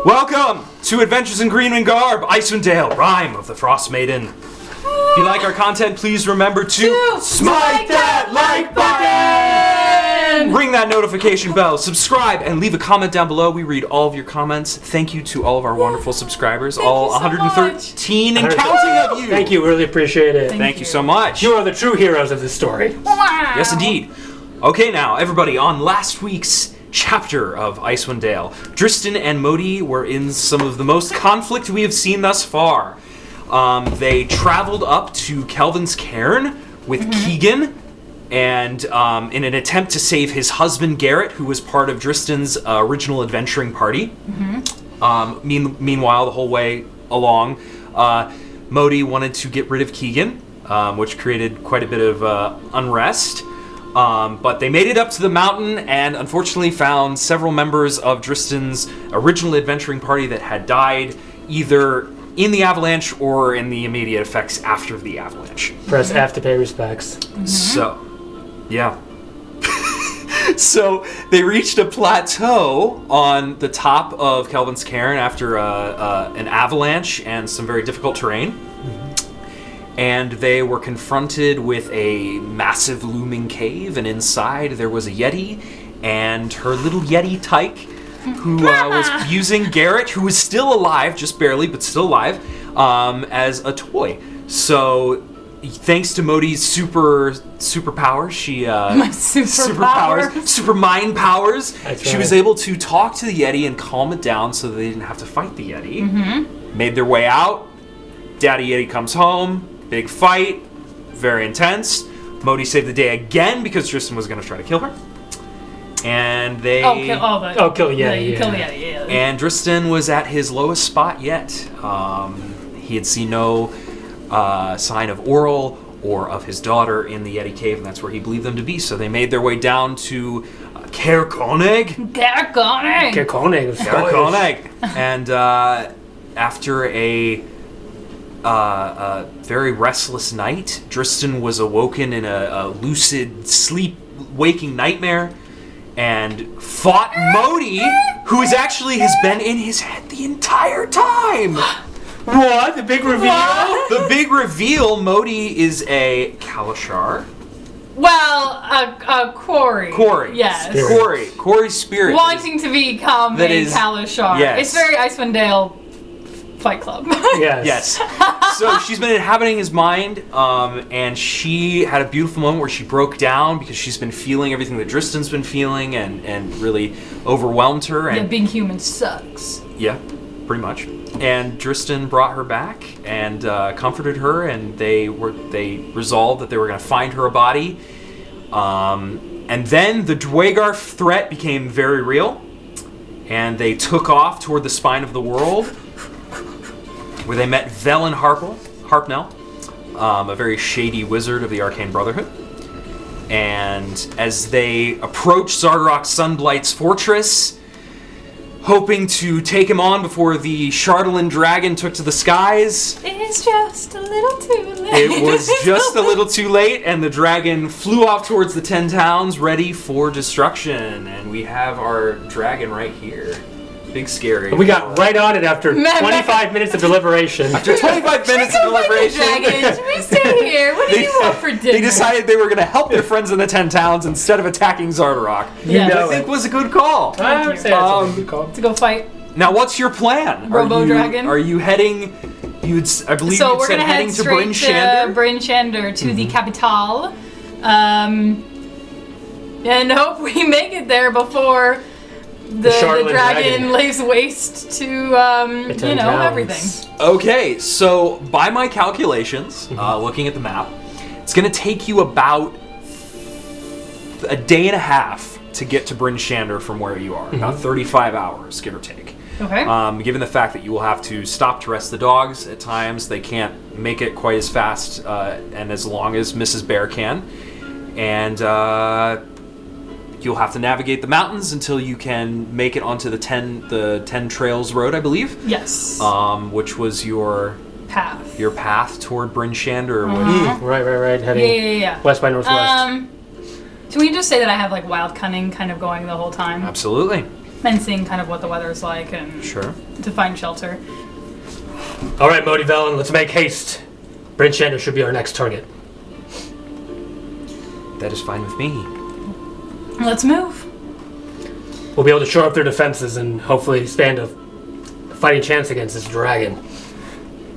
Welcome to Adventures in Green and Garb, Icewind Dale, Rime of the Frostmaiden. If you like our content, please remember to smite that like button! Ring that notification bell, subscribe, and leave a comment down below. We read all of your comments. Thank you to all of our wonderful subscribers, all 113 and counting of you. Thank you, really appreciate it. Thank you so much. You are the true heroes of this story. Wow. Yes, indeed. Okay, now, everybody, on last week's chapter of Icewind Dale, Drystan and Mohdee were in some of the most conflict we have seen thus far. They traveled up to Kelvin's cairn with Keegan, and in an attempt to save his husband Garrett, who was part of Drystan's original adventuring party. Meanwhile, the whole way along, Mohdee wanted to get rid of Keegan, which created quite a bit of unrest. But they made it up to the mountain and unfortunately found several members of Drystan's original adventuring party that had died either in the avalanche or in the immediate effects after the avalanche. Press F to pay respects. So, yeah. So they reached a plateau on the top of Kelvin's cairn after an avalanche and some very difficult terrain. And they were confronted with a massive looming cave, and inside there was a Yeti and her little Yeti Tyke, who was using Garrett, who was still alive, just barely, but still alive, as a toy. So, thanks to Mohdie's superpowers, she My superpowers. super mind powers, That's she right. was able to talk to the Yeti and calm it down so they didn't have to fight the Yeti. Made their way out. Daddy Yeti comes home. Big fight, very intense. Mohdee saved the day again because Drystan was going to try to kill her. And they... kill Yeti. Kill the Yeti, yeah. And Drystan was at his lowest spot yet. He had seen no sign of Oral or of his daughter in the Yeti cave, and that's where he believed them to be. So they made their way down to Caer Konig. And after a very restless night, Drystan was awoken in a lucid, sleep-waking nightmare and fought Mohdee, who has been in his head the entire time. What? The big reveal? The big reveal, Mohdee is a Kalashar. Well, a quarry. Quarry. Yes. Quarry spirit. Wanting to become That a is- Kalashar. yes. It's very Icewind Dale Fight Club. Yes. So she's been inhabiting his mind, and she had a beautiful moment where she broke down because she's been feeling everything that Drystan's been feeling and really overwhelmed her. And Yeah, being human sucks. yeah, pretty much. And Drystan brought her back and comforted her, and they resolved that they were going to find her a body. And then the Dwagarf threat became very real, and they took off toward the spine of the world, where they met Velen Harpnell, a very shady wizard of the Arcane Brotherhood. And as they approached Zardarok Sunblight's fortress, hoping to take him on before the chardalyn dragon took to the skies, It's just a little too late. it was just a little too late, and the dragon flew off towards the 10 towns, ready for destruction. And we have our dragon right here. Big scary. We got right on it after 25 minutes of deliberation. After 25 minutes of deliberation, Dragons, we stay here. What do you want for dinner? they decided they were going to help their friends in the 10 towns instead of attacking Zardarok. Yeah. Which I think was a good call. I would say that's a good call. to go fight. Now, what's your plan? Robo-dragon? Are you heading? I believe So you we're said gonna heading head to straight Bryn to Shander. Bryn Shander to the capital, and hope we make it there before the chardalyn dragon dragon lays waste to The 10 towns. everything. Okay, so by my calculations, looking at the map, it's going to take you about a day and a half to get to Bryn Shander from where you are. About 35 hours, give or take. Okay. Given the fact that you will have to stop to rest the dogs at times, they can't make it quite as fast and as long as Mrs. Bear can. And You'll have to navigate the mountains until you can make it onto the 10 Trails Road, I believe. Yes. Which was your Path. Your path toward Bryn Shander. Right. Heading Yeah. west by northwest. So we can just say that I have like wild cunning kind of going the whole time. Absolutely. And seeing kind of what the weather is like and Sure. to find shelter. All right, Mohdee Velen, let's make haste. Bryn Shander should be our next target. That is fine with me. Let's move. We'll be able to shore up their defenses and hopefully stand a fighting chance against this dragon.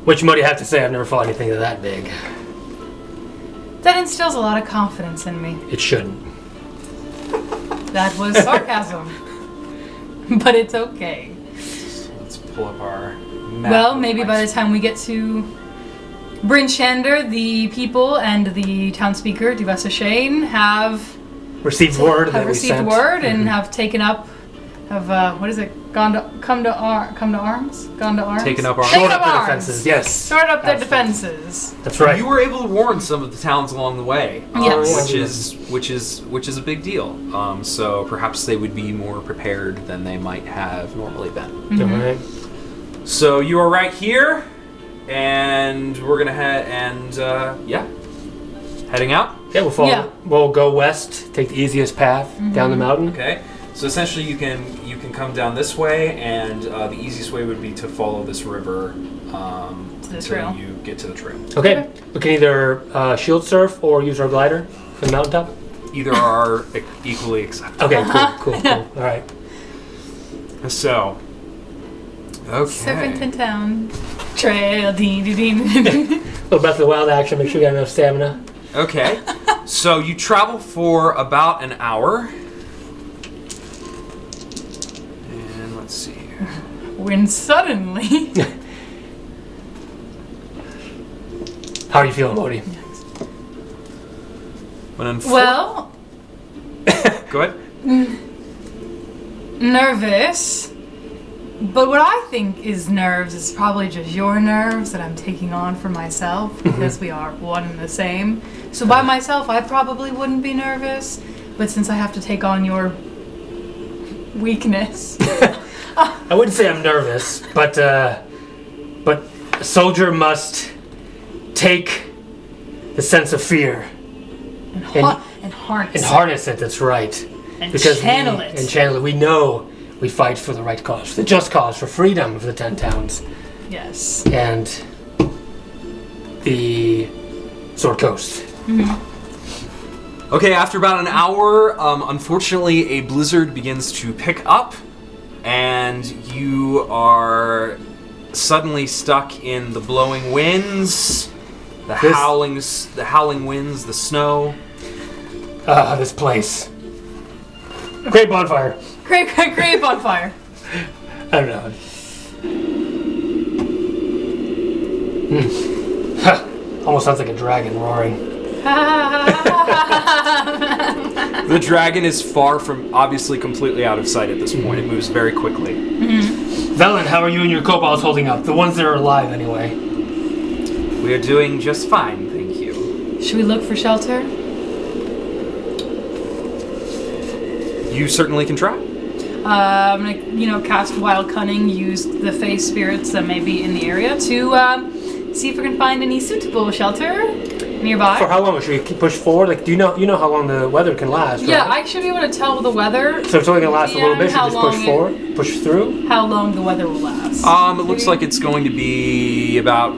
Which, Mohdee, I have to say, I've never fought anything that big. That instills a lot of confidence in me. It shouldn't. That was sarcasm. But it's okay. So let's pull up our map. Well, maybe by the time we get to Bryn Shander, the people and the townspeoker, Duvessa Shane, have Received word that we received sent. word and have taken up, what is it? Come to arms? Gone to arms? Taken up arms. Shored Taken up their arms. defenses, yes. Start up their Absolutely. defenses. That's right. You were able to warn some of the towns along the way, Yes. which is a big deal. So perhaps they would be more prepared than they might have normally been. All right. So you are right here, and we're gonna head and heading out. Yeah, we'll follow. Yeah. We'll go west, take the easiest path down the mountain. Okay. So essentially, you can come down this way, and the easiest way would be to follow this river the until trail. you get to the trail. Okay. We can either shield surf or use our glider from the mountaintop. Either are equally acceptable. Okay, cool. All right. So. Okay. Serpentine Town. Trail. Ding, ding, ding. A little Breath of the Wild action. Make sure you got enough stamina. Okay. So you travel for about an hour. And let's see here. When suddenly... How are you feeling, Mohdee? Well, Go ahead. nervous. But what I think is nerves is probably just your nerves that I'm taking on for myself because we are one and the same. So by myself, I probably wouldn't be nervous. But since I have to take on your weakness, I wouldn't say I'm nervous, but a soldier must take the sense of fear and harness and harness it. That's right. and Because channel it. And channel it. We know we fight for the right cause, the just cause, for freedom of the 10 towns Yes. and the Sword Coast. Okay, after about an hour, unfortunately, a blizzard begins to pick up, and you are suddenly stuck in the blowing winds, the howling winds, the snow. This place. Great bonfire. Great bonfire. I don't know. Almost sounds like a dragon roaring. The dragon is far from, obviously completely out of sight at this point. It moves very quickly. Velen, how are you and your kobolds holding up? The ones that are alive, anyway. We are doing just fine, thank you. Should we look for shelter? You certainly can try. I'm gonna, cast Wild Cunning, use the Fey spirits that may be in the area to see if we can find any suitable shelter nearby. For how long? Should we push forward? Like, do you know how long the weather can last? Yeah, right? I should be able to tell the weather. So it's only gonna last a little bit. Should how we just push long forward, push through? How long the weather will last? It looks like it's going to be about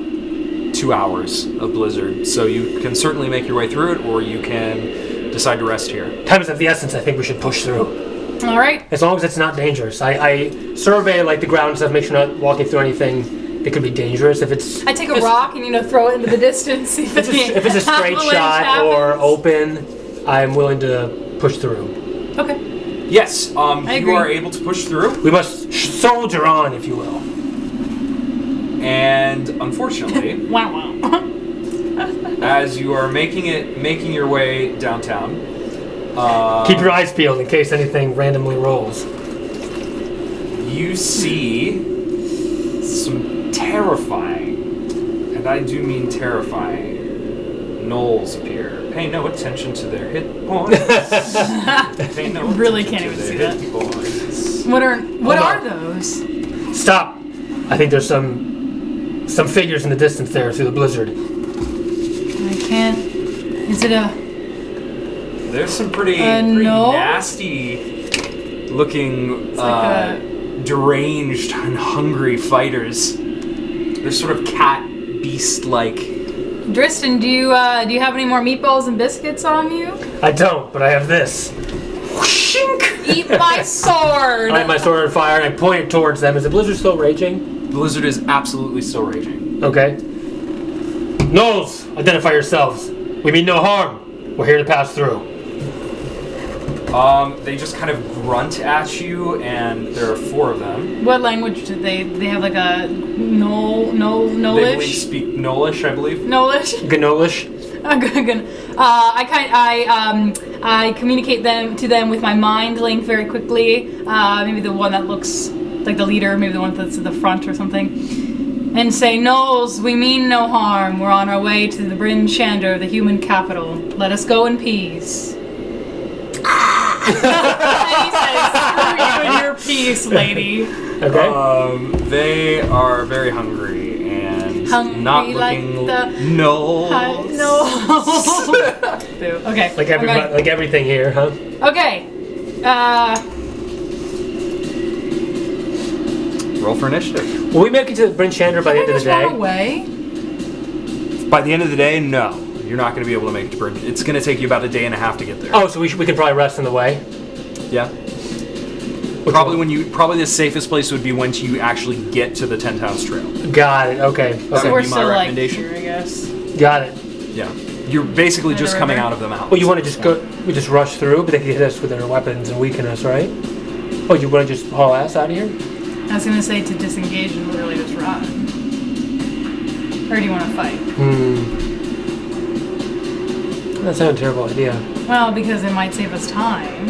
2 hours of blizzard. So you can certainly make your way through it, or you can decide to rest here. Time is of the essence. I think we should push through. All right. As long as it's not dangerous. I survey like the ground and stuff, make sure not walking through anything that could be dangerous. If it's I take a rock and throw it into the distance. See if if it's a straight shot or open, I'm willing to push through. Okay. Yes, you agree. are able to push through, We must soldier on, if you will. and unfortunately, Wow. as you are making your way downtown, Keep your eyes peeled in case anything randomly rolls. you see some terrifying, and I do mean terrifying, gnolls appear. Pay no attention to their hit points. Pay no Really attention can't to even their see hit points. What are on. those? Stop! I think there's some figures in the distance there through the blizzard. I can't. Is it a? There's some pretty no? nasty looking like deranged and hungry fighters. They're sort of cat beast like. Drystan, do you have any more meatballs and biscuits on you? I don't, but I have this. Eat my sword! I have my sword on fire and I point it towards them. Is the blizzard still raging? The blizzard is absolutely still raging. Okay. Gnolls, identify yourselves. We mean no harm. We're here to pass through. They just kind of grunt at you, and there are 4 of them. What language do they have? Like a They Nolish? speak Nolish, I believe. Nolish? Gnollish. I communicate to them with my mind link very quickly. Maybe the one that looks like the leader, maybe the one that's at the front or something. And say, Knowles, we mean no harm. We're on our way to the Bryn Shander, the human capital. Let us go in peace. And he says, screw you and your peace, lady. Okay. They are very hungry and Hungry not like looking. the- No. No. Boo. Okay. Like everybody, like everything here, huh? Okay. Roll for initiative. Will we make it to Bryn Shander by the end of the day? Run away. By the end of the day, no. You're not going to be able to make it to Bryn. It's going to take you about a day and a half to get there. Oh, so we can probably rest on the way. Yeah. Probably the safest place would be once you actually get to the 10 Towns Trail. Got it. Okay. That So would we're be my still like recommendation. here, I guess. Got it. Yeah. You're basically just coming out of the mountains. Well, you want to just go? We just rush through, but they can hit us with their weapons and weaken us, right? Oh, you want to just haul ass out of here? I was gonna say to disengage and literally just run. Or do you want to fight? That's not a terrible idea. Well, because it might save us time.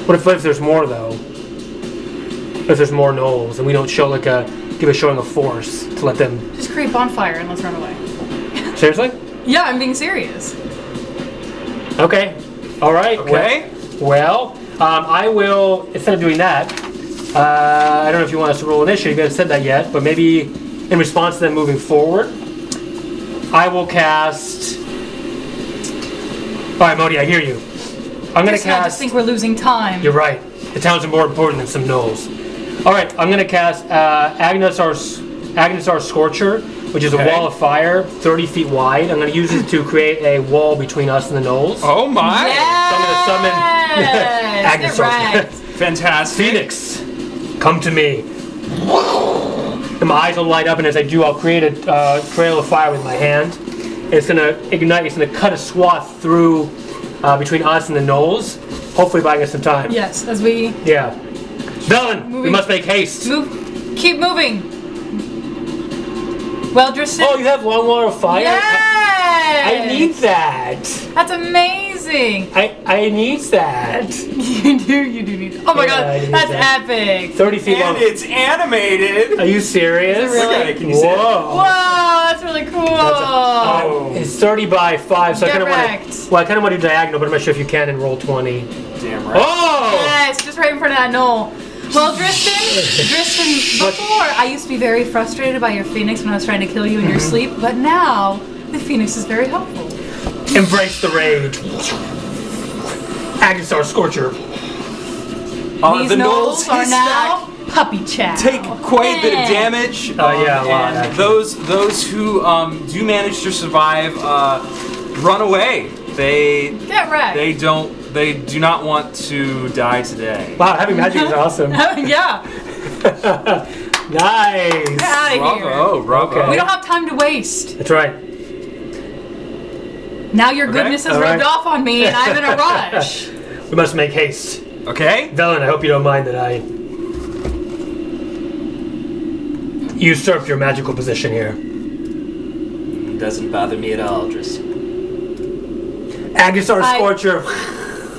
What if there's more though? If there's more gnolls and we don't show give a showing of force to let them? Just create bonfire and let's run away. Seriously? Yeah, I'm being serious. Okay. All right. Okay. Well, I will, instead of doing that, I don't know if you want us to roll initiative, you haven't said that yet, but maybe in response to them moving forward, I will cast... Alright, Mohdee, I hear you. I'm going to I just cast... think we're losing time. You're right. The towns are more important than some gnolls. Alright, I'm going to cast Agnesar Scorcher, which is a wall of fire, 30 feet wide. I'm going to use it to create a wall between us and the gnolls. Oh my! So I'm going to summon Yes! Get right. Fantastic. Phoenix, come to me. And my eyes will light up, and as I do, I'll create a trail of fire with my hand. And it's going to ignite. It's going to cut a swath through between us and the gnolls, hopefully buying us some time. Yes, as we Yeah. Velen, we must make haste. move, keep moving. Well, Drystan. Oh, you have long wall of fire? Yes! I need that. That's amazing. I need that. You do need. Oh my Yeah, I god, need that's that. epic. 30 feet long. And it's animated. Are you serious? Is it really? Look at it. Can you see it? Whoa. Whoa, that's really cool. It's 30 by 5, so I kind of want Direct. to. Well, I kind of want to do diagonal, but I'm not sure if you can and roll 20. Damn right. Oh! Yes, just right in front of that knoll. Well, Drystan, before I used to be very frustrated by your phoenix when I was trying to kill you in your sleep, but now the phoenix is very helpful. Embrace the rage. Agnesar Scorcher. These The knolls are haystack now puppy chow. take quite a bit of damage. Oh, yeah, a lot, And actually. those who do manage to survive run away. They Get wrecked. They do not want to die today. Wow, having magic is awesome. Yeah, Nice. get out of here. Bravo. Okay. We don't have time to waste. That's right. Now your goodness has all rubbed right. off on me and I'm in a rush. We must make haste. Okay. Velen, I hope you don't mind that I usurped your magical position here. Doesn't bother me at all, Drystan. Agnesar Scorcher.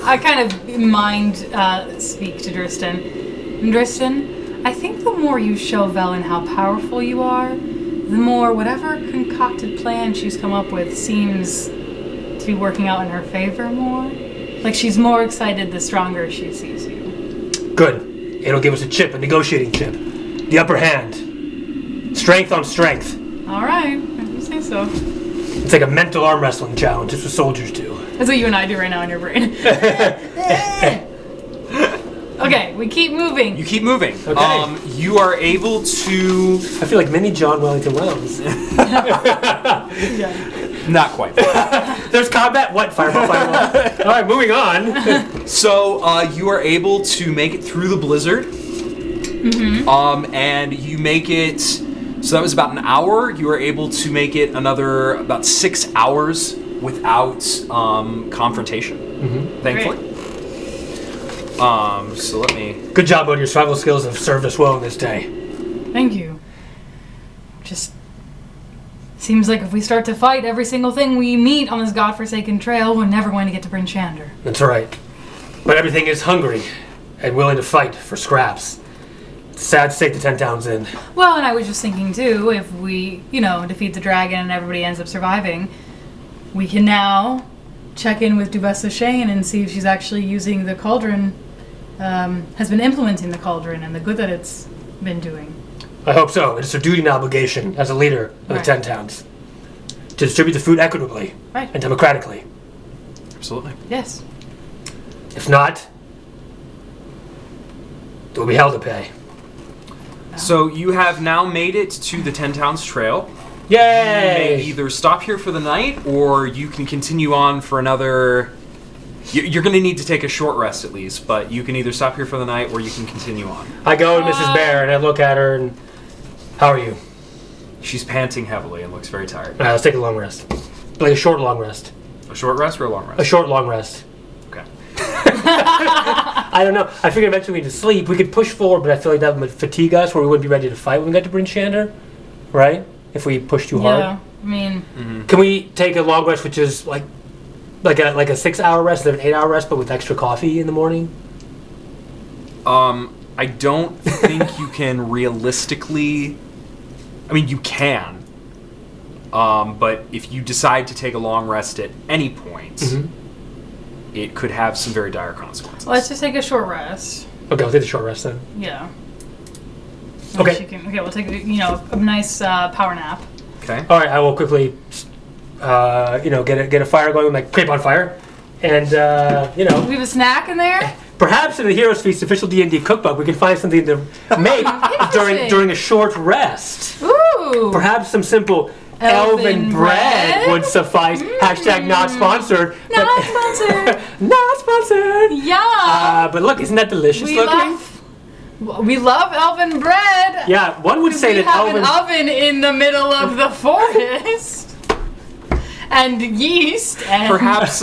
I kind of mind speak to Drystan. Drystan, I think the more you show Velen how powerful you are, the more whatever concocted plan she's come up with seems to be working out in her favor more. Like she's more excited the stronger she sees you. Good. It'll give us a negotiating chip. The upper hand. Strength on strength. All right, if you say so. It's like a mental arm wrestling challenge. That's what soldiers do. That's what you and I do right now in your brain. Okay, we keep moving. You keep moving. Okay. You are able to... I feel like mini John Wellington Wells. Not quite. There's combat? What? Fireball, fireball. All right, moving on. So you are able to make it through the blizzard. And you make it... So that was about an hour. You were able to make it another about 6 hours without confrontation. Thankfully. Great. So let me... Good job, Mohdee. Your survival skills have served us well in this day. Thank you. Just seems like if we start to fight every single thing we meet on this godforsaken trail, we're never going to get to Bryn Shander. That's right. But everything is hungry and willing to fight for scraps. It's sad to take the 10 towns in. Well, and I was just thinking too, if we, defeat the dragon and everybody ends up surviving, we can now check in with Dubessa Shane and see if she's actually using the cauldron, has been implementing the cauldron and the good that it's been doing. I hope so. It's her duty and obligation as a leader of the 10 towns to distribute the food equitably and democratically. Absolutely. Yes. If not, there will be hell to pay. So you have now made it to the 10 Towns Trail. Yay! You may either stop here for the night, or you can continue on for another... You're going to need to take a short rest at least, but you can either stop here for the night, or you can continue on. I go to Mrs. Bear and I look at her and... How are you? She's panting heavily and looks very tired. All right, let's take a long rest. Like a short, long rest. A short rest or a long rest? A short, long rest. Okay. I don't know. I figured eventually we'd sleep. We could push forward, but I feel like that would fatigue us where we wouldn't be ready to fight when we got to Bryn Shander. Right? If we push too hard. Yeah, I mean... Can we take a long rest, which is like a 6-hour rest instead of an 8-hour rest, but with extra coffee in the morning? I don't think you can realistically... I mean, you can. But if you decide to take a long rest at any point, it could have some very dire consequences. Let's just take a short rest. Okay, we'll take the short rest then. Yeah. Okay. We'll take a nice power nap. Okay. All right, I will quickly, get a fire going with my crepe on fire, and We have a snack in there. perhaps in the Heroes Feast official D&D cookbook, we can find something to make during a short rest. Ooh. Perhaps some simple elven bread would suffice. Hashtag not sponsored. Not sponsored. Not sponsored. Yeah. But look, isn't that delicious looking? We love elven bread. Yeah, one would say We that have elven... an oven in the middle of the forest, and yeast, and Perhaps,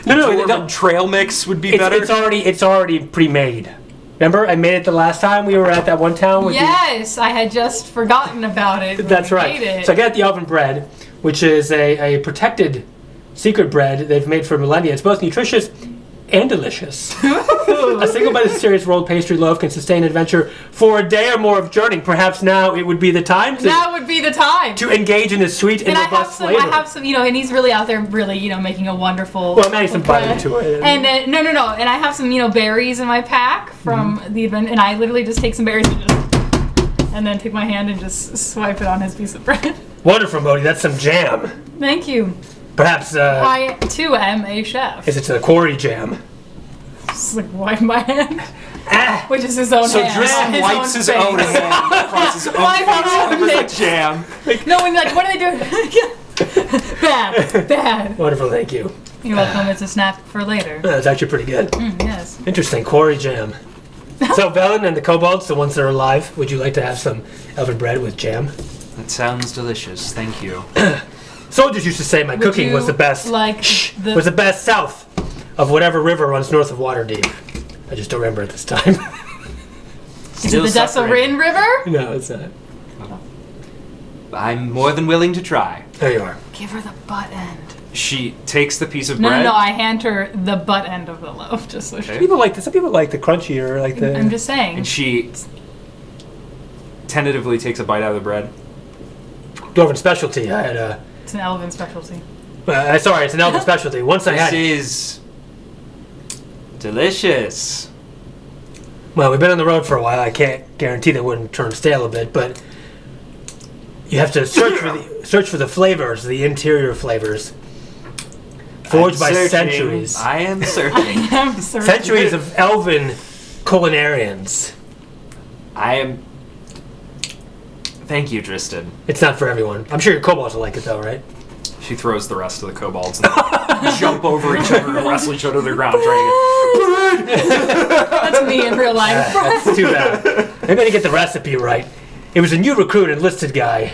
dwarven trail mix would be better. It's already pre-made. Remember, I made it the last time we were at that one town. Yes, I had just forgotten about it. That's when we right. made it. So I got the elven bread, which is a protected secret bread they've made for millennia. It's both nutritious and delicious. A single bite of serious rolled pastry loaf can sustain adventure for a day or more of journeying. Perhaps now it would be the time to engage in this sweet and robust flavor. I have some, and he's really out there, really, making a wonderful. Well, I'm adding some butter to it. And no, and I have some, berries in my pack from the event, and I literally just take some berries and then take my hand and just swipe it on his piece of bread. Wonderful, Mohdee. That's some jam. Thank you. Perhaps. I too am a chef. Is it the quarry jam? Just wipe my hand, which is his own So hand. Drystan wipes his own hand across his own face with a jam. No, when what are they doing? Bad. Wonderful, thank you. You're welcome. It's a snack for later. That's actually pretty good. Yes. Interesting, quarry jam. So, Velen and the kobolds, the ones that are alive, would you like to have some elven bread with jam? That sounds delicious. Thank you. Soldiers used to say my cooking was the best. Was the best south of whatever river runs north of Waterdeep. I just don't remember at this time. Is it the Desselrin River? No, it's not. I'm more than willing to try. There you are. Give her the butt end. She takes the piece of bread. No, I hand her the butt end of the loaf, just so Okay. she... Some people like the crunchy or like the... I'm just saying. And she tentatively takes a bite out of the bread. dwarven specialty. I had It's an elven specialty. sorry, it's an elven specialty. Once I This had. is delicious. Well, we've been on the road for a while. I can't guarantee they wouldn't turn stale a bit, but you have to search for the flavors, the interior flavors, forged by centuries. I am searching. I'm certain. Centuries of elven culinarians. I am. Thank you, Drystan. It's not for everyone. I'm sure your kobolds will like it, though, right? She throws the rest of the kobolds and jump over each other and wrestle each other to the ground, trying That's me in real life. That's too bad. Maybe I didn't get the recipe right. It was a new recruit, enlisted guy.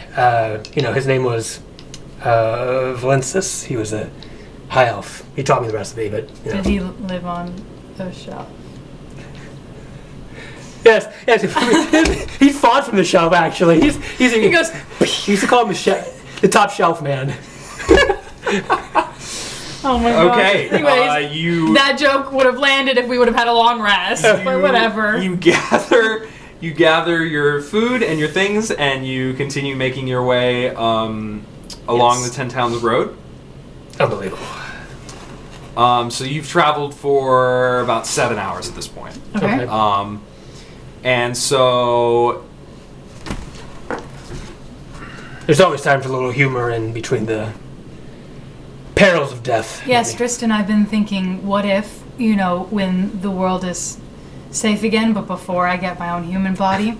His name was Valensis. He was a high elf. He taught me the recipe, but Did he live on a shelf? Yes. He fought from the shelf. Actually, he goes. He used to call him the top shelf man. Oh my god. Okay. Anyways, that joke would have landed if we would have had a long rest. But whatever. You gather your food and your things, and you continue making your way along the 10 Towns Road. Unbelievable. So you've traveled for about 7 hours at this point. Okay. And so There's always time for a little humor in between the perils of death. Yes, maybe. Drystan, I've been thinking, what if, when the world is safe again, but before I get my own human body,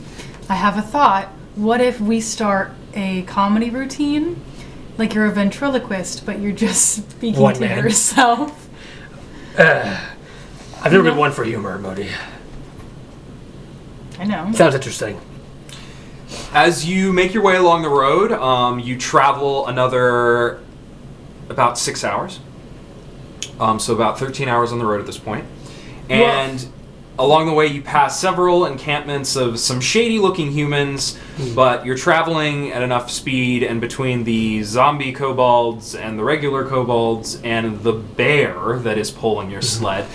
I have a thought. What if we start a comedy routine? Like you're a ventriloquist, but you're just speaking One to man. yourself. I've never been one for humor, Mohdee. I know. Sounds interesting. as you make your way along the road, you travel another about 6 hours. So about 13 hours on the road at this point. And along the way, you pass several encampments of some shady-looking humans, but you're traveling at enough speed, and between the zombie kobolds and the regular kobolds and the bear that is pulling your sled,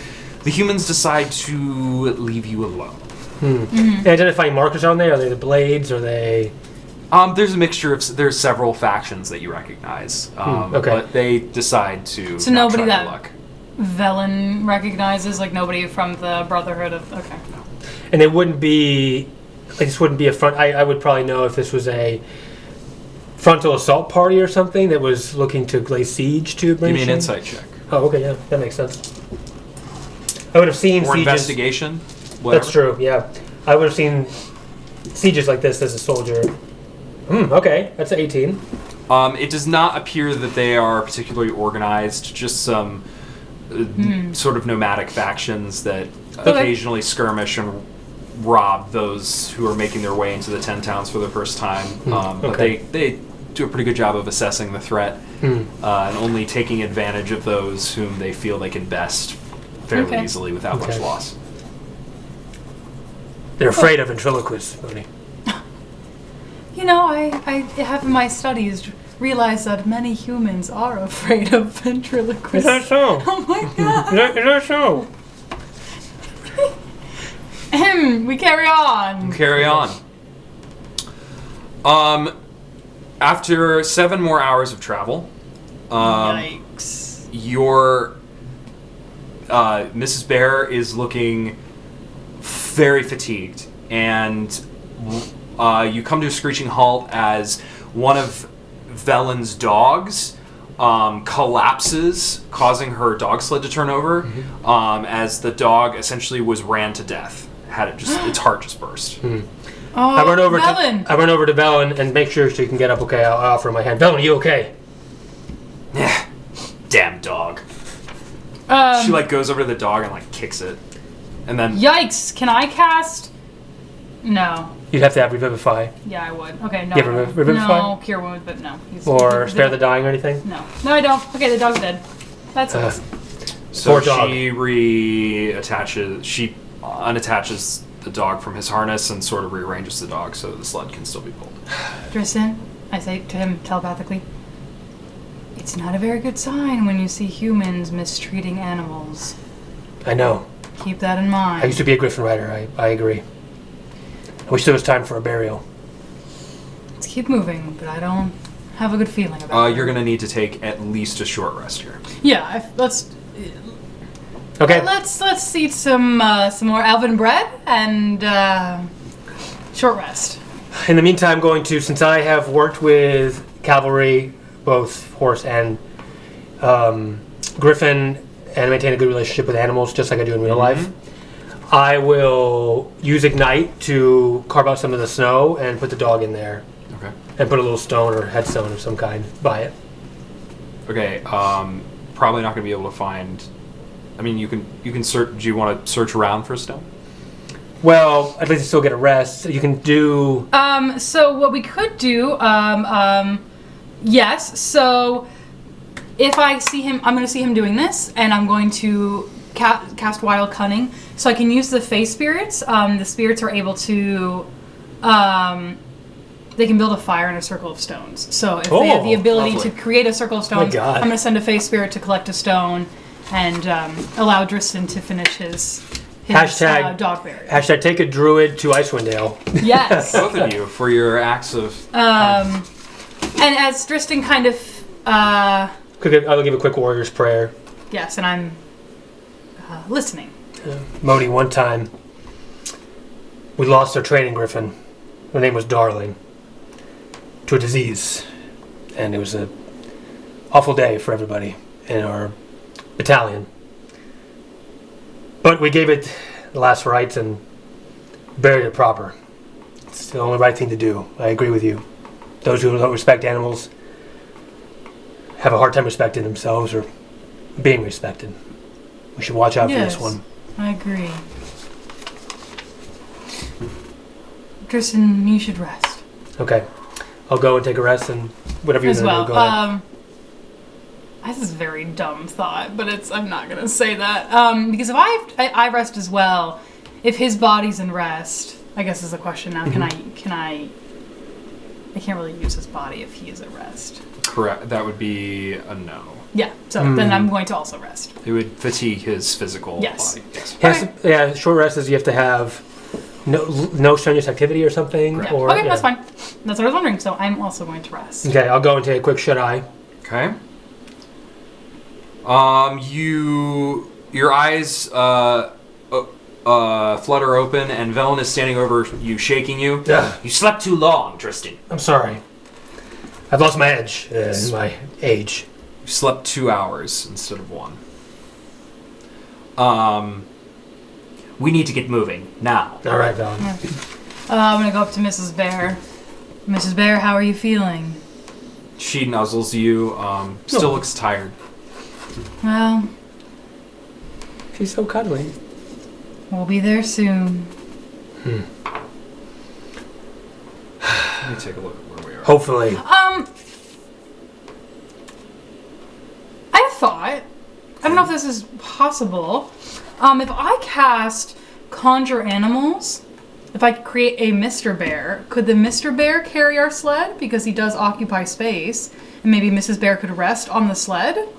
the humans decide to leave you alone. And identifying markers on there? Are they the blades? Are they... There's a mixture of... There's several factions that you recognize, okay. but they decide to So not nobody try their that- luck. Velen recognizes, like nobody from the Brotherhood of... Okay. And it wouldn't be... Like, this wouldn't be a front... I would probably know if this was a frontal assault party or something that was looking to lay siege to Bryn Give me an Shander. insight check. Oh, okay, yeah. That makes sense. I would have seen Or sieges... investigation. Whatever. That's true, yeah. I would have seen sieges like this as a soldier. Okay, that's an 18. It does not appear that they are particularly organized, just some sort of nomadic factions that occasionally skirmish and rob those who are making their way into the 10 towns for the first time. But they do a pretty good job of assessing the threat and only taking advantage of those whom they feel they can best fairly easily without much loss. They're afraid of ventriloquists, Mohdee. You know, I have in my studies realized that many humans are afraid of ventriloquists. Is that so? Oh my god. Is that so? We carry on. Carry on. After 7 more hours of travel, Yikes. your Mrs. Bear is looking very fatigued, and you come to a screeching halt as one of Velen's dogs collapses, causing her dog sled to turn over, as the dog essentially was ran to death. Its heart just burst. Oh, I run over Velen. to Velen and make sure she can get up okay. I'll offer her my hand. Velen, are you okay? Damn dog. She goes over to the dog and kicks it, and then Yikes! Can I cast? No. You'd have to have Revivify. Yeah, I would. Okay, no. You have Revivify? No, Cure Wounds, but no. Or Spare the Dying or anything? No. No, I don't. Okay, the dog's dead. That's it. so Poor dog. she unattaches the dog from his harness and sort of rearranges the dog so the sled can still be pulled. Drystan, I say to him telepathically, it's not a very good sign when you see humans mistreating animals. I know. Keep that in mind. I used to be a Griffin Rider. I agree. I wish there was time for a burial. Let's keep moving, but I don't have a good feeling about it. You're going to need to take at least a short rest here. Yeah, let's Okay. let's eat some more elven bread and short rest. In the meantime, since I have worked with cavalry, both horse and griffin, and maintain a good relationship with animals, just like I do in real life, I will use Ignite to carve out some of the snow and put the dog in there. Okay. And put a little stone or headstone of some kind by it. Okay. Probably not going to be able to find. I mean, you can search. Do you want to search around for a stone? Well, I'd like to still get a rest. You can do. So what we could do, yes. So if I see him, I'm going to see him doing this, and I'm going to cast Wild Cunning, so I can use the Fey spirits. The spirits are able to. They can build a fire in a circle of stones. So if they have the ability lovely. to create a circle of stones, I'm going to send a Fey spirit to collect a stone and allow Drystan to finish his dogberry. Hashtag take a druid to Icewind Dale. Yes. Both of you for your acts of. And as Drystan kind of. I'll give a quick warrior's prayer. Yes, and I'm listening. Mohdee, one time, we lost our training griffin. Her name was Darling. To a disease. And it was an awful day for everybody in our battalion. But we gave it the last rites and buried it proper. It's the only right thing to do. I agree with you. Those who don't respect animals have a hard time respecting themselves or being respected. We should watch out for this one. I agree. Drystan, you should rest. Okay. I'll go and take a rest and whatever you're As going to well. do, go ahead. This is a very dumb thought, but I'm not going to say that. Because if I rest as well, if his body's in rest, I guess is the question now, I can't really use his body if he is at rest. Correct. That would be a no. Yeah, so then I'm going to also rest. It would fatigue his physical body. Yes. Short rest is you have to have no strenuous activity or something. Yeah. Or, that's fine. That's what I was wondering, so I'm also going to rest. Okay, I'll go and take a quick shut-eye. Okay. Your eyes flutter open, and Velen is standing over you, shaking you. Ugh. You slept too long, Drystan. I'm sorry. I've lost my edge in my age. You slept 2 hours instead of 1. We need to get moving now. All right, Velen. I'm going to go up to Mrs. Bear. Mrs. Bear, how are you feeling? She nuzzles you. Still looks tired. Well, She's so cuddly. we'll be there soon. Let me take a look at where we are. Hopefully. I thought, I don't know if this is possible, if I cast Conjure Animals, if I create a Mr. Bear, could the Mr. Bear carry our sled? Because he does occupy space, and maybe Mrs. Bear could rest on the sled?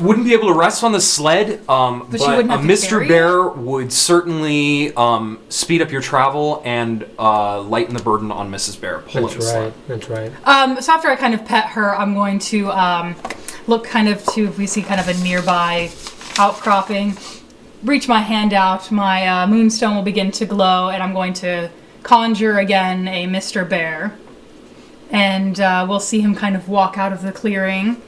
Wouldn't be able to rest on the sled, but she wouldn't have to Mr. carry Bear would certainly speed up your travel and lighten the burden on Mrs. Bear pulling the sled. That's right. So after I kind of pet her, I'm going to look kind of to if we see kind of a nearby outcropping, reach my hand out, my moonstone will begin to glow, and I'm going to conjure again a Mr. Bear. And we'll see him kind of walk out of the clearing,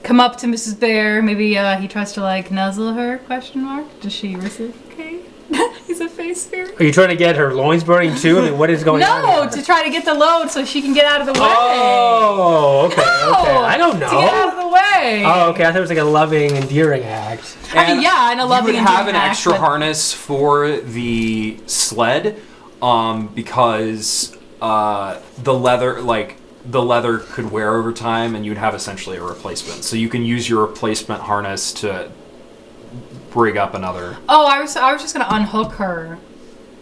come up to Mrs. Bear, maybe he tries to like nuzzle her, question mark. Does she reciprocate? He's a face spirit. Are you trying to get her loins burning too? I mean, what is going on? No, to try to get the load so she can get out of the way. Oh, okay, okay. I don't know. To get out of the way. Oh, okay. I thought it was like a loving, endearing act. I mean, yeah, and a loving You would have an act, extra but- harness for the sled, because the leather could wear over time, and you'd have essentially a replacement. So you can use your replacement harness to rig up another. Oh, I was just gonna unhook her,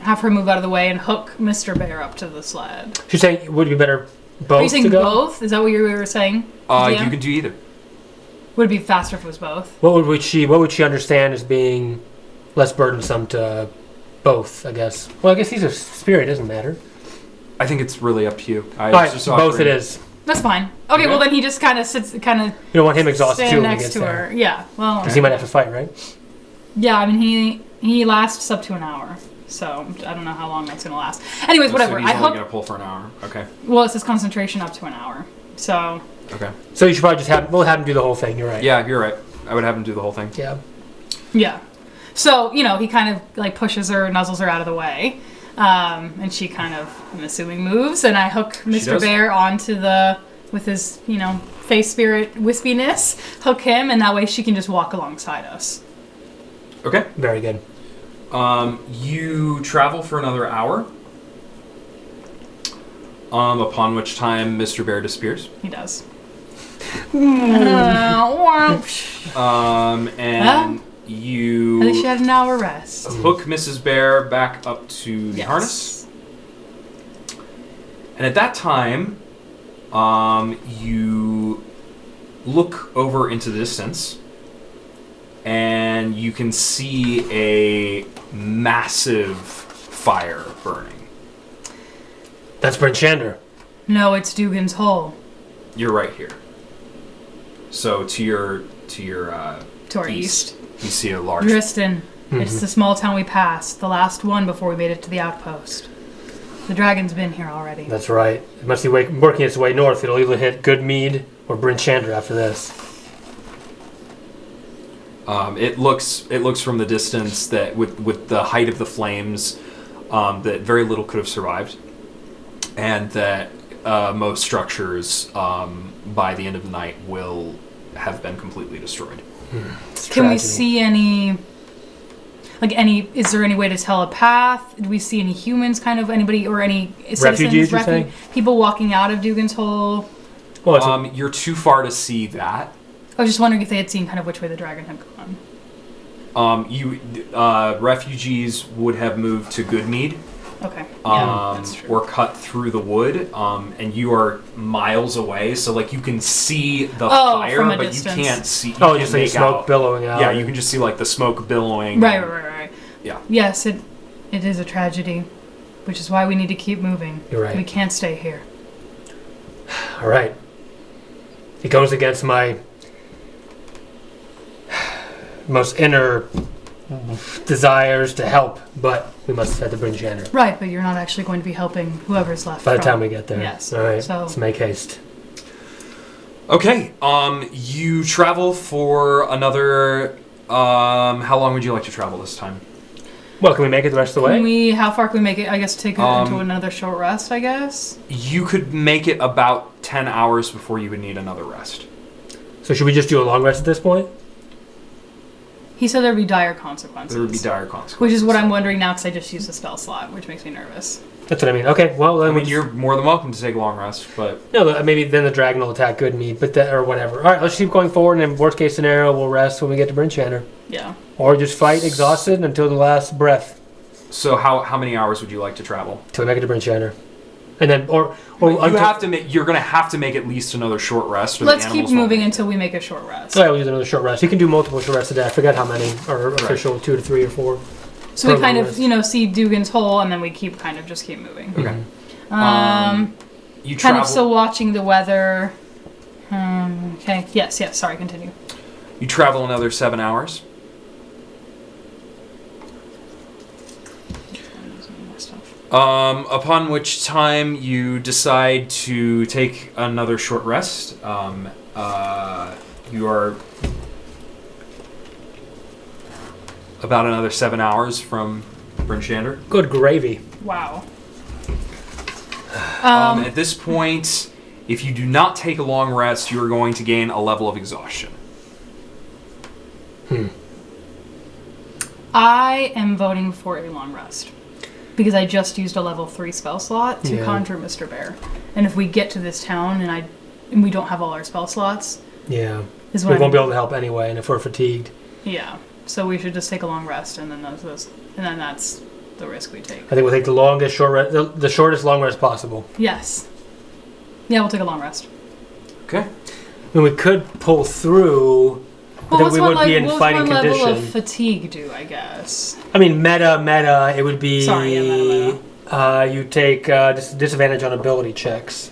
have her move out of the way, and hook Mr. Bear up to the sled. She's saying, would it be better both Are you saying to go? both? Is that what you were saying? You DM? can do either. Would it be faster if it was both? What would she understand as being less burdensome to both, I guess? Well, I guess he's a spirit. It doesn't matter. I think it's really up to you. All right, both it is. That's fine. Okay, well then he just kind of sits, You don't want him exhausted too stand when he next gets to there. her. Yeah. Well. Because he might have to fight, right? Yeah, I mean he lasts up to an hour, so I don't know how long that's gonna last. Anyways, whatever. So he's I only hook. gonna pull for an hour. Okay. Well, it says concentration up to an hour, so. Okay. So you should probably just have him do the whole thing. You're right. Yeah, you're right. I would have him do the whole thing. Yeah. Yeah. So he kind of like pushes her, nuzzles her out of the way, and she kind of, I'm assuming, moves, and I hook Mr. does. Bear onto with his face spirit wispiness, hook him, and that way she can just walk alongside us. Okay. Very good. You travel for another hour. Upon which time Mr. Bear disappears. He does. And you At least she had an hour rest. hook Mrs. Bear back up to the harness. And at that time, you look over into the distance, and you can see a massive fire burning. That's Bryn Shander. No, it's Dugan's Hole. You're right here. So to our east. you see a large. Drystan. It's the small town we passed, the last one before we made it to the outpost. The dragon's been here already. That's right. It must be working its way north. It'll either hit Goodmead or Bryn Shander after this. It looks from the distance that with the height of the flames, that very little could have survived, and that most structures by the end of the night will have been completely destroyed. Can we see any? Is there any way to tell a path? Do we see any humans, anybody, or any citizens, Refugees, you're saying? people walking out of Dugan's Hole? Well, You're too far to see that. I was just wondering if they had seen which way the dragon had gone. Refugees would have moved to Goodmead, Okay. Yeah, that's true. or cut through the wood, and you are miles away, so you can see the fire, from a but distance. you can't see. just can't like make smoke out. billowing out. Yeah, you can just see the smoke billowing. Right. Yeah. Yes, it is a tragedy, which is why we need to keep moving. You're right. We can't stay here. All right. It goes against my most inner desires to help, but we must head to Bryn Shander. Right, but you're not actually going to be helping whoever's left. By the time we get there. Yes. All right. So Let's make haste. Okay. You travel for another. How long would you like to travel this time? Well, can we make it the rest of the way? How far can we make it? I guess take it into another short rest, I guess. You could make it about 10 hours before you would need another rest. So should we just do a long rest at this point? He said there'd be dire consequences. There would be dire consequences. Which is what I'm wondering now, because I just used a spell slot, which makes me nervous. That's what I mean. Okay, well then you're more than welcome to take a long rest, but no, maybe then the dragon will attack Goodmead, or whatever. All right, let's keep going forward, and in worst case scenario, we'll rest when we get to Bryn Shander. Yeah. Or just fight exhausted until the last breath. So how many hours would you like to travel? Till we make it to Bryn Shander. And then, you're gonna have to make at least another short rest. Or Let's the keep animals moving won't. until we make a short rest. So yeah, we'll use another short rest. You can do multiple short rests a day. I forget how many are official, 2 to 3 or 4. So we kind of, see Dugan's Hole, and then we keep moving. Okay. You kind travel. of still watching the weather. Okay. Yes. Sorry. Continue. You travel another 7 hours. Upon which time you decide to take another short rest. You are about another 7 hours from Bryn Shander. Good gravy. Wow. At this point, if you do not take a long rest, you are going to gain a level of exhaustion. I am voting for a long rest. Because I just used a level 3 spell slot to conjure Mr. Bear. And if we get to this town and we don't have all our spell slots... Yeah. We won't be able to help anyway, and if we're fatigued... Yeah. So we should just take a long rest, and then that's the risk we take. I think we'll take the longest short rest, the shortest long rest possible. Yes. Yeah, we'll take a long rest. Okay. I mean, we could pull through... Well, then we would be in fighting condition. What level of fatigue do, I guess? I mean, meta, it would be... Sorry, yeah, meta. You take disadvantage on ability checks.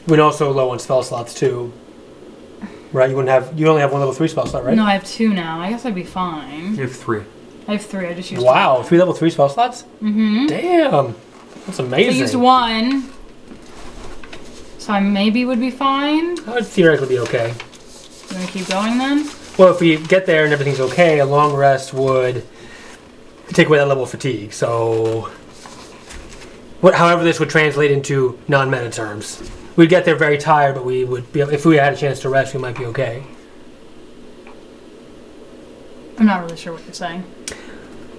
We're also low on spell slots too. Right? You only have one level 3 spell slot, right? No, I have 2 now. I guess I'd be fine. You have 3. I have 3. I just used Wow, 3 level 3 spell slots? Mm-hmm. Damn. That's amazing. I used 1. So I maybe would be fine. That would theoretically be okay. You want to keep going then? Well, if we get there and everything's okay, a long rest would take away that level of fatigue. So, however this would translate into non-meta terms. We'd get there very tired, but we would be, if we had a chance to rest, we might be okay. I'm not really sure what you're saying.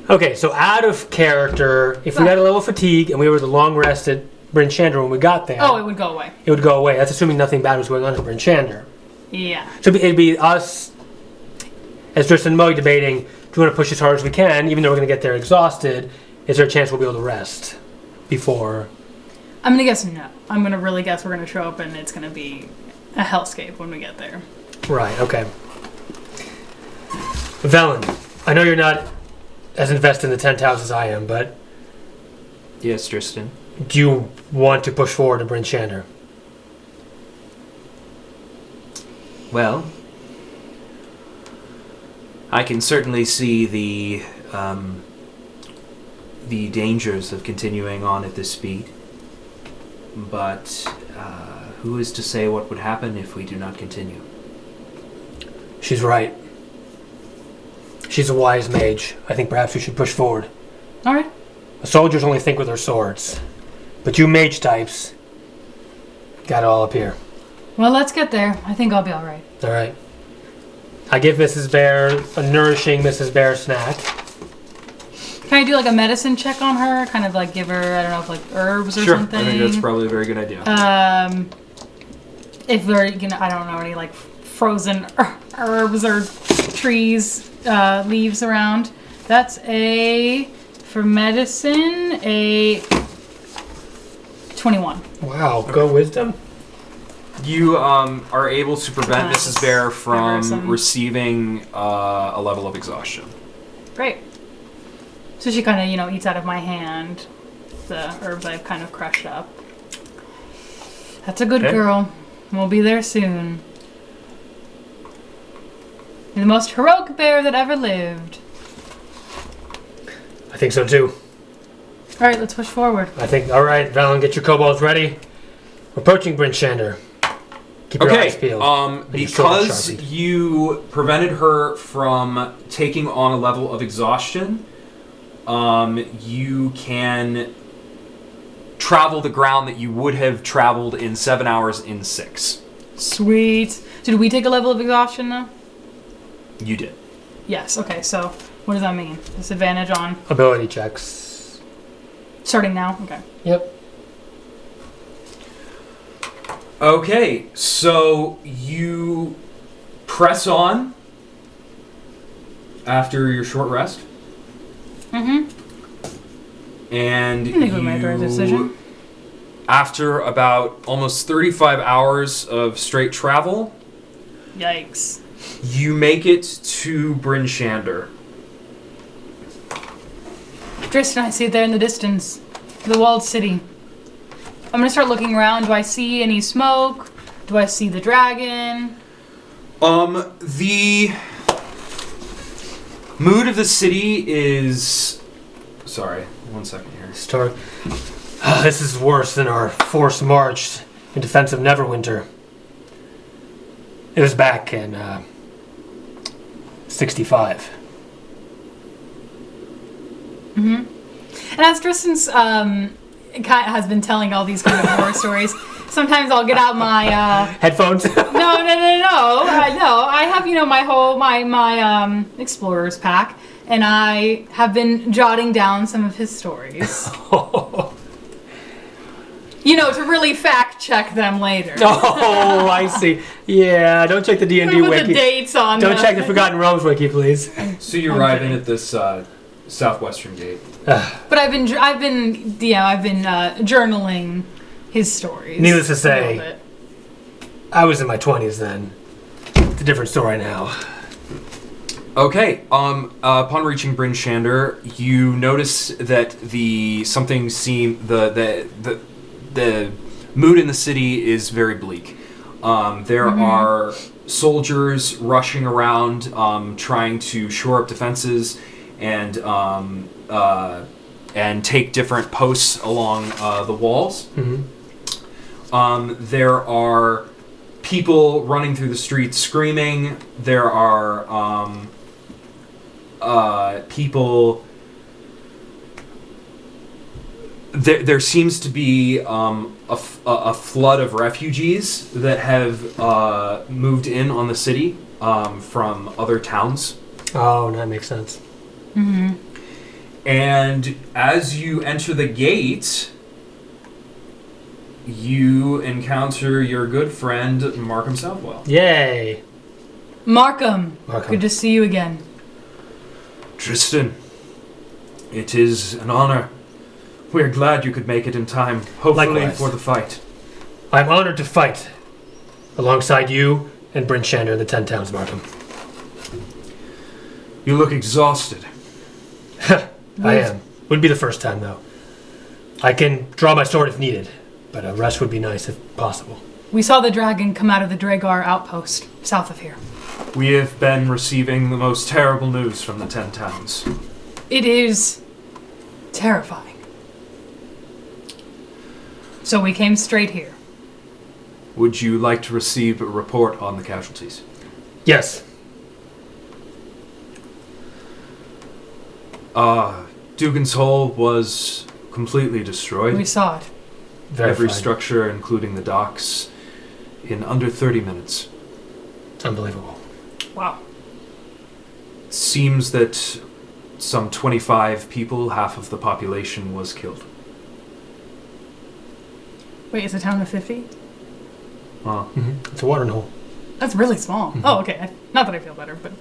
Okay, so out of character, if we had a level of fatigue and we were the long rest at Bryn Shander when we got there... Oh, it would go away. It would go away. That's assuming nothing bad was going on at Bryn Shander. Yeah. So it'd be us, as Drystan and Mohdee, debating, do we want to push as hard as we can, even though we're going to get there exhausted? Is there a chance we'll be able to rest before... I'm going to guess no. I'm going to really guess we're going to show up and it's going to be a hellscape when we get there. Right, okay. Velen, I know you're not as invested in the 10th house as I am, but... Yes, Drystan. Do you want to push forward to Bryn Shander? Well, I can certainly see the dangers of continuing on at this speed. But who is to say what would happen if we do not continue? She's right. She's a wise mage. I think perhaps we should push forward. All right. Soldiers only think with their swords. But you mage types got it all up here. Well, let's get there. I think I'll be all right. All right. I give Mrs. Bear a nourishing Mrs. Bear snack. Can I do like a medicine check on her? Kind of like give her, I don't know, if like herbs or something? I think that's probably a very good idea. If there, I don't know, any like frozen herbs or trees, leaves around. That's for medicine, a 21. Wow, go wisdom. You are able to prevent Nice. Mrs. Bear from Some- receiving a level of exhaustion. Great. So she kind of, eats out of my hand the herbs I've kind of crushed up. That's a good Okay. girl. We'll be there soon. You're the most heroic bear that ever lived. I think so too. All right, let's push forward. All right, Valen, get your kobolds ready. We're approaching Bryn Shander. Keep your eyes peeled. And your sword Because sharpened. you prevented her from taking on a level of exhaustion, you can travel the ground that you would have traveled in 7 hours in 6. Sweet. Did we take a level of exhaustion though? You did. Yes. Okay. So what does that mean? Disadvantage on Ability checks. starting now. Okay. Yep. Okay, so you press on after your short rest, Mm-hmm. and I think we made the right decision. after about almost 35 hours of straight travel, Yikes. you make it to Bryn Shander. Drystan, I see it there in the distance. The walled city. I'm gonna start looking around. Do I see any smoke? Do I see the dragon? The mood of the city is... Sorry, 1 second here. Start. This is worse than our forced march in defense of Neverwinter. It was back in 65. Mm-hmm. And as Dristan's has been telling all these kind of horror stories, sometimes I'll get out my Headphones? no. I have my explorer's pack, and I have been jotting down some of his stories. To really fact check them later. Oh, I see. Yeah, don't check the D&D Put wiki. the dates on. Don't check the Forgotten Realms wiki, please. So you arrive in at this southwestern gate. But I've been journaling his stories. Needless to a say, little bit. I was in my 20s then. It's a different story now. Okay. Upon reaching Bryn Shander, you notice that the mood in the city is very bleak. There are soldiers rushing around, trying to shore up defenses and take different posts along the walls. There are people running through the streets screaming. There are people. There seems to be a flood of refugees that have moved in on the city from other towns. Oh, that makes sense. And as you enter the gate, you encounter your good friend Markham Southwell. Yay! Markham, good to see you again. Drystan, it is an honor. We're glad you could make it in time, hopefully Likewise. for the fight. I'm honored to fight alongside you and Bryn Shander in the 10 Towns, Markham. You look exhausted. I am. Wouldn't be the first time, though. I can draw my sword if needed, but a rest would be nice if possible. We saw the dragon come out of the Dragar outpost south of here. We have been receiving the most terrible news from the 10 Towns. It is terrifying. So we came straight here. Would you like to receive a report on the casualties? Yes. Dugan's Hole was completely destroyed. We saw it. Every Verified. structure, including the docks, in under 30 minutes. Unbelievable. Wow. Seems that some 25 people, half of the population, was killed. Wait, it's a town of 50? It's a watering hole. That's really small. Oh, okay. Not that I feel better, but...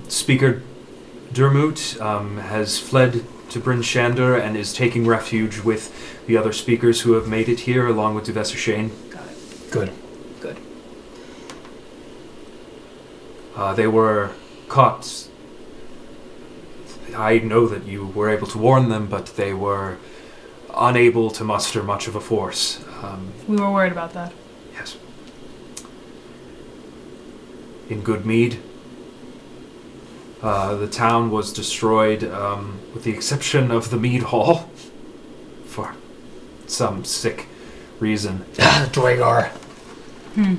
Speaker Dermot has fled to Bryn Shander and is taking refuge with the other speakers who have made it here, along with Duvessa Shane. Got it. Good. Good. They were caught. I know that you were able to warn them, but they were unable to muster much of a force. We were worried about that. Yes. In good mead. The town was destroyed, with the exception of the mead hall, for some sick reason. Dragar.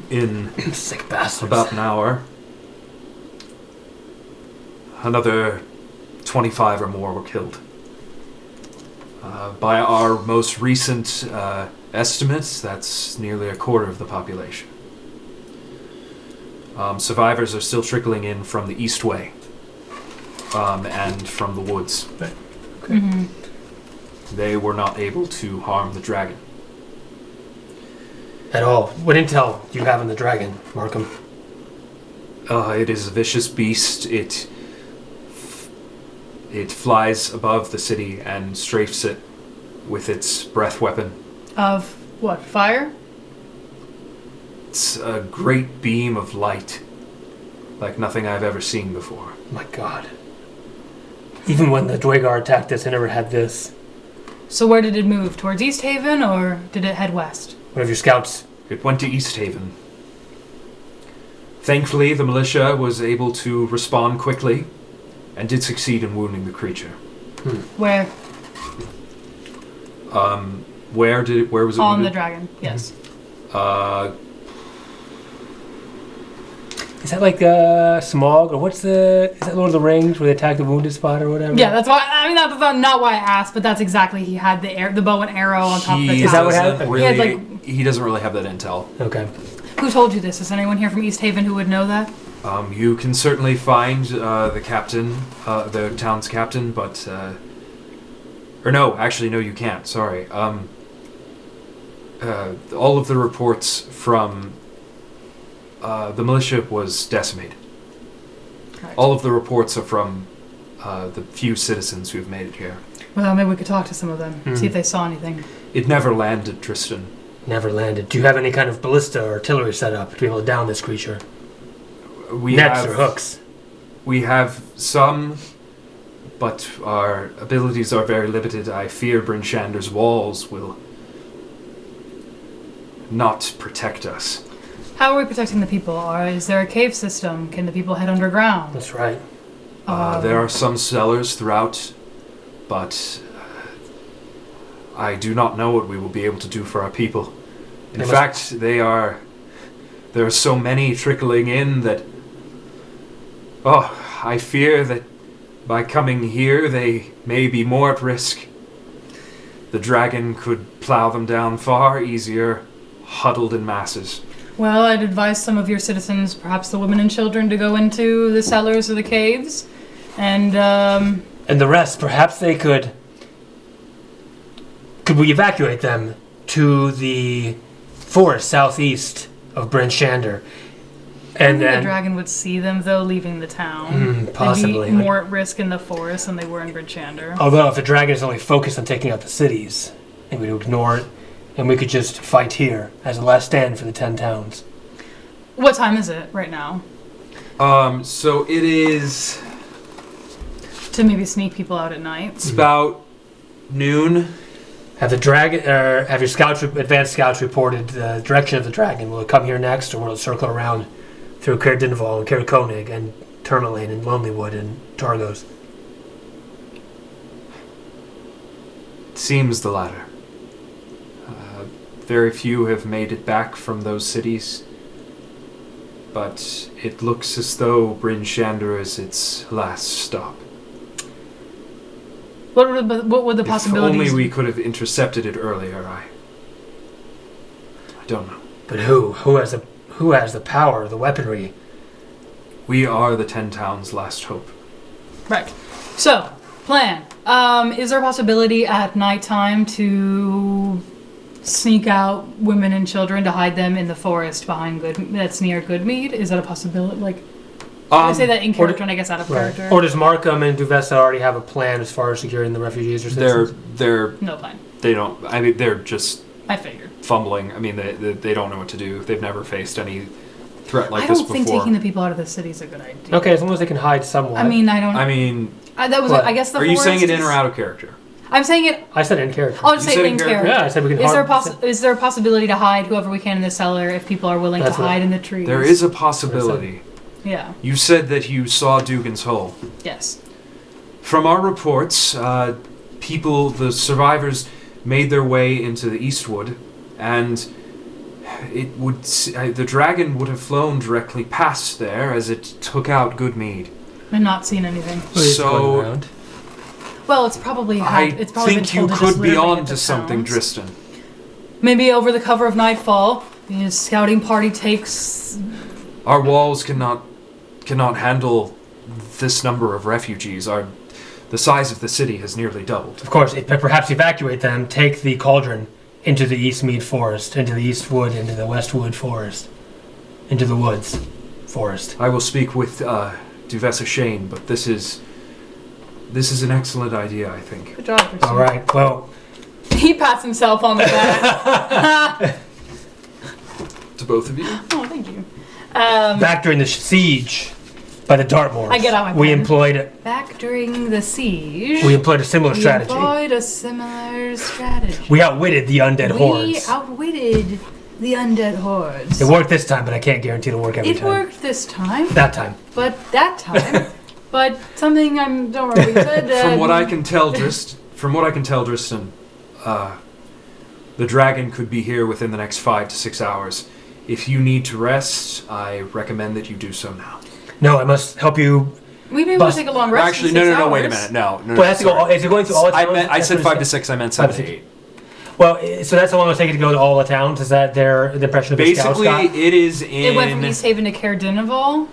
In Sick bastards. about an hour, another 25 or more were killed. By our most recent estimates, that's nearly a quarter of the population. Survivors are still trickling in from the East Way. And from the woods. Okay. They were not able to harm the dragon. At all. What intel do you have on the dragon, Markham? It is a vicious beast. It flies above the city and strafes it with its breath weapon. Of what? Fire? It's a great beam of light, like nothing I've ever seen before. My God. Even when the Dragar attacked us, I never had this. So where did it move? Towards East Haven, or did it head west? One of your scouts. It went to East Haven. Thankfully, the militia was able to respond quickly and did succeed in wounding the creature. Where? Where was it On wounded? the dragon, yes. Is that like Smog, or is that Lord of the Rings where they attack the wounded spot or whatever? Yeah, that's why. I mean, that's not why I asked, but that's exactly. He had the bow and arrow on top of the tower. Is that what happened? Really, he doesn't really have that intel. Okay. Who told you this? Is anyone here from East Haven who would know that? You can certainly find the captain, the town's captain, but or no, actually, no, you can't. Sorry. All of the reports from the militia was decimated. Correct. All of the reports are from the few citizens who've made it here. Well, maybe we could talk to some of them, see if they saw anything. It never landed, Drystan. Never landed. Do you have any kind of ballista or artillery set up to be able to down this creature? We Nets have, or hooks? We have some, but our abilities are very limited. I fear Bryn Shander's walls will not protect us. How are we protecting the people? Or is there a cave system? Can the people head underground? That's right. There are some cellars throughout, but I do not know what we will be able to do for our people. In fact, there are so many trickling in that, I fear that by coming here they may be more at risk. The dragon could plow them down far easier, huddled in masses. Well, I'd advise some of your citizens, perhaps the women and children, to go into the cellars or the caves. And the rest, perhaps they could... Could we evacuate them to the forest southeast of Bryn Shander? And then the dragon would see them, though, leaving the town. Possibly. They'd be more at risk in the forest than they were in Bryn Shander. Although, if the dragon is only focused on taking out the cities, maybe we'd ignore it, and we could just fight here as a last stand for the 10 towns. What time is it right now? So it is... To maybe sneak people out at night. It's about noon. Have the dragon, have your scouts, advanced scouts reported the direction of the dragon? Will it come here next, or will it circle around through Caer Dineval and Caer Konig and Tourmaline and Lonelywood and Targos? It seems the latter. Very few have made it back from those cities, but it looks as though Bryn Shander is its last stop. What would the possibilities? If only we could have intercepted it earlier. I don't know. But who? Who has the power, the weaponry? We are the 10 towns' last hope. Right. So, plan. Is there a possibility at nighttime to sneak out women and children to hide them in the forest behind that's near Goodmead? Is that a possibility? I say that in character and I guess out of character. Or does Markham and Duvessa already have a plan as far as securing the refugees or citizens? They're no plan. They don't. I mean, they're just. I figured. Fumbling. I mean, they don't know what to do. They've never faced any threat like this before. I don't think taking the people out of the city is a good idea. Okay, as long as they can hide somewhat. I guess the. Are you saying it in or out of character? I'm saying it. I said in character. I'll just say it in character. Yeah, I said we can. Is there a possibility to hide whoever we can in the cellar if people are willing to hide in the trees? There is a possibility. Yeah. You said that you saw Dugan's Hole. Yes. From our reports, the survivors made their way into the Eastwood, and the dragon would have flown directly past there as it took out Goodmead. And not seen anything. So, well, it's probably. I think you could be on to something, Drystan. Maybe over the cover of nightfall, the scouting party takes. Our walls cannot handle this number of refugees. The size of the city has nearly doubled. Of course, perhaps evacuate them, take the cauldron into the Eastmead Forest, into the Eastwood, into the Westwood Forest, into the woods forest. I will speak with Duvessa Shane, but this is an excellent idea, I think. Good job, Christian. All right, well... He pats himself on the back. To both of you? Oh, thank you. Back during the siege by the Dartmoors, I get out my pen. we employed... Back during the siege... We employed a similar strategy. We outwitted the undead hordes. We outwitted the undead hordes. It worked this time, but I can't guarantee it'll work every time. It worked this time. That time. But that time. But something I don't remember what you said. From what I can tell, Drystan, the dragon could be here within the next 5 to 6 hours. If you need to rest, I recommend that you do so now. No, I must help you. We may want to take a long rest. Actually, no, wait a minute. No. Is it going to all the towns? I said 5 to 6, I meant 7 to 8. Well, so that's how long it was taking to go to all the towns? Is that the impression of the scouts got? Basically, it is in... It went from East Haven to Caer Dineval?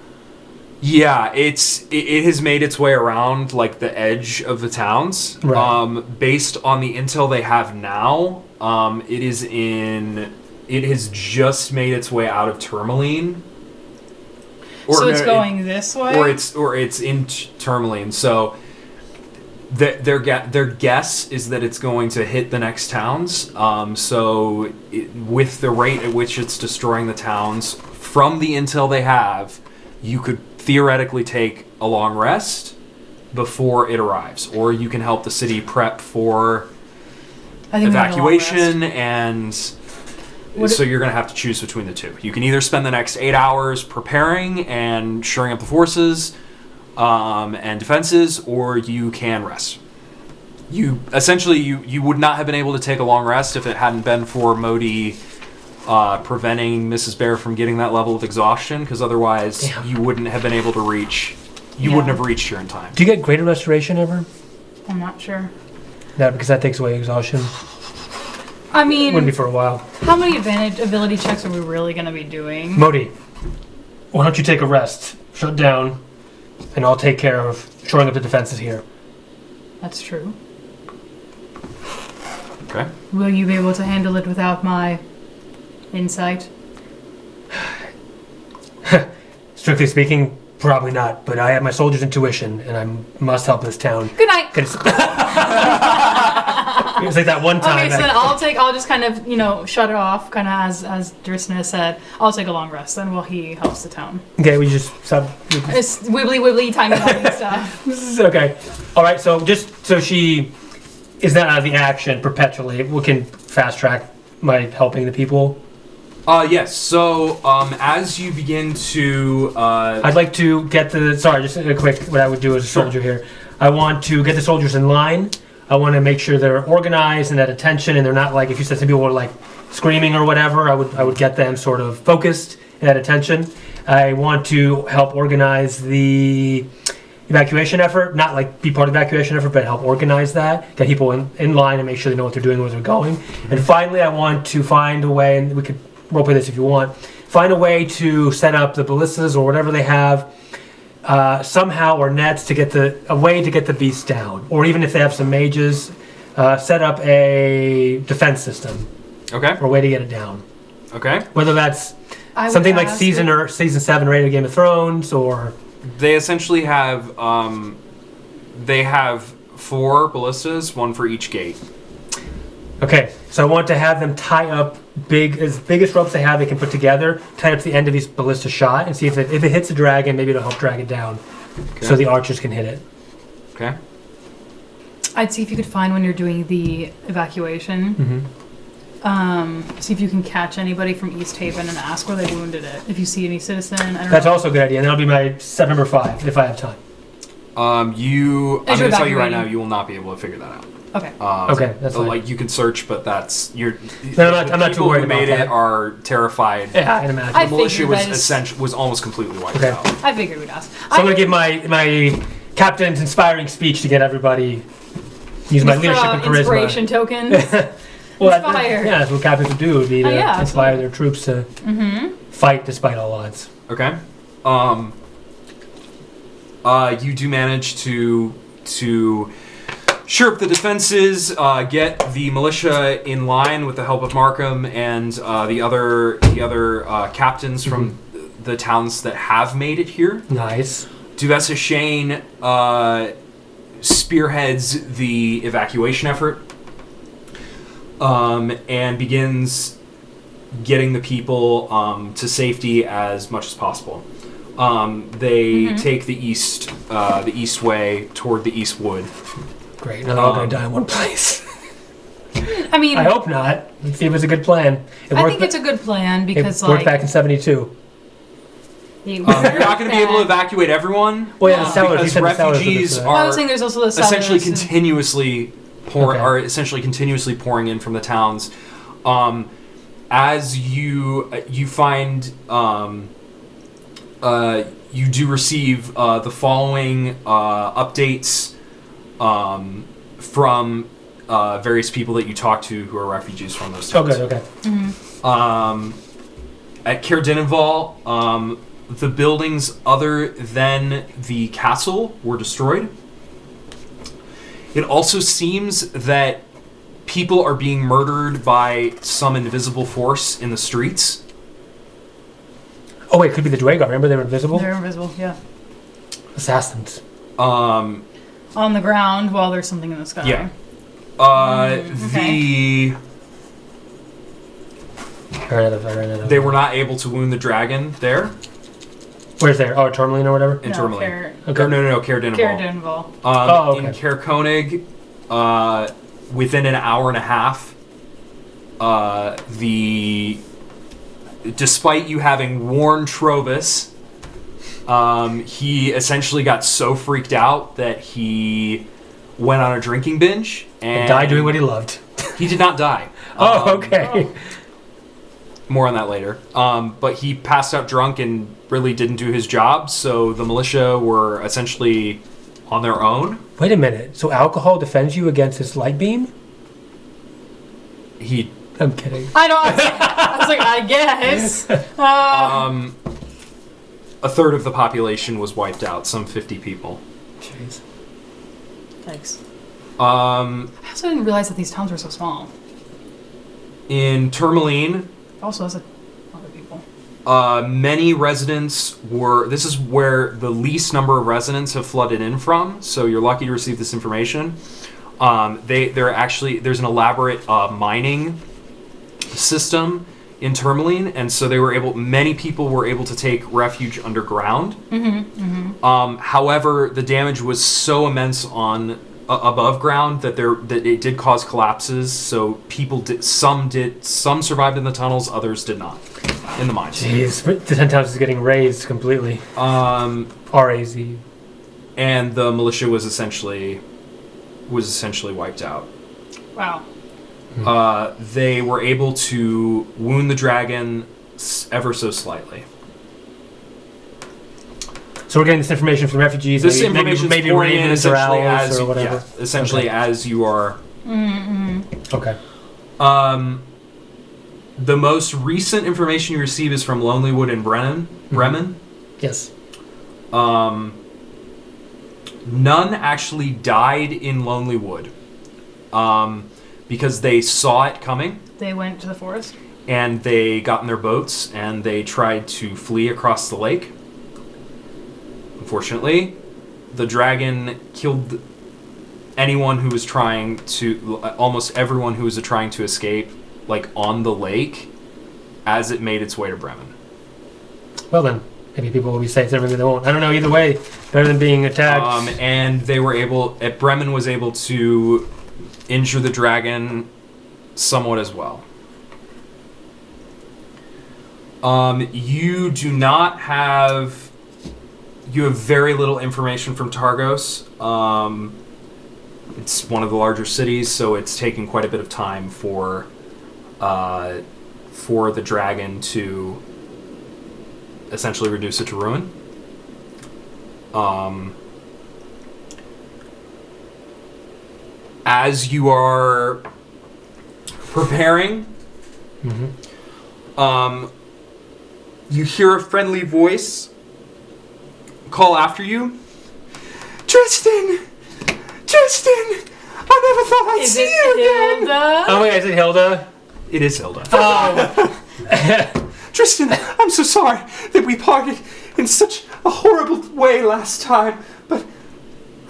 Yeah, it has made its way around, like, the edge of the towns. Right. Based on the intel they have now, it has just made its way out of Tourmaline. So it's going this way? Or it's in Tourmaline. So their guess is that it's going to hit the next towns. With the rate at which it's destroying the towns, from the intel they have, you could theoretically take a long rest before it arrives. Or you can help the city prep for evacuation and... So you're going to have to choose between the two. You can either spend the next 8 hours preparing and shoring up the forces and defenses, or you can rest. You would not have been able to take a long rest if it hadn't been for Mohdee preventing Mrs. Bear from getting that level of exhaustion, because otherwise you wouldn't have been able to reach. You wouldn't have reached here in time. Do you get greater restoration ever? I'm not sure. No, because that takes away exhaustion. I mean, Wouldn't be for a while. How many ability checks are we really going to be doing? Mohdee, why don't you take a rest, shut down, and I'll take care of shoring up the defenses here. That's true. Okay. Will you be able to handle it without my insight? Strictly speaking, probably not, but I have my soldier's intuition, and I must help this town. Good night. It was like that one time. Okay, so then I'll just kind of, shut it off, kind of as Drystan has said. I'll take a long rest then while he helps the town. Okay, we just stop. It's wibbly, tiny stuff. Okay. All right, so just so she is not out of the action perpetually, we can fast track my helping the people. Yes. So, as you begin to, I'd like to get just a quick. What I would do as a soldier here, I want to get the soldiers in line. I want to make sure they're organized and at attention, and they're not like, if you said some people were like screaming or whatever, I would get them sort of focused and at attention. I want to help organize the evacuation effort, not like be part of the evacuation effort, but help organize that, get people in line and make sure they know what they're doing, where they're going. And finally, I want to find a way, and we could roleplay this if you want, find a way to set up the ballistas or whatever they have somehow, or nets, to get a way to get the beasts down, or even if they have some mages, set up a defense system. Okay. Or a way to get it down. Okay. Whether that's something like season 7 or 8 of Game of Thrones, or they essentially have 4 ballistas, 1 for each gate. Okay, so I want to have them tie up biggest ropes they have they can put together, tie up to the end of each ballista shot, and see if it hits a dragon, maybe it'll help drag it down, so the archers can hit it. Okay. I'd see if you could find when you're doing the evacuation. Mm-hmm. See if you can catch anybody from East Haven and ask where they wounded it. If you see any citizen, I don't know. That's also a good idea, and that'll be my step number 5 if I have time. I'm going to tell you right now, you will not be able to figure that out. Okay. Okay, that's fine. Like, you can search, but that's I'm not too worried about that. People who made it are terrified. Yeah, I can imagine. The militia was almost completely wiped out. I figured we'd ask. So I'm going to give my captain's inspiring speech to get everybody. Use my leadership and charisma. Inspiration tokens. Inspire. That's what captains would do. Would be to inspire their troops to fight despite all odds. Okay. You do manage to shore up the defenses, get the militia in line with the help of Markham and the other captains from the towns that have made it here. Nice. Duvessa Shane spearheads the evacuation effort and begins getting the people to safety as much as possible. They take the east way toward the East Wood. Great. Now they're all going to die in one place. I mean, I hope not. Let's see if it's a good plan. I think it's a good plan because it worked back in 72. You're not going to be able to evacuate everyone. Well, yeah, the cellars, because refugees are I was saying there's also the essentially continuously pouring in from the towns. As you find, you do receive the following updates from various people that you talk to who are refugees from those towns. Okay. Mm-hmm. At Caer-Dineval, the buildings other than the castle were destroyed. It also seems that people are being murdered by some invisible force in the streets. Oh wait, it could be the Dwagar. Remember they were invisible? They're invisible, yeah. Assassins. On the ground while there's something in the sky. Yeah. They were not able to wound the dragon there. Where's there? Oh, Tourmaline or whatever? In Tourmaline. Okay. No, Caer-Dineval. Caer-Dineval. In Caer Konig, within an hour and a half, despite you having warned Trovis, he essentially got so freaked out that he went on a drinking binge and died doing what he loved. He did not die. Okay. More on that later. But he passed out drunk and really didn't do his job, so the militia were essentially on their own. Wait a minute. So alcohol defends you against this light beam? I'm kidding. I was like, I guess. A third of the population was wiped out, some 50 people. Jeez. Thanks. I also didn't realize that these towns were so small. In Tourmaline, Also, as a lot of people. many residents were... This is where the least number of residents have flooded in from, so you're lucky to receive this information. There's an elaborate mining system in Tourmaline, and so many people were able to take refuge underground. However, the damage was so immense on above ground that it did cause collapses. So some survived in the tunnels, others did not in the mines. Jeez, the 10 towns is getting razed completely. R-A-Z. And the militia was essentially wiped out. Wow. They were able to wound the dragon ever so slightly. So we're getting this information from refugees. This information maybe pouring in ravens or essentially owls or whatever. Essentially as you are. Okay. The most recent information you receive is from Lonelywood and Bremen. Yes. None actually died in Lonelywood because they saw it coming. They went to the forest? And they got in their boats and they tried to flee across the lake. Unfortunately, the dragon killed almost everyone who was trying to escape, like on the lake, as it made its way to Bremen. Well then, maybe people will be safe there, maybe they won't. I don't know, either way, better than being attacked. And Bremen was able to injure the dragon somewhat as well. You have very little information from Targos. It's one of the larger cities, so it's taken quite a bit of time for the dragon to essentially reduce it to ruin. As you are preparing, you hear a friendly voice call after you. Drystan! I never thought I'd see you again! Oh my God, is it Hilda? It is Hilda. Oh! Drystan, I'm so sorry that we parted in such a horrible way last time, but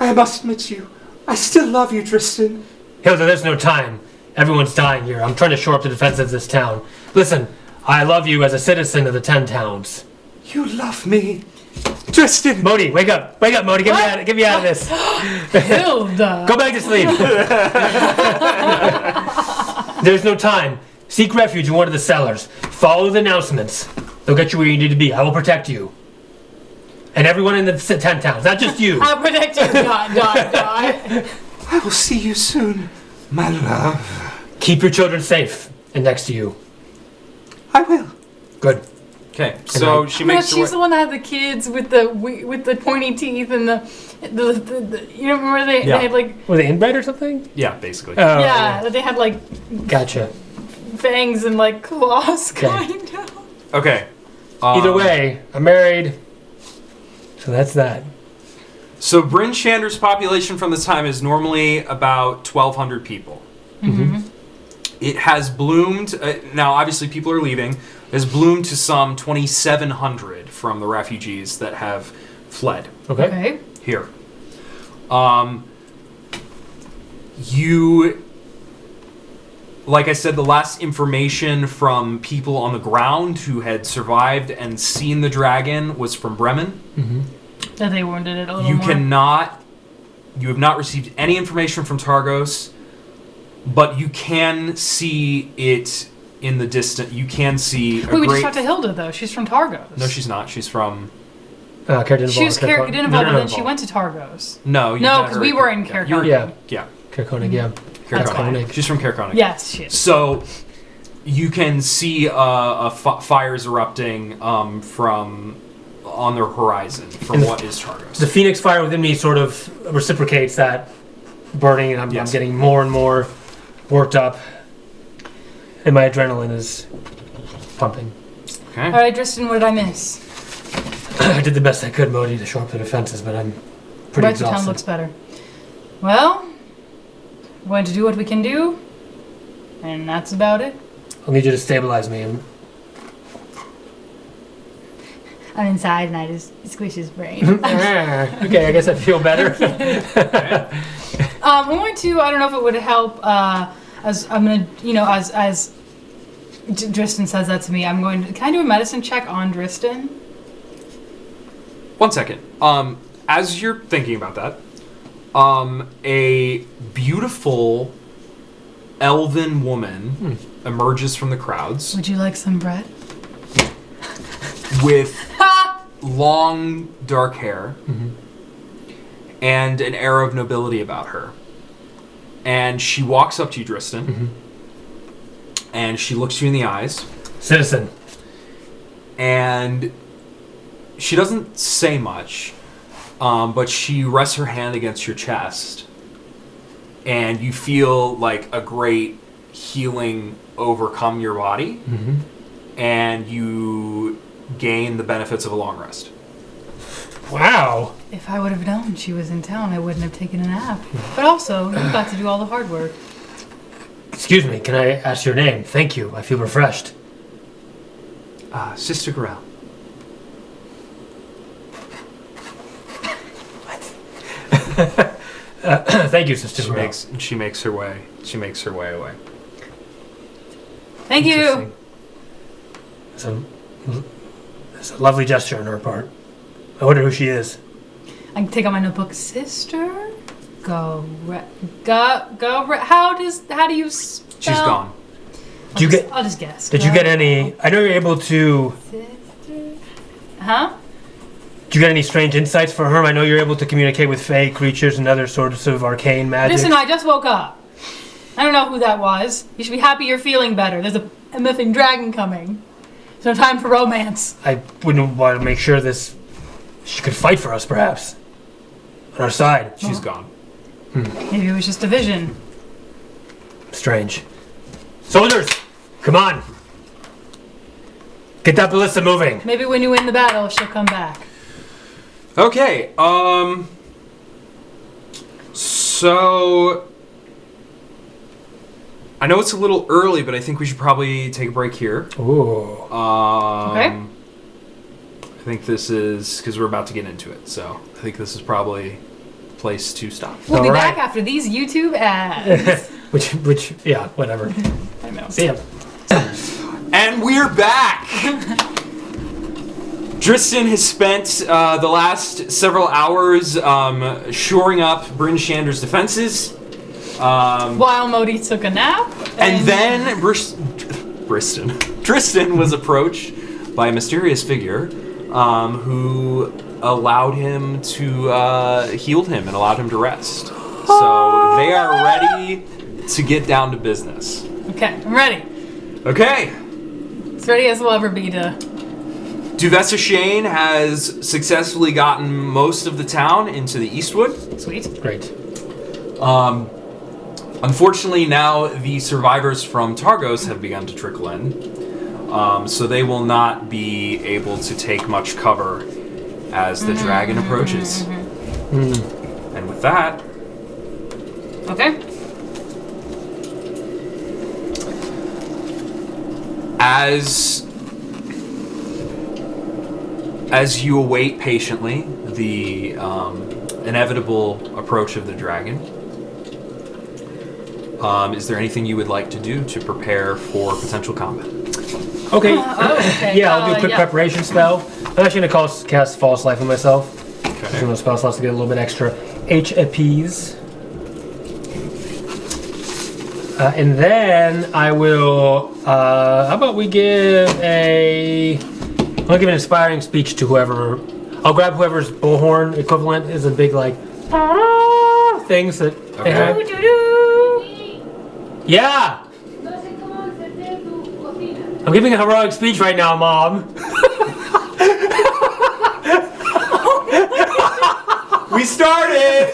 I must admit to you, I still love you, Drystan. Hilda, there's no time. Everyone's dying here. I'm trying to shore up the defense of this town. Listen, I love you as a citizen of the 10 towns. You love me. Drystan! Mohdee, wake up, Mohdee, get me out of this. Hilda! Go back to sleep. There's no time. Seek refuge in one of the cellars. Follow the announcements. They'll get you where you need to be. I will protect you. And everyone in the 10 towns, not just you. I'll protect you, die. I will see you soon, my love. Keep your children safe and next to you. I will. Good. Okay, so she makes her she's way. the one that had the kids with the pointy teeth and the you know, remember they had like... Were they inbred or something? Yeah, basically. Oh, yeah, they had like... Gotcha. Fangs and like claws, kind of. Okay. Either way, I'm married. So that's that. So Bryn Shander's population from this time is normally about 1,200 people. It has bloomed, now obviously people are leaving, has bloomed to some 2,700 from the refugees that have fled. Okay. Here. You, like I said, the last information from people on the ground who had survived and seen the dragon was from Bremen. That they wounded it a little You more. have not received any information from Targos. but you can see it in the distance. You can see a Wait, we just great... talked to Hilda, though. She's from Targos. No, she's not. She's from... She was Caer-Dineval, but then she Dineval. went to Targos. No, you No, met because her we at were in Caer- Caer-Konig. Yeah. Caer Konig, yeah. That's fine. Konig. She's from Caer Konig. Yes, she is. So you can see fires erupting from on the horizon from what is Targos. The phoenix fire within me sort of reciprocates that burning, and I'm getting more and more worked up, and my adrenaline is pumping. Okay. All right, Drystan, what did I miss? I did the best I could, Mohdee, to shore up the defenses, but I'm pretty Right, the town exhausted. looks better. Well, we're going to do what we can do, and that's about it. I'll need you to stabilize me. I'm inside and I just squish his brain. Okay, I guess I feel better. I'm going to, I don't know if it would help, as I'm going to, as Drystan says that to me, I'm going to, can I do a medicine check on Drystan? 1 second. As you're thinking about that, a beautiful elven woman emerges from the crowds Would you like some bread? with long dark hair and an air of nobility about her. And she walks up to you, Drystan, and she looks you in the eyes. Citizen. And she doesn't say much, but she rests her hand against your chest, and you feel like a great healing overcome your body, and you gain the benefits of a long rest. Wow. If I would have known she was in town, I wouldn't have taken a nap. But also, you got to do all the hard work. Excuse me, can I ask your name? Thank you, I feel refreshed. Sister Gorell. Thank you, Sister. She makes her way. She makes her way away. Thank you. It's a lovely gesture on her part. I wonder who she is. I can take out my notebook. Sister? How do you spell? She's gone. I'll just guess. Did you get any? I know you're able to. Sister? Huh? Did you get any strange insights from her? I know you're able to communicate with fey creatures and other sorts of arcane magic. Listen, I just woke up. I don't know who that was. You should be happy you're feeling better. There's a mythic dragon coming. There's no time for romance. I wouldn't want to make sure she could fight for us, perhaps. On our side. She's gone. Maybe it was just a vision. Strange. Soldiers, come on. Get that ballista moving. Maybe when you win the battle, she'll come back. Okay. So I know it's a little early, but I think we should probably take a break here. Ooh. I Okay. think this is because we're about to get into it, so I think this is probably the place to stop. We'll be All back right. after these YouTube ads. which, yeah, whatever. I know. See ya. And we're back! Drystan has spent the last several hours shoring up Bryn Shander's defenses. While Mohdee took a nap. And then Drystan was approached by a mysterious figure who allowed him to healed him and allowed him to rest. So they are ready to get down to business. Okay, I'm ready. Okay. As ready as we'll ever be to. Duvessa Shane has successfully gotten most of the town into the Eastwood. Sweet. Great. Unfortunately, now the survivors from Targos have begun to trickle in, so they will not be able to take much cover as the dragon approaches. And with that, Okay. as you await patiently the inevitable approach of the dragon, is there anything you would like to do to prepare for potential combat? Okay. Okay. Yeah, I'll do a quick preparation spell. I'm actually going to cast False Life on myself. Okay. Using those spell slots to get a little bit extra HPs. And then I will. How about we give I'll give an inspiring speech to whoever. I'll grab whoever's bullhorn equivalent is a big like things that they have. Yeah. I'm giving a heroic speech right now, Mom. We started!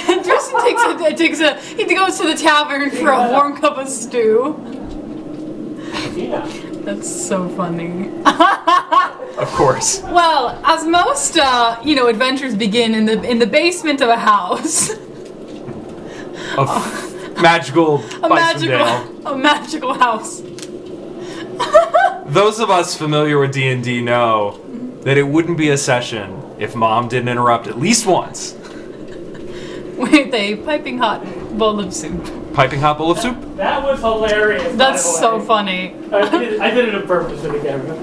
And Drystan he goes to the tavern for a warm cup of stew. That's so funny. Of course. Well, as most adventures begin in the basement of a house. Magical A Icewind magical house. Those of us familiar with D&D know that it wouldn't be a session if Mom didn't interrupt at least once. With a piping hot bowl of soup. Piping hot bowl of soup? That was hilarious. That's so funny. I did it on purpose for the camera.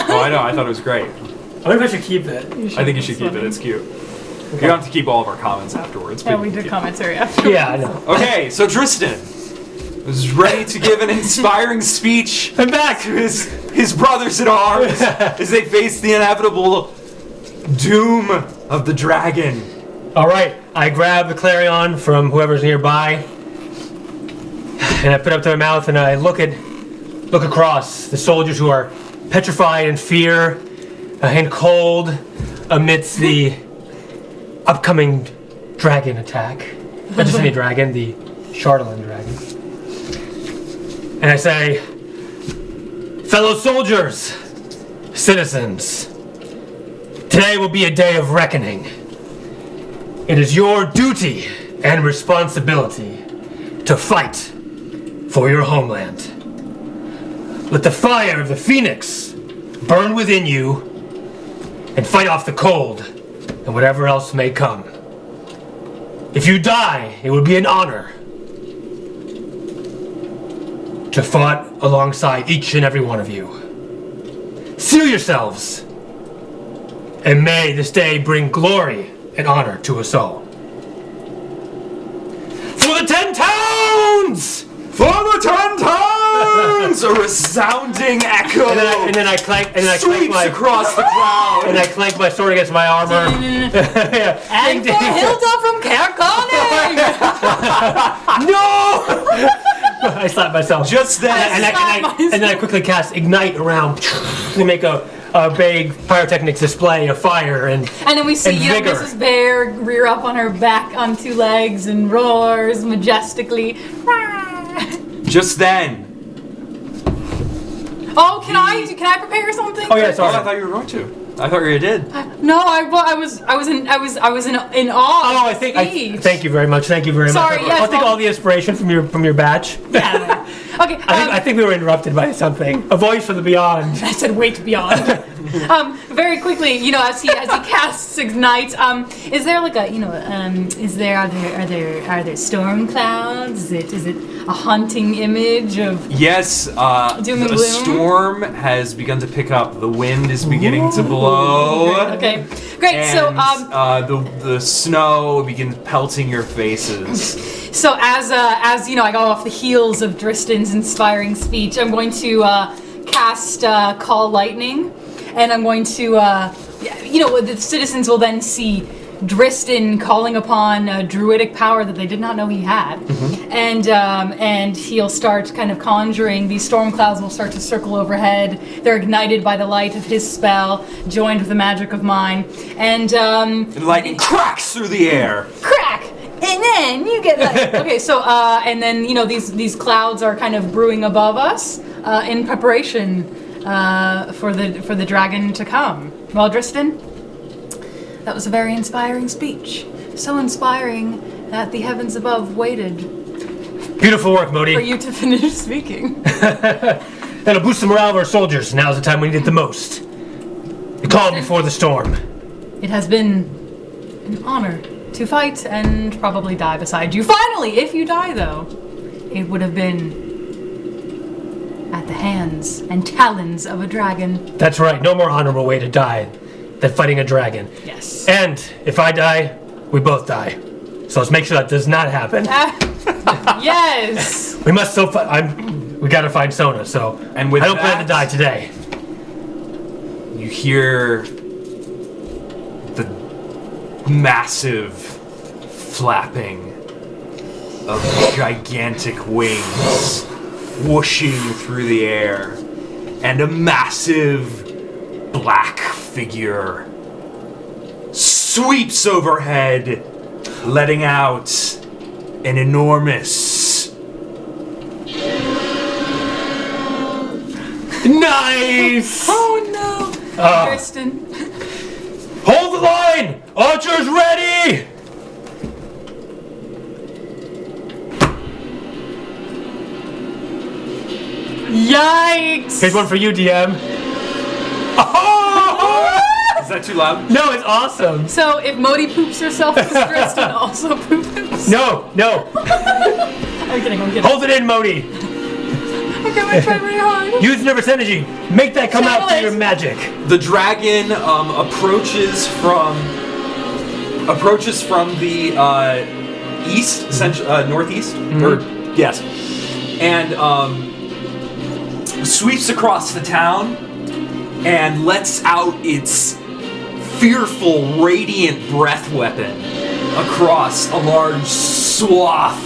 Oh, I know. I thought it was great. I wonder if I should keep it. I think you should keep it. It's cute. You don't have to keep all of our comments afterwards. Yeah, but we you did can. commentary after. Yeah, I know. Okay, so Drystan was ready to give an inspiring speech I'm back. to his brothers in arms as they face the inevitable doom of the dragon. All right, I grab the clarion from whoever's nearby, and I put it up to my mouth, and I look across the soldiers who are petrified in fear and cold amidst the upcoming dragon attack. Not just any dragon, the chardalyn dragon. And I say, fellow soldiers, citizens, today will be a day of reckoning. It is your duty and responsibility to fight for your homeland. Let the fire of the phoenix burn within you and fight off the cold and whatever else may come. If you die, it would be an honor to fight alongside each and every one of you. Seal yourselves, and may this day bring glory and honor to us all. For the 10 towns! For the 10 towns! A resounding echo And then I clank sweeps my across the crowd. and I clank my sword against my armor. Yeah. And for Hilda from Carconic! No! I slapped myself. Just then, and then I quickly cast ignite around to make a big pyrotechnics display of fire and then we see vigor. Mrs. Bear rear up on her back on two legs and roars majestically. just then. Oh, can I prepare something? Oh yeah, Oh, I sorry. thought you were going to. I thought you did. No, I was in awe. Oh, thank you very much. Thank you very Sorry, much. yes, I'll take well- all the inspiration from your batch. Yeah. Okay. I think we were interrupted by something. A voice from the beyond. I said wait beyond. Very quickly, as he casts ignite, is there like a are there storm clouds? Is it a haunting image of Yes, Doom and the gloom? storm has begun to pick up. The wind is beginning to blow. Okay, great. And So the snow begins pelting your faces. So as I go off the heels of Drystan's inspiring speech, I'm going to cast Call Lightning, and I'm going to the citizens will then see Drystan calling upon a druidic power that they did not know he had, and he'll start kind of conjuring. These storm clouds will start to circle overhead. They're ignited by the light of his spell, joined with the magic of mine, and Lightning cracks through the air. crack. And then you get like okay, so and then these clouds are kind of brewing above us in preparation for the dragon to come. Well, Drystan, that was a very inspiring speech. So inspiring that the heavens above waited Beautiful work, for Mohdee. you to finish speaking. That'll boost the morale of our soldiers. Now's the time we need it the most. The calm before the storm. It has been an honor to fight and probably die beside you. Finally, if you die though, it would have been at the hands and talons of a dragon. That's right. No more honorable way to die than fighting a dragon. Yes. And if I die, we both die. So let's make sure that does not happen. Yes. We must still. We gotta find Sona. So And with I don't plan that- to die today. You hear the massive flapping of gigantic wings whooshing through the air, and a massive black figure sweeps overhead, letting out an enormous Nice! Oh no. Drystan. Hold the line! Archers ready! Yikes. Here's one for you, DM. Is that too loud? No, it's awesome. So if Mohdee poops herself, does Drystan also poop himself? No. I'm kidding. Hold it in, Mohdee. I'm gonna try really hard. Use nervous energy. Make that come out Channel through it. your magic. The dragon approaches from the east, northeast, or yes, and sweeps across the town and lets out its fearful, radiant breath weapon across a large swath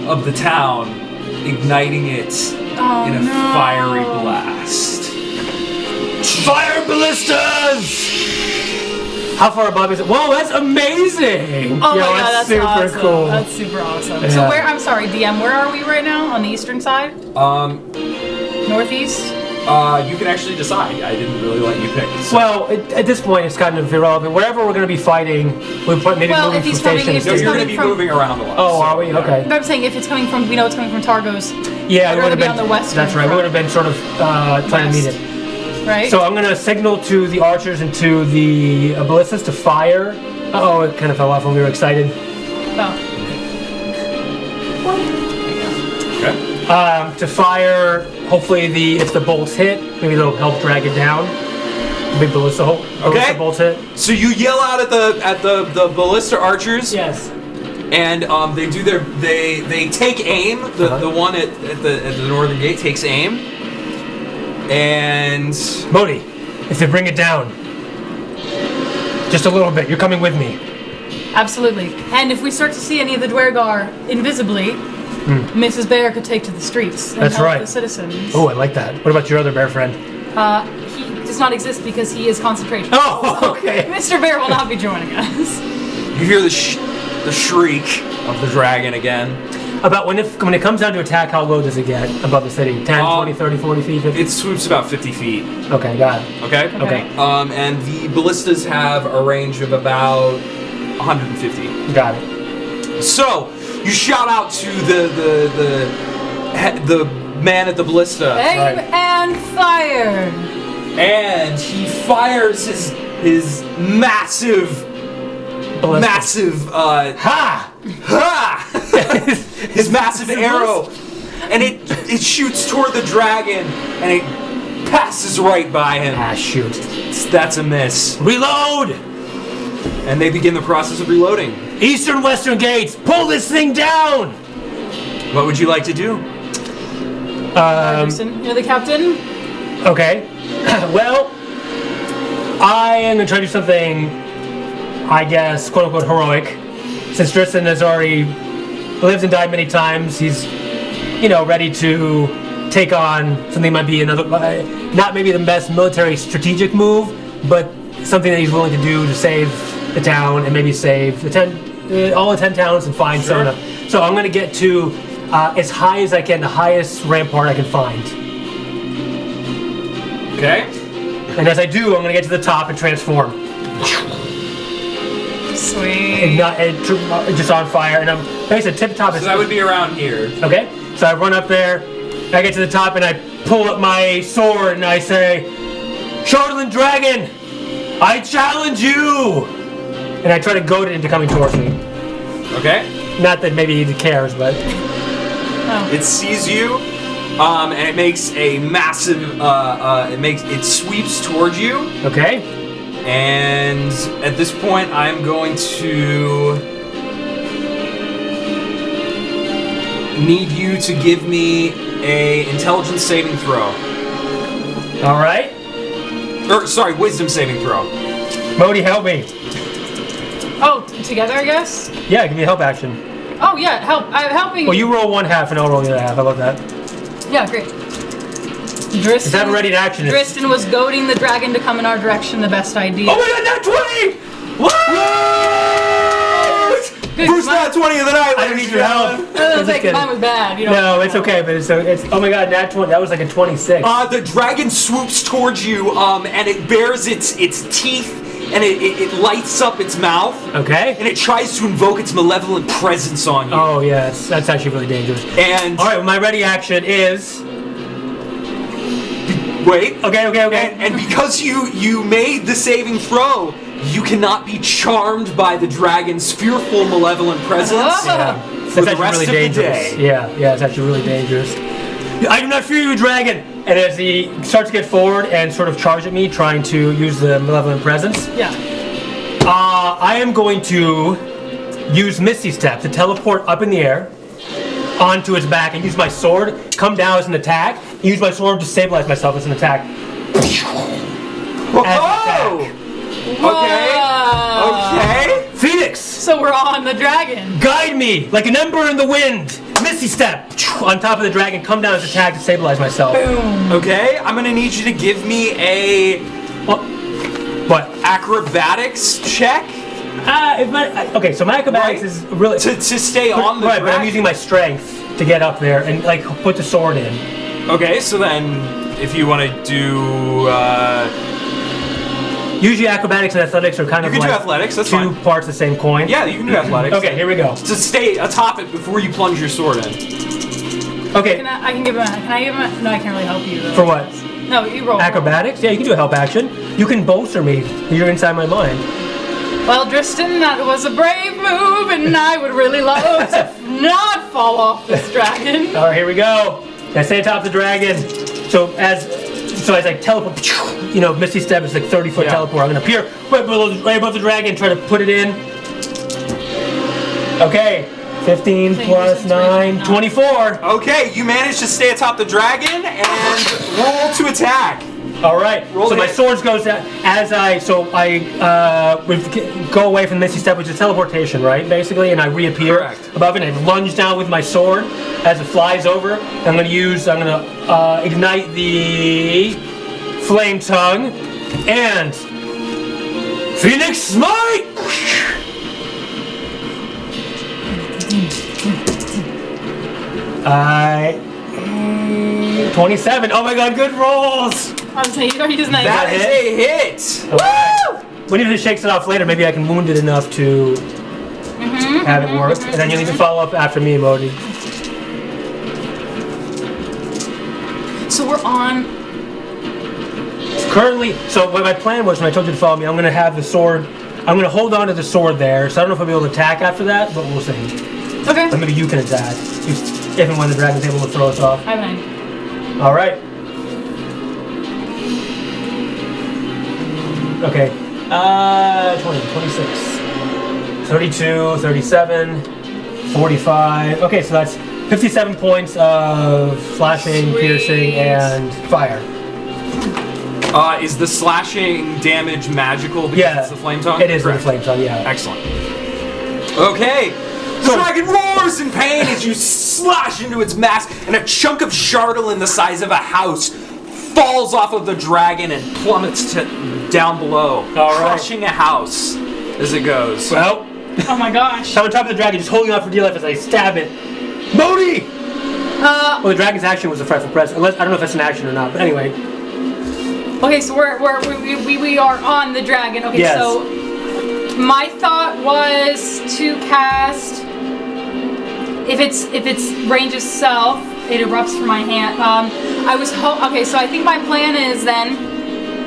of the town, igniting it in a fiery blast. Fire ballistas! How far above is it? Whoa, that's amazing! Oh Yo, my god, that's super awesome. cool. That's super awesome. Yeah. So I'm sorry, DM, where are we right now? On the eastern side? Northeast? You can actually decide. I didn't really let you pick. So. Well, at this point, it's kind of irrelevant. Wherever we're going to be fighting, we'll put maybe Well, moving if he's from coming- station if to no, he's you're station. going to be from- moving around a lot. Oh, so, are we? yeah. Okay. But I'm saying if it's coming from, we know it's coming from Targos, Yeah, We're we would have gonna be been on the western That's right. We front. would have been sort of trying to meet West. it. right? So I'm going to signal to the archers and to the ballistas to fire. Uh-oh, it kind of fell off when we were excited. Oh. Okay. To fire, hopefully if the bolts hit, maybe they'll help drag it down. Big ballista bolts hit. So you yell out at the ballista archers. Yes. And they take aim. The one at the northern gate takes aim. And Mohdee, if they bring it down, just a little bit, you're coming with me. Absolutely. And if we start to see any of the Dwergar invisibly, Mrs. Bear could take to the streets and That's help right. the citizens. Oh, I like that. What about your other bear friend? He does not exist because he is concentration. Oh, okay. Mr. Bear will not be joining us. you hear the shriek of the dragon again. About when it comes down to attack, how low does it get above the city? 10, 20, 30, 40 feet? 50? It swoops about 50 feet. Okay, got it. Okay. Okay. And the ballistas have a range of about 150. Got it. So you shout out to the man at the ballista, Aim Right. and fire. and he fires his massive Ha! his massive arrow, and it shoots toward the dragon, and it passes right by him. Ah, shoot. That's a miss. Reload! And they begin the process of reloading. Eastern Western gates, pull this thing down! What would you like to do? Drystan, you're the captain. Okay. Well, I am going to try to do something, I guess, quote unquote heroic. Since Drystan has already lived and died many times, he's, ready to take on something that might be another, not maybe the best military strategic move, but something that he's willing to do to save the town and maybe save all the 10 towns and find Sona. So I'm going to get to as high as I can, the highest rampart I can find. Okay. And as I do, I'm going to get to the top and transform. Sweet. Just on fire, and I'm basically tip top. So that would be around here. Okay. So I run up there, I get to the top, and I pull up my sword and I say, "Chardalyn dragon, I challenge you!" And I try to goad it into coming towards me. Okay. Not that maybe he cares, but It sees you, and it makes a massive. It sweeps towards you. okay. And at this point, I'm going to need you to give me a intelligence saving throw. All right. Or, sorry, wisdom saving throw. Mohdee, help me. Oh, together, I guess? Yeah, give me a help action. Oh, yeah, helping. Well, you roll one half and I'll roll the other half. How about that? Yeah, great. Drystan, Is that ready in action? Drystan was goading the dragon to come in our direction, the best idea. Oh my god, nat 20! What? Good, First nat 20 of the night. I don't need your help. I was like, mine was bad. You know. No, it's okay, but it's oh my god, nat 20. That was like a 26. The dragon swoops towards you, and it bares its teeth, and it lights up its mouth. Okay. And it tries to invoke its malevolent presence on you. Oh yeah, that's actually really dangerous. And all right, well, my ready action is. wait. Okay. And because you made the saving throw, you cannot be charmed by the dragon's fearful, malevolent presence Yeah. for the That's rest actually really of the dangerous. day. Yeah, it's actually really dangerous. I do not fear you, dragon! And as he starts to get forward and sort of charge at me, trying to use the malevolent presence, Yeah. I am going to use Misty Step to teleport up in the air onto its back and use my sword, come down as an attack, and use my sword to stabilize myself as an attack. Oh! Okay. Phoenix! So we're on the dragon. Guide me like an ember in the wind! Misty Step! On top of the dragon, come down as an attack to stabilize myself. Boom. Okay, I'm gonna need you to give me a What? acrobatics check Okay, so my acrobatics Right. is really to stay on the right, but I'm dragon. using my strength to get up there and like put the sword in. Okay, so then if you want to do, Usually acrobatics and athletics are kind you of can like do athletics. That's two fine. parts of the same coin. Yeah, you can do athletics. Okay, here we go. To stay atop it before you plunge your sword in. Okay, I can give him. Can I give him? No, I can't really help you though. for what? No, you roll. Acrobatics? Yeah, you can do a help action. You can bolster me. You're inside my mind. Well, Drystan, that was a brave move, and I would really love to not fall off this dragon. All right, here we go. I stay atop the dragon. So as I teleport, Misty Step is like 30-foot Yeah. teleport. I'm gonna appear right above the dragon, try to put it in. Okay, 15 Thank plus you, 9, 24. Okay, you managed to stay atop the dragon and roll to attack. All right. Roll so the my hit. sword goes down as I would go away from Misty Step, which is teleportation, right? Basically, and I reappear Correct. above it and I lunge down with my sword as it flies over. I'm gonna ignite the flame tongue and Phoenix Smite. 27. Oh my god, good rolls! I was saying, you're using that. That is a hit. Woo! When he shakes it off later, maybe I can wound it enough to have it work. And then you'll need to follow up after me, Mohdee. So we're on. Currently, so what my plan was when I told you to follow me, I'm going to have the sword, I'm going to hold on to the sword there, so I don't know if I'll be able to attack after that, but we'll see. Okay. But maybe you can attack, if and when the dragon's able to throw us off. I have 9. Alright. Okay. 20, 26, 32, 37, 45. Okay, so that's 57 points of slashing, Sweet. piercing, and fire. Is the slashing damage magical because it's the flame tongue? It is the Correct. flame tongue, yeah. Excellent. Okay. The dragon roars in pain as you slash into its mask, and a chunk of chardalyn the size of a house falls off of the dragon and plummets down below, All right. crushing a house as it goes. Well, Oh my gosh. I'm on top of the dragon, just holding on for dear life as I stab it. Mohdee! Well, the dragon's action was a frightful presence. Unless, I don't know if that's an action or not, but anyway. Okay, so we are on the dragon. Okay, Yes. so my thought was to cast. If it's range itself, it erupts from my hand. Okay, so I think my plan is then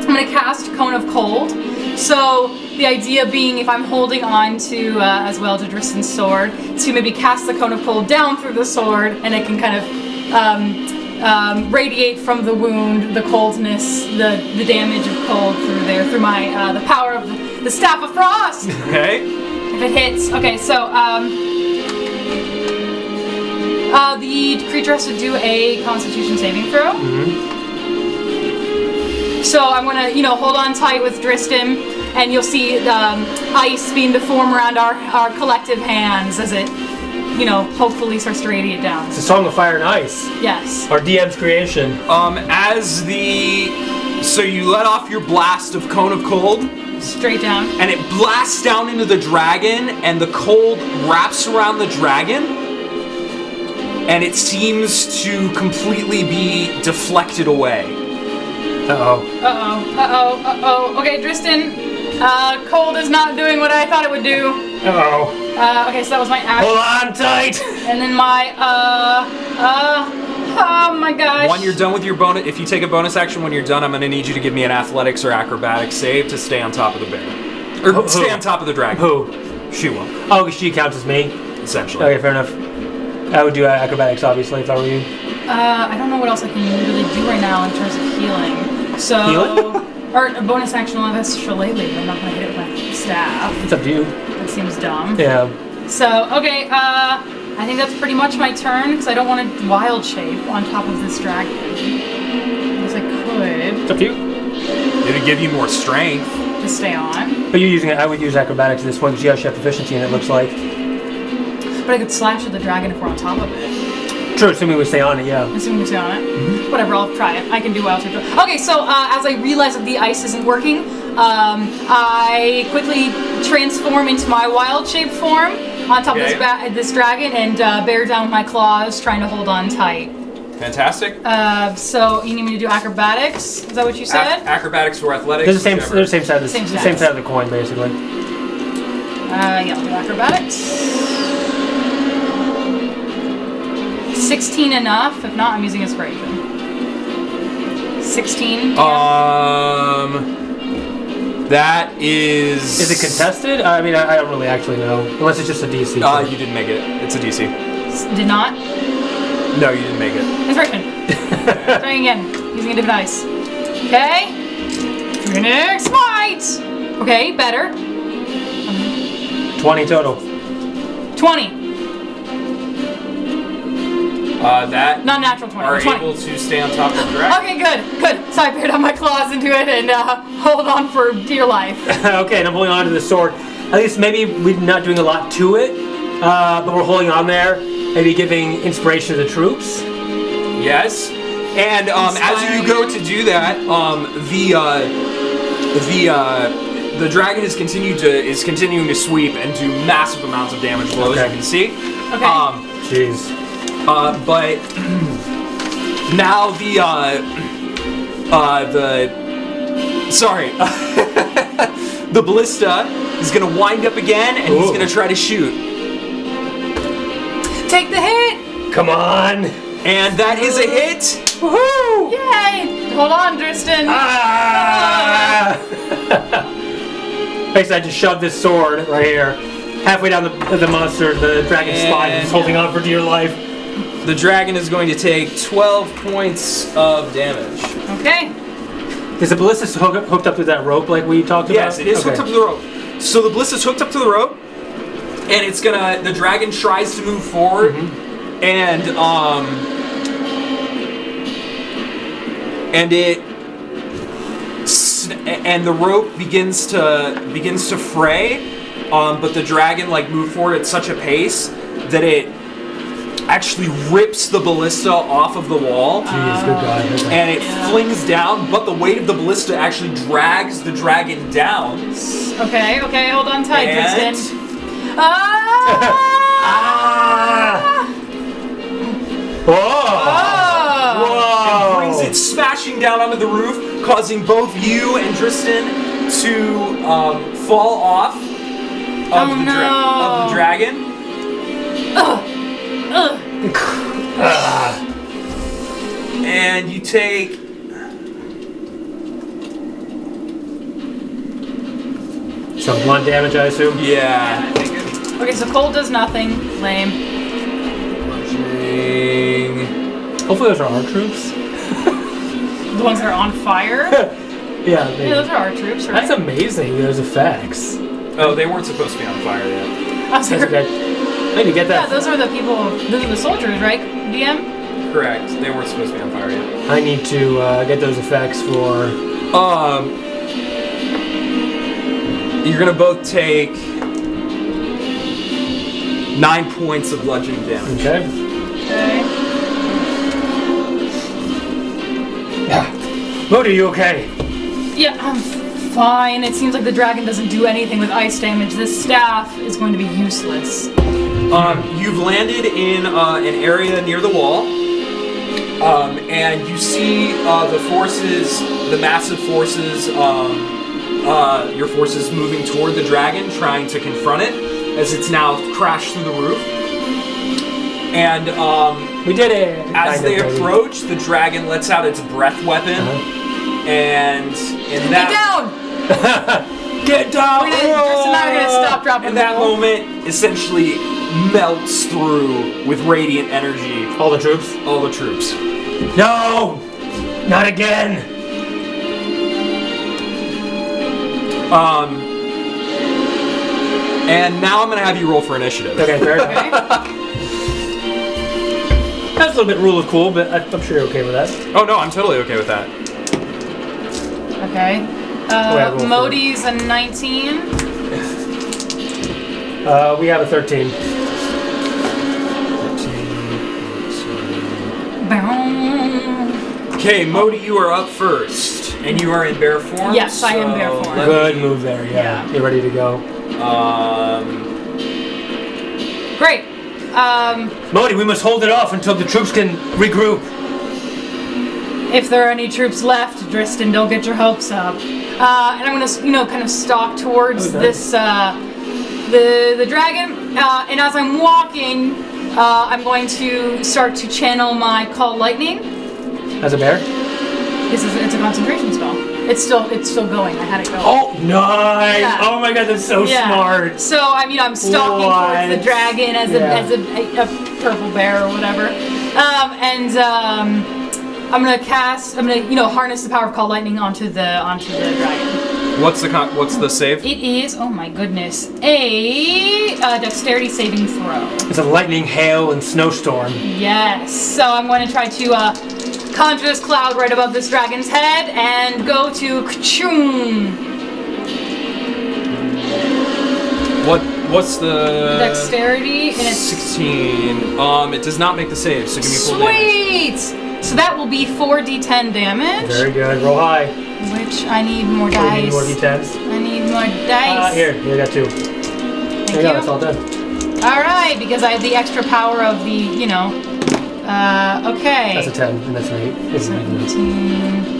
I'm gonna cast Cone of Cold. So the idea being, if I'm holding on to as well to Drystan's sword, to maybe cast the Cone of Cold down through the sword, and it can kind of radiate from the wound, the coldness, the damage of cold through there, through my the power of the Staff of Frost. Okay. If it hits, okay, so The creature has to do a Constitution saving throw. So I'm gonna, hold on tight with Drystan, and you'll see ice being to form around our collective hands as it, hopefully starts to radiate down. It's a song of fire and ice. Yes. Our DM's creation. So you let off your blast of Cone of Cold. Straight down. And it blasts down into the dragon, and the cold wraps around the dragon, and it seems to completely be deflected away. Okay, Drystan, cold is not doing what I thought it would do. Okay, so that was my action. Hold on tight! And then my, oh my gosh. When you're done with your bonus, if you take a bonus action when you're done, I'm going to need you to give me an athletics or acrobatics save to stay on top of the bear. Or stay on top of the dragon. Who? She will. Oh, she counts as me? Essentially. Okay, fair enough. I would do acrobatics, obviously, if I were you. I don't know what else I can really do right now in terms of healing. So, Healing? Or a bonus action, well, that's shillelagh, but I'm not going to hit it with my staff. It's up to you. That seems dumb. Yeah. So, okay, I think that's pretty much my turn, because I don't want to wild shape on top of this dragon. Because I could. It's up to you. It'll give you more strength. To stay on. But you're using it, I would use acrobatics at this point, because you have chef efficiency, and it looks like. But I could slash at the dragon if we're on top of it. True, assuming we stay on it, yeah. Assuming we stay on it. Whatever, I'll try it. I can do wild shape. Okay, so as I realize that the ice isn't working, I quickly transform into my wild shape form on top of this dragon and bear down with my claws, trying to hold on tight. Fantastic. So you need me to do acrobatics? Is that what you said? Acrobatics or athletics? They're the same side of the same side of the coin, basically. Yeah, I'll do acrobatics. 16 enough? If not, I'm using inspiration. 16. That is... Is it contested? I mean, I don't really actually know. Unless it's just a DC. You didn't make it. It's a DC. Did not? No, you didn't make it. Inspiration. Trying again. Using a different dice. Okay. Phoenix Smite! Okay, better. 20 total. 20. That not natural 20. are 20. able to stay on top of the dragon. Okay, good. So I bared down my claws into it and hold on for dear life. Okay, and I'm holding on to the sword. At least maybe we're not doing a lot to it, but we're holding on there, maybe giving inspiration to the troops. Yes. And as you go to do that, the dragon is continuing to sweep and do massive amounts of damage blows, as you can see. Okay. Jeez. But now the ballista is gonna wind up again, and he's gonna try to shoot. Take the hit! Come on! And that is a hit! Woohoo! Yay! Hold on, Drystan. Basically, I just shoved this sword right here, halfway down the monster, the dragon's spine, just holding on for dear life. The dragon is going to take 12 points of damage. Okay. Is the ballista hooked up to that rope like we talked about? Yes, it is hooked up to the rope. So the ballista's hooked up to the rope, and the dragon tries to move forward, and the rope begins to fray, but the dragon moved forward at such a pace that it actually rips the ballista off of the wall. Jeez, good God. And it flings down, but the weight of the ballista actually drags the dragon down. Okay, hold on tight, And... Drystan. Whoa! It brings it smashing down onto the roof, causing both you and Drystan to fall off of the dragon. And you take some blunt damage, I assume? Yeah. Okay, so cold does nothing. Lame. Hopefully those are our troops. The ones that are on fire? Yeah, those are our troops, right? That's amazing, those effects. Oh, they weren't supposed to be on fire yet. Oh, sorry. That's okay. I need to get Yeah, that. those are the people. Those are the soldiers, right? DM. Correct. They weren't supposed to be on fire yet. I need to get those effects for. You're gonna both take 9 points of bludgeoning damage. Okay. Okay. Mohdee, you okay? Yeah, I'm fine. It seems like the dragon doesn't do anything with ice damage. This staff is going to be useless. You've landed in an area near the wall, and you see the forces, the massive forces, your forces moving toward the dragon, trying to confront it as it's now crashed through the roof. And We did it! as they approach, the dragon lets out its breath weapon, and in that Get down! Drystan and I are gonna stop, drop, in and that roll. moment, essentially melts through with radiant energy All the troops? all the troops. No! Not again! And now I'm gonna have you roll for initiative. Okay, fair enough. Okay. That's a little bit rule of cool, but I'm sure you're okay with that. Oh no, I'm totally okay with that. Okay. ahead, roll for it. Mohdee a 19. We have a 13. Boom. Okay, Mohdee, you are up first, and you are in bear form. Yes, I am bear form. Good move there, yeah. You're ready to go. Great. Mohdee, we must hold it off until the troops can regroup. If there are any troops left, Drystan, don't get your hopes up. And I'm gonna, kind of stalk towards this, the dragon. And as I'm walking, I'm going to start to channel my Call Lightning. As a bear? It's a concentration spell. It's still going. I had it go. Oh, nice! Yeah. Oh my god, that's so smart. So I'm stalking towards the dragon as a purple bear or whatever. I'm gonna harness the power of Call Lightning onto the dragon. What's the save? It is, oh my goodness, a dexterity saving throw. It's a lightning, hail, and snowstorm. Yes. So I'm going to try to conjure this cloud right above this dragon's head and go to ka-choom. What's the Dexterity and it's 16? It does not make the save, so give me full damage. sweet. So that will be 4d10 damage, Very good. Roll high. which I need more You dice. need more d10s. I need more dice. Here, I got 2. Thank There you go, it's all done. All right, because I have the extra power of the, okay. That's a 10, and that's an 8. It's an 8. 17.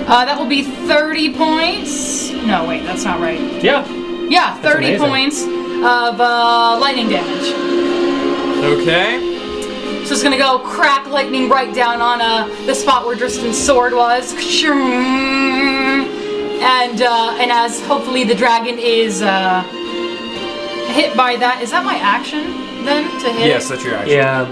That will be 30 points. No, wait, that's not right. Yeah. Yeah, 30 amazing. points of lightning damage. Okay. So it's gonna go crack lightning right down on the spot where Drystan's sword was. And as hopefully the dragon is hit by that, is that my action then to hit? Yes, that's your action. Yeah.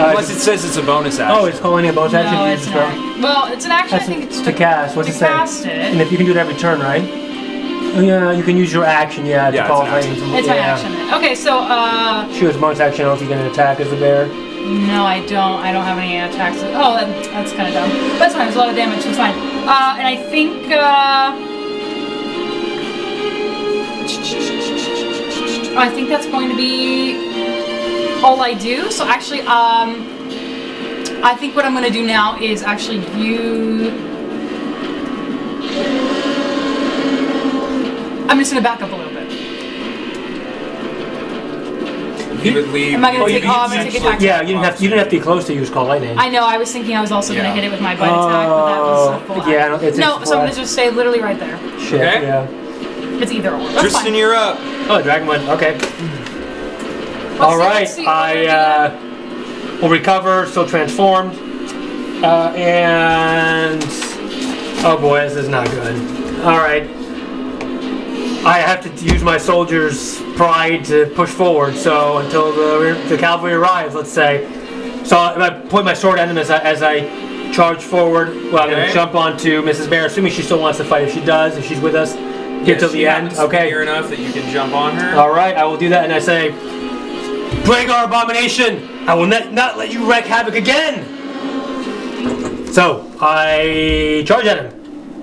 Unless it says it's a bonus action. Oh, it's calling a bonus action? No, You it's just not. go- Well, it's an action. I That's think it's to cast. What's to it say? cast it. And if you can do it every turn, right? Oh, yeah, you can use your action, to Yeah, call it's an action. lightning. It's my action. Okay, so She was bonus action. I don't know if you can attack as a bear. no, I don't. I don't have any attacks. Oh, that's kind of dumb. But it's fine. There's a lot of damage. So it's fine. And I think that's going to be all I do. So actually, I think what I'm going to do now is actually I'm just going to back up a little bit. You would leave. Am I going to take? you Oh, I'm going to take attack. Yeah, you didn't have to be close to use Call Lightning. I know. I was thinking I was also going Yeah. to hit it with my bite attack, but that was a full yeah, action. it's No, a so I'm going to just stay literally right there. Shit, Okay. yeah. It's either or. That's Drystan, fine. you're up. Oh, the dragon went. Okay. What's All the- right. what's the order Will recover, still transformed. And oh boy, this is not good. All right. I have to use my soldiers' pride to push forward. So until the cavalry arrives, let's say. So I'm gonna point my sword at them as I charge forward. Well, I'm gonna Okay. jump onto Mrs. Bear, assuming she still wants to fight. If she does, if she's with us, Get to the end. happens to be Okay. near enough that you can jump on her. All right, I will do that, and I say, Dwagar Abomination, I will not let you wreak havoc again. So I charge at him.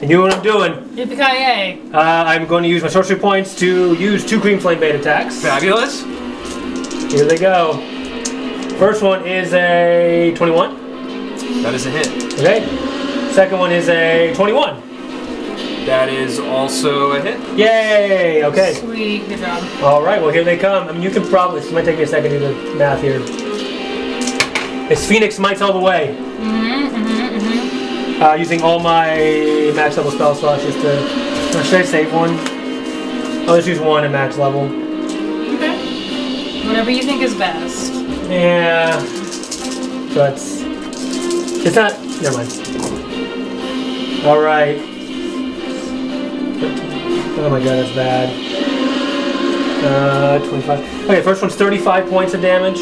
And you know what I'm doing? Yippee-ki-yay. I'm going to use my sorcery points to use 2 Green Flame Bait attacks. Fabulous. Here they go. First one is a 21. That is a hit. Okay. Second one is a 21. That is also a hit. Yay! Okay. Sweet, good job. All right. Well, here they come. I mean, you can probably. It might take me a second to do the math here. It's Phoenix Mites all the way. Using all my max level spell slots just to. Or should I save one? I'll just use one at max level. Okay. Whatever you think is best. Yeah. But it's not. Never mind. All right. Oh my god, that's bad. 25. Okay, first one's 35 points of damage.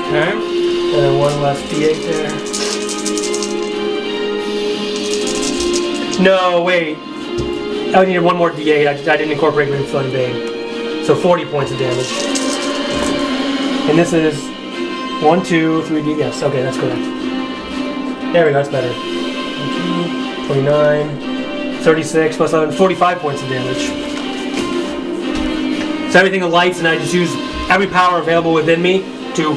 Okay. And then one less d8 there. No, wait. I needed one more d8. I didn't incorporate Green Flame Bait. So 40 points of damage. And this is 1, 2, 3 d. Yes, okay, that's correct. There we go, that's better. 29. 36 plus 11, 45 points of damage. So everything lights, and I just use every power available within me to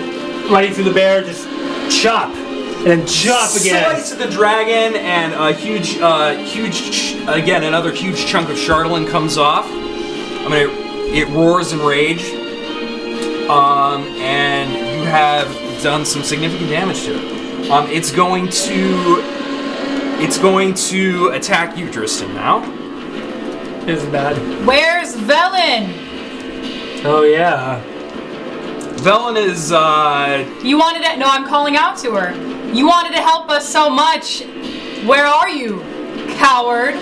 right through the bear, just chop, and then chop again. Slice of the dragon, and a huge, again, another huge chunk of chardalyn comes off. I mean, it roars in rage, and you have done some significant damage to it. It's going to attack you, Drystan, now. This is bad. Where's Velen? Oh yeah. Velen is, You wanted to. No, I'm calling out to her. You wanted to help us so much. Where are you, coward?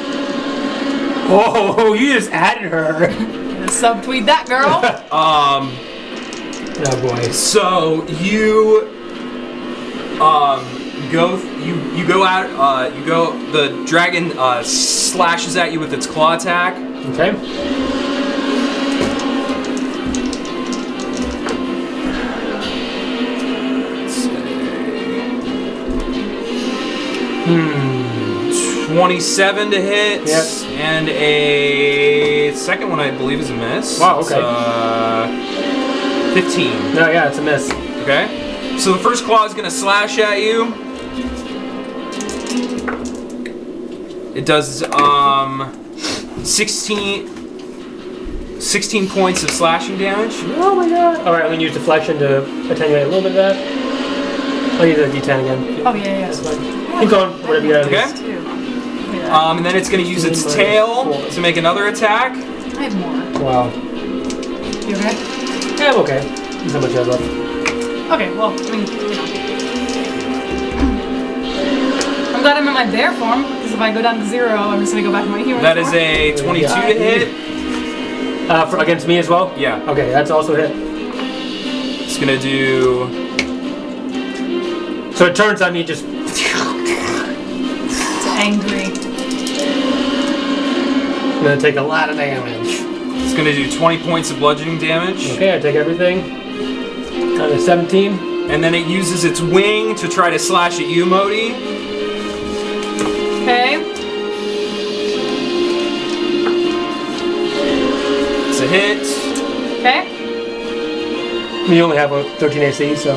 Oh, you just added her. Subtweet that girl. Oh boy. So you, the dragon slashes at you with its claw attack. Okay. Let's see. 27 to hit. Yep. And a second one I believe is a miss. Wow, okay. It's, 15. No, yeah, it's a miss. Okay. So the first claw is going to slash at you. It does 16 points of slashing damage. Oh my god. Alright, I'm gonna use deflection to attenuate a little bit of that. I'll use a d10 again. Oh yeah. That's fine. Keep going, whatever you gotta do. Okay. And then it's going to use its tail to make another attack. I have more. Wow. You okay? Yeah, I'm okay. There's how much I have left. Okay, well, I mean, I'm glad I'm in my bear form, because if I go down to 0, I'm just gonna go back to my human That form. is a 22 to hit. Against me as well? Yeah. Okay, that's also a hit. It's going to do... So it turns on me just... It's angry. I'm gonna take a lot of damage. It's going to do 20 points of bludgeoning damage. Okay, I take everything. Down to 17. And then it uses its wing to try to slash at you, Mohdee. Okay. It's a hit. Okay. You only have a 13 AC, so...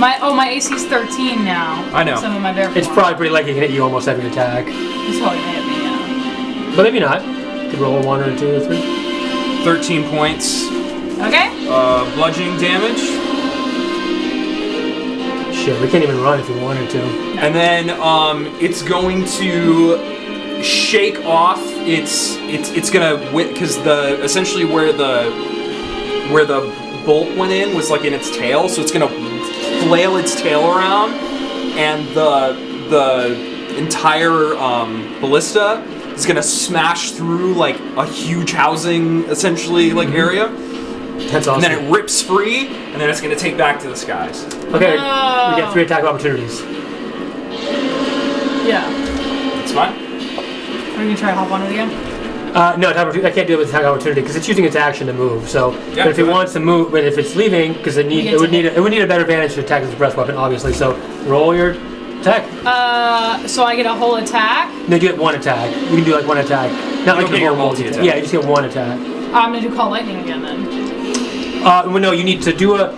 My AC's 13 now. I know. So I'm in my bear form. It's probably pretty likely it can hit you almost every attack. It's probably gonna hit me, yeah. But maybe not. You could roll a 1 or a 2 or 3. 13 points. Okay. Bludgeoning damage. Shit, we can't even run if we wanted to. And then it's going to shake off its gonna because essentially where the bolt went in was like in its tail, so it's gonna flail its tail around, and the entire ballista is gonna smash through like a huge housing essentially like area. That's awesome. And then it rips free, and then it's gonna take back to the skies. Okay, No. we get 3 attack opportunities. Yeah. It's fine. Are you gonna try to hop on it again? No, I can't deal with attack opportunity because it's using its action to move. So, Yeah, but if it go ahead. wants to move, but if it's leaving, because it would need a better advantage to attack with its breath weapon, obviously. So, roll your attack. So I get a whole attack. No, you get one attack. You can do like one attack. Not like don't get your multi-attack. Yeah, you just get one attack. I'm gonna do call lightning again then. Well, no, you need to do a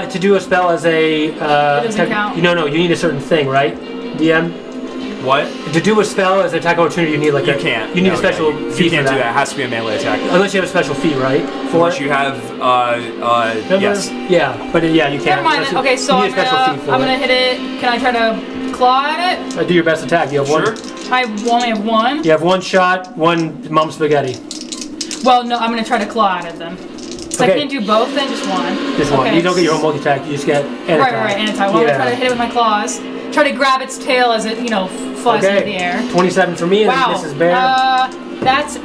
to do a spell as a. It doesn't count. No, you need a certain thing, right? DM. What? To do a spell as an attack opportunity, you need like You can't. You need No, a special yeah, feat you can't for do that. that. It has to be a melee attack. Unless you have a special feat, right? Unless you have, yes. Yeah, but you can't. Never mind. Then. Okay, so you need a special feat for I'm it. gonna hit it. Can I try to claw at it? Do your best attack. You have one. I only have one. You have one shot, one mum spaghetti. Well, no, I'm gonna try to claw at it then. So I can't do both then, just one. Just one. Okay. You don't get your own multi attack. You just get an attack. Right, an attack. Well, I'm gonna try to hit it with my claws. Try to grab its tail as it, flies into the air. 27 for me and Wow. Mrs. Bear. That's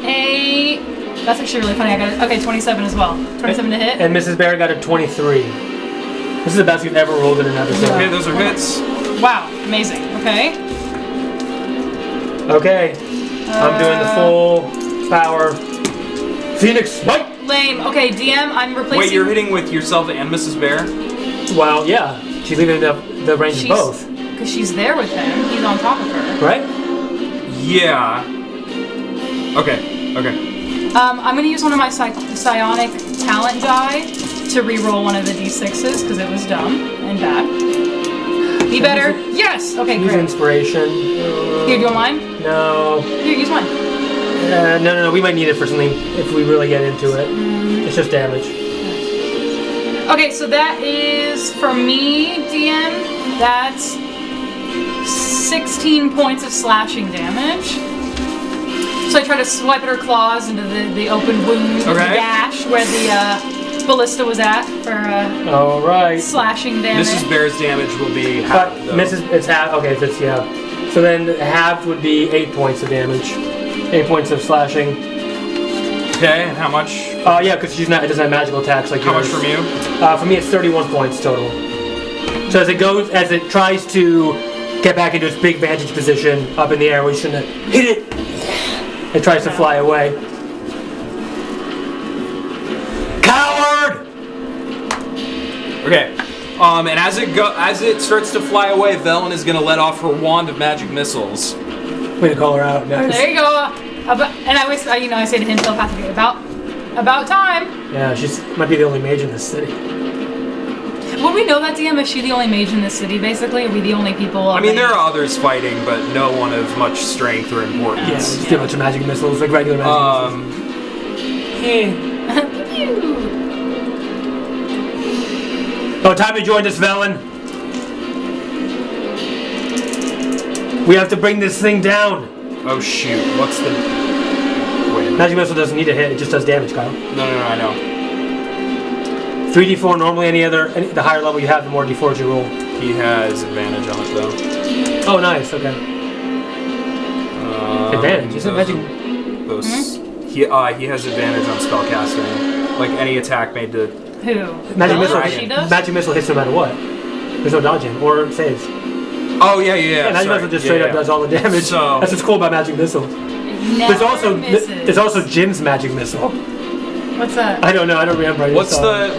actually really funny. I got 27 as well. 27 to hit. And Mrs. Bear got a 23. This is the best we've ever rolled in an episode. Okay, those are hits. Wow, amazing. Okay. Okay. I'm doing the full power. Phoenix White! Lame. Okay, DM, I'm replacing... Wait, you're hitting with yourself and Mrs. Bear? Well, yeah. She's leaving the range of both. Because she's there with him. He's on top of her. Right? Yeah. Okay. I'm going to use one of my psionic talent die to re-roll one of the d6s because it was dumb and bad. Be better. Yes! Okay, Use great. inspiration. Here, do you want mine? No. Here, use mine. No. We might need it for something if we really get into it. It's just damage. Okay, so that is, for me, DM, that's 16 points of slashing damage. So I try to swipe at her claws into the open wound, the gash where the ballista was at for all right. slashing damage. Mrs. Bear's damage will be half. It's half. Okay, so then half would be 8 points of damage. 8 points of slashing. Okay, and how much? Yeah, because it doesn't have magical attacks like How yours. much from you? For me, it's 31 points total. So as it tries to get back into its big vantage position up in the air, we shouldn't have hit it. It tries to fly away. Coward! Okay. And as it starts to fly away, Velen is gonna let off her wand of magic missiles. Way to call her out. Nice. There you go. And I always, I say to him telepathically, about time. Yeah, she might be the only mage in this city. Would we know that, DM? Is she the only mage in this city, basically? Are we the only people? I mean, there are others fighting, but no one of much strength or importance. Yeah, just a bunch of magic missiles, like regular magic missiles. Oh, time to join us, Velen. We have to bring this thing down. Oh shoot! What's the? Wait a minute. Magic missile doesn't need to hit; it just does damage, Kyle. No, I know. 3d4 normally. The higher level you have, the more d4s you roll. He has advantage on it though. Oh, nice. Okay. Advantage, isn't magic? He has advantage on spellcasting. Like any attack made to. Who? Magic Velen? missile. She does? Magic missile hits no matter what. There's no dodging or saves. Oh yeah. Yeah, magic missile just straight up does all the damage. So that's what's cool about magic missile. There's also Jim's magic missile. What's that? I don't know. I don't remember. What's the?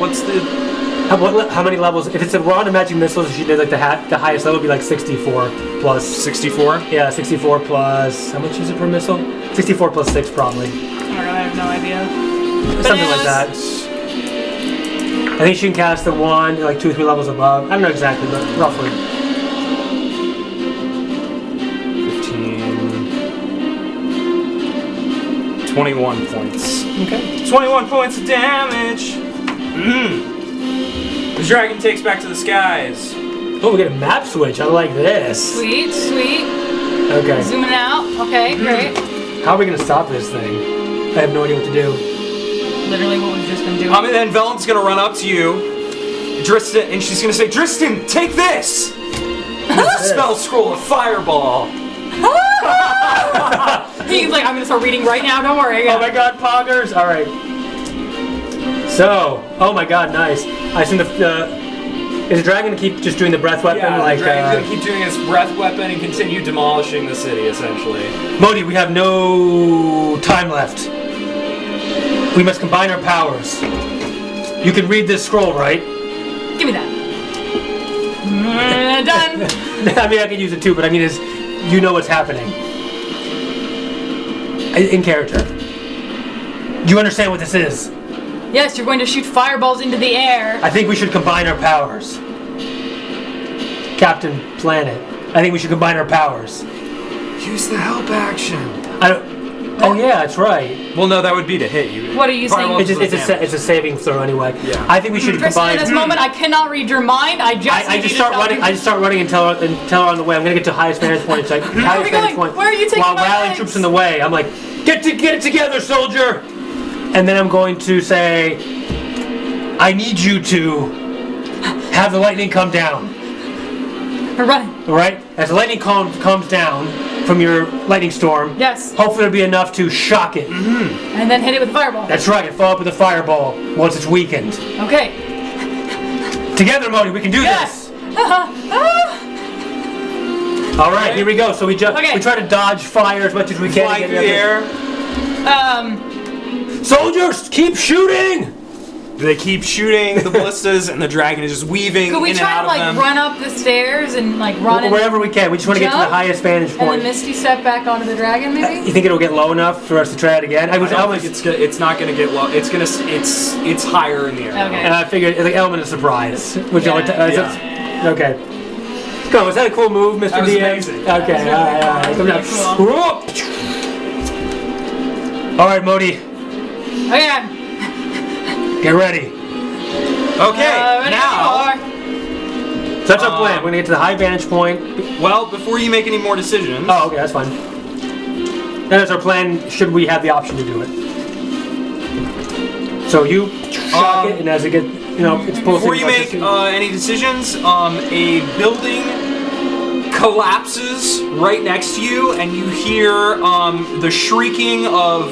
How many levels? If it's a rod of magic missiles, she did like the highest level would be like 64 plus. 64? Yeah, 64 plus. How much is it per missile? 64 plus 6 probably. Oh my god, I have no idea. Something like that. I think she can cast the wand like 2 or 3 levels above. I don't know exactly, but roughly. 15. 21 points. Okay. 21 points of damage. The dragon takes back to the skies. Oh, we get a map switch. I like this. Sweet. Okay. Zooming out. Okay, great. How are we gonna stop this thing? I have no idea what to do. Literally what we've just been doing. And then Velen's gonna run up to you, Drystan, and she's gonna say, "Drystan, take this!" It's a spell scroll of fireball. He's like, I'm gonna start reading right now, don't worry. Oh my god, poggers! Alright. So, oh my god, nice. I assume Is the dragon gonna keep just doing the breath weapon? Yeah, like, the dragon's gonna keep doing his breath weapon and continue demolishing the city, essentially. Mohdee, we have no time left. We must combine our powers. You can read this scroll, right? Give me that. Done. I mean, I could use it too, but I mean, you know what's happening. In character. You understand what this is? Yes, you're going to shoot fireballs into the air. I think we should combine our powers. Captain Planet, I think we should combine our powers. Use the help action. I don't... Oh yeah, that's right. Well, no, that would be to hit you. What are you saying? It's a saving throw anyway. Yeah. I think we should Drystan, combine... at this moment, I cannot read your mind. I just start running and tell her on the way. I'm gonna get to highest vantage point. It's like highest vantage point. Where are you taking while my rallying legs? troops in the way. I'm like, get it together, soldier. And then I'm going to say, I need you to have the lightning come down. We're running. All right? As the lightning comes down from your lightning storm, Yes. hopefully there'll be enough to shock it. And then hit it with a fireball. That's right, and follow up with a fireball once it's weakened. Okay. Together, Mohdee, we can do Yes. this. All right, here we go. So we try to dodge fire as much as we can. Fly through the air. Soldiers, keep shooting! They keep shooting the ballistas, and the dragon is just weaving Could we in and try out to of like them. run up the stairs and like run Wherever we can. We just want to get to the jump? highest vantage and point. then Misty step back onto the dragon, maybe? You think it'll get low enough for us to try it again? I don't think it's not going to get low. It's higher in the air. Okay. And I figured it's like element of surprise. Which Yeah. Okay. Go. Was that a cool move, Mr. That was DM? amazing. Okay. That was All right. really Come down. cool. All right, Mohdee. Okay. Get ready. Okay, Ready now. So that's our plan. We're gonna get to the high vantage point. Well, before you make any more decisions. Oh, okay, that's fine. That is our plan. Should we have the option to do it? So you shock it, and as it gets, it's pulsing. Before you make any decisions, a building collapses right next to you, and you hear the shrieking of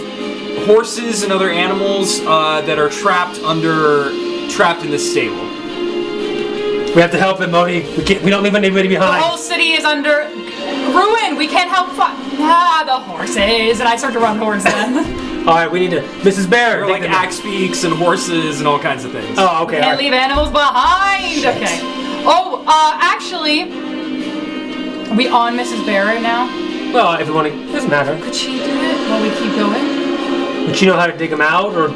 horses and other animals that are trapped in this stable. We have to help it, Mohdee. We don't leave anybody The behind. whole city is under ruin. We can't help the horses. And I start to run towards them. All right, we need to. Mrs. Bear. There are like axe beaks and horses and all kinds of things. Oh, okay. Can't leave animals behind. Shit. Okay. Oh, actually, are we on Mrs. Bear right now? Well, if you want to, doesn't matter. Could she do it while we keep going? Would she know how to dig them out, or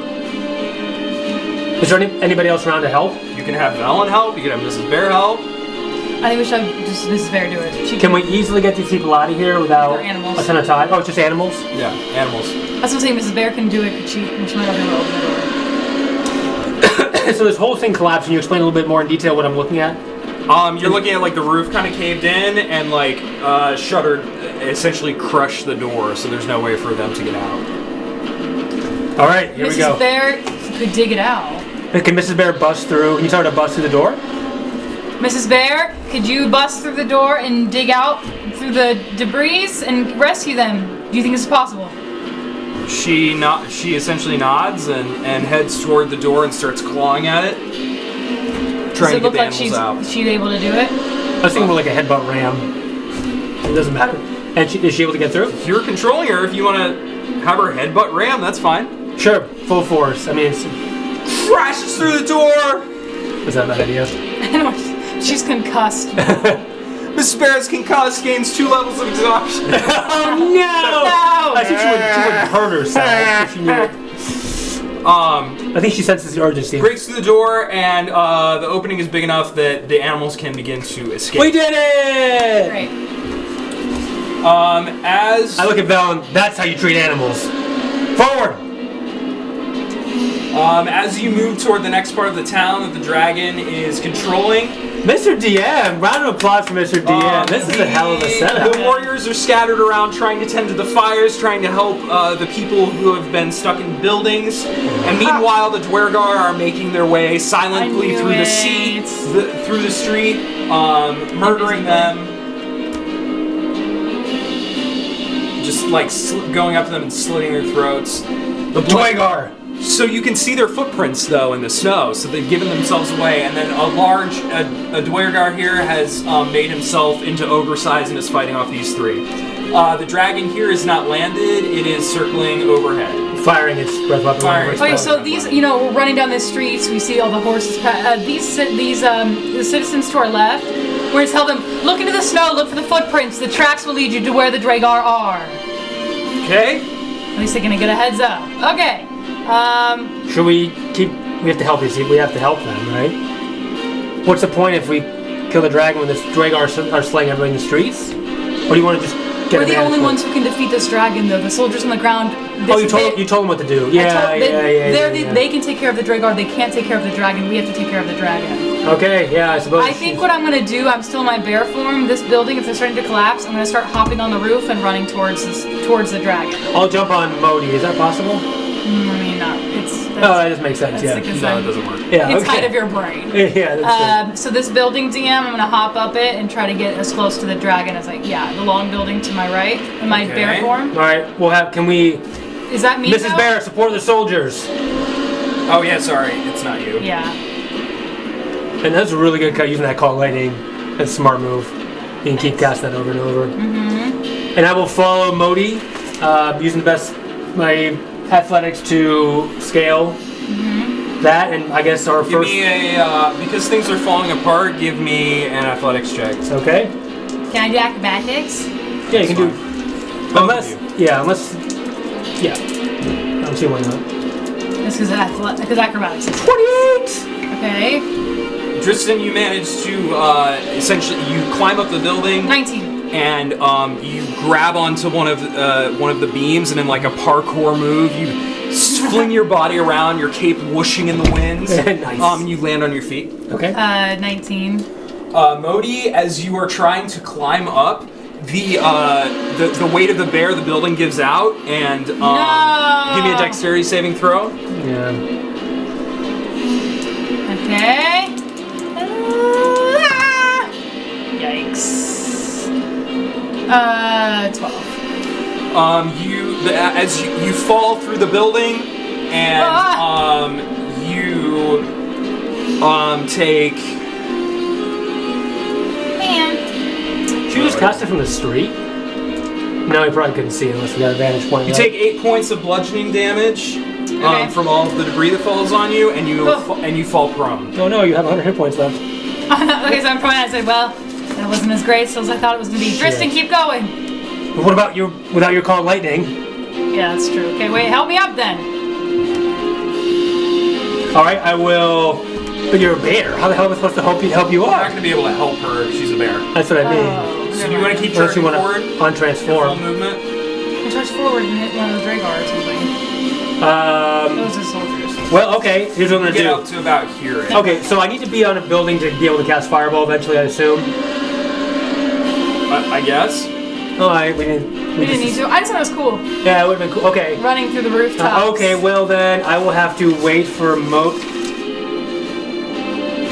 is there anybody else around to help? You can have Valen help. You can have Mrs. Bear help. I think we should have just Mrs. Bear do it. Can we easily get these people out of here without They're animals. a ton of time? Oh, it's just animals? Yeah, animals. That's what I'm saying. Mrs. Bear can do it. Could she might not be able to open the door. So this whole thing collapsed. Can you explain a little bit more in detail what I'm looking at? You're looking at like the roof kind of caved in and like shuttered, essentially crushed the door, so there's no way for them to get out. All right, here we go. Mrs. Bear could dig it out. Can Mrs. Bear bust through? Can you tell her to bust through the door? Mrs. Bear, could you bust through the door and dig out through the debris and rescue them? Do you think this is possible? She essentially nods and heads toward the door and starts clawing at it, trying to get the animals out. She's able to do it? I was thinking more like a headbutt ram. It doesn't matter. And is she able to get through? If you're controlling her, if you want to have her headbutt ram, that's fine. Sure, full force. I mean, it's... Crashes through the door. Was that a bad idea? She's concussed. Mrs. Bear is concussed, gains 2 levels of exhaustion. Oh no! I think she would hurt herself if she knew it. I think she senses the urgency. Breaks through the door, and the opening is big enough that the animals can begin to escape. We did it! Great. As I look at Valen, that's how you treat animals. Forward! As you move toward the next part of the town that the dragon is controlling, Mr. DM, round of applause for Mr. DM. This is a hell of a setup. The warriors are scattered around trying to tend to the fires, trying to help the people who have been stuck in buildings. And meanwhile, the Dwergar are making their way silently through the through the street, murdering them. Just like going up to them and slitting their throats. The Dwergar! So you can see their footprints though in the snow. So they've given themselves away, and then a Dwergar here has made himself into ogre size and is fighting off these three. The dragon here is not landed; it is circling overhead, firing its breath weapon. Okay, so these, we're running down the streets. We see all the horses. The citizens to our left. We're going to tell them, look into the snow, look for the footprints. The tracks will lead you to where the Dwergar are. Okay. At least they're going to get a heads up. Okay. Should we have to help these people. We have to help them, right? What's the point if we kill the dragon when the Dwergar are slaying everybody in the streets? Or do you want to just get We're the only ones who can defeat this dragon, though. The soldiers on the ground... you told them what to do. Yeah. They can take care of the Dwergar. They can't take care of the dragon. We have to take care of the dragon. Okay, yeah, I suppose. I think what I'm going to do, I'm still in my bear form. This building, if they're starting to collapse, I'm going to start hopping on the roof and running towards the dragon. I'll jump on Mohdee. Is that possible? I mean, no. That just makes sense, yeah. No, it doesn't work. Yeah, it's height of your brain. Yeah, that's So this building, DM, I'm going to hop up it and try to get as close to the dragon as the long building to my right, in my bear form. All right, can we... Is that me, Mrs. Bear, support the soldiers. Oh, yeah, sorry. It's not you. Yeah. And that's a really good cut using that call lightning. That's a smart move. You can keep casting that over and over. Mm-hmm. And I will follow Mohdee, using my athletics to scale that, and I guess our give first... me because things are falling apart, give me an athletics check. Okay. Can I do acrobatics? Yeah, you can do... Unless... Yeah. I don't see why not. That's because acrobatics. 28! Okay. Drystan, you managed to essentially you climb up the building. 19. And you grab onto one of the beams, and in like a parkour move, you fling your body around, your cape whooshing in the wind. Nice. And you land on your feet. Okay. 19. Mohdee, as you are trying to climb up, the weight of the bear, the building gives out, and no! Give me a dexterity saving throw. Yeah. Okay. Yikes. 12. As you fall through the building, and you take. Man. Should you just cast it from the street? No, you probably couldn't see unless we got a vantage point. You take 8 points of bludgeoning damage from all of the debris that falls on you, and you fall prone. Oh no, you have 100 hit points left. Okay, so I'm prone. I said, well, that wasn't as graceful as I thought it was going to be. Drystan, keep going. But what about without your call lightning? Yeah, that's true. Okay, wait, help me up then. All right, I will. But you're a bear. How the hell am I supposed to help you up? You're not going to be able to help her if she's a bear. That's what I mean. So you want to keep Unless charging you forward? On transform. Full movement? You charge forward and hit one of the Dwergar or something. Those are soldiers. Well, okay, here's what I'm going to do. Get up to about here. Okay, so I need to be on a building to be able to cast Fireball eventually, I assume. I guess. Alright, we didn't need to. I just thought it was cool. Yeah, it would have been cool. Okay. Running through the rooftops. Okay, well then, I will have to wait for Do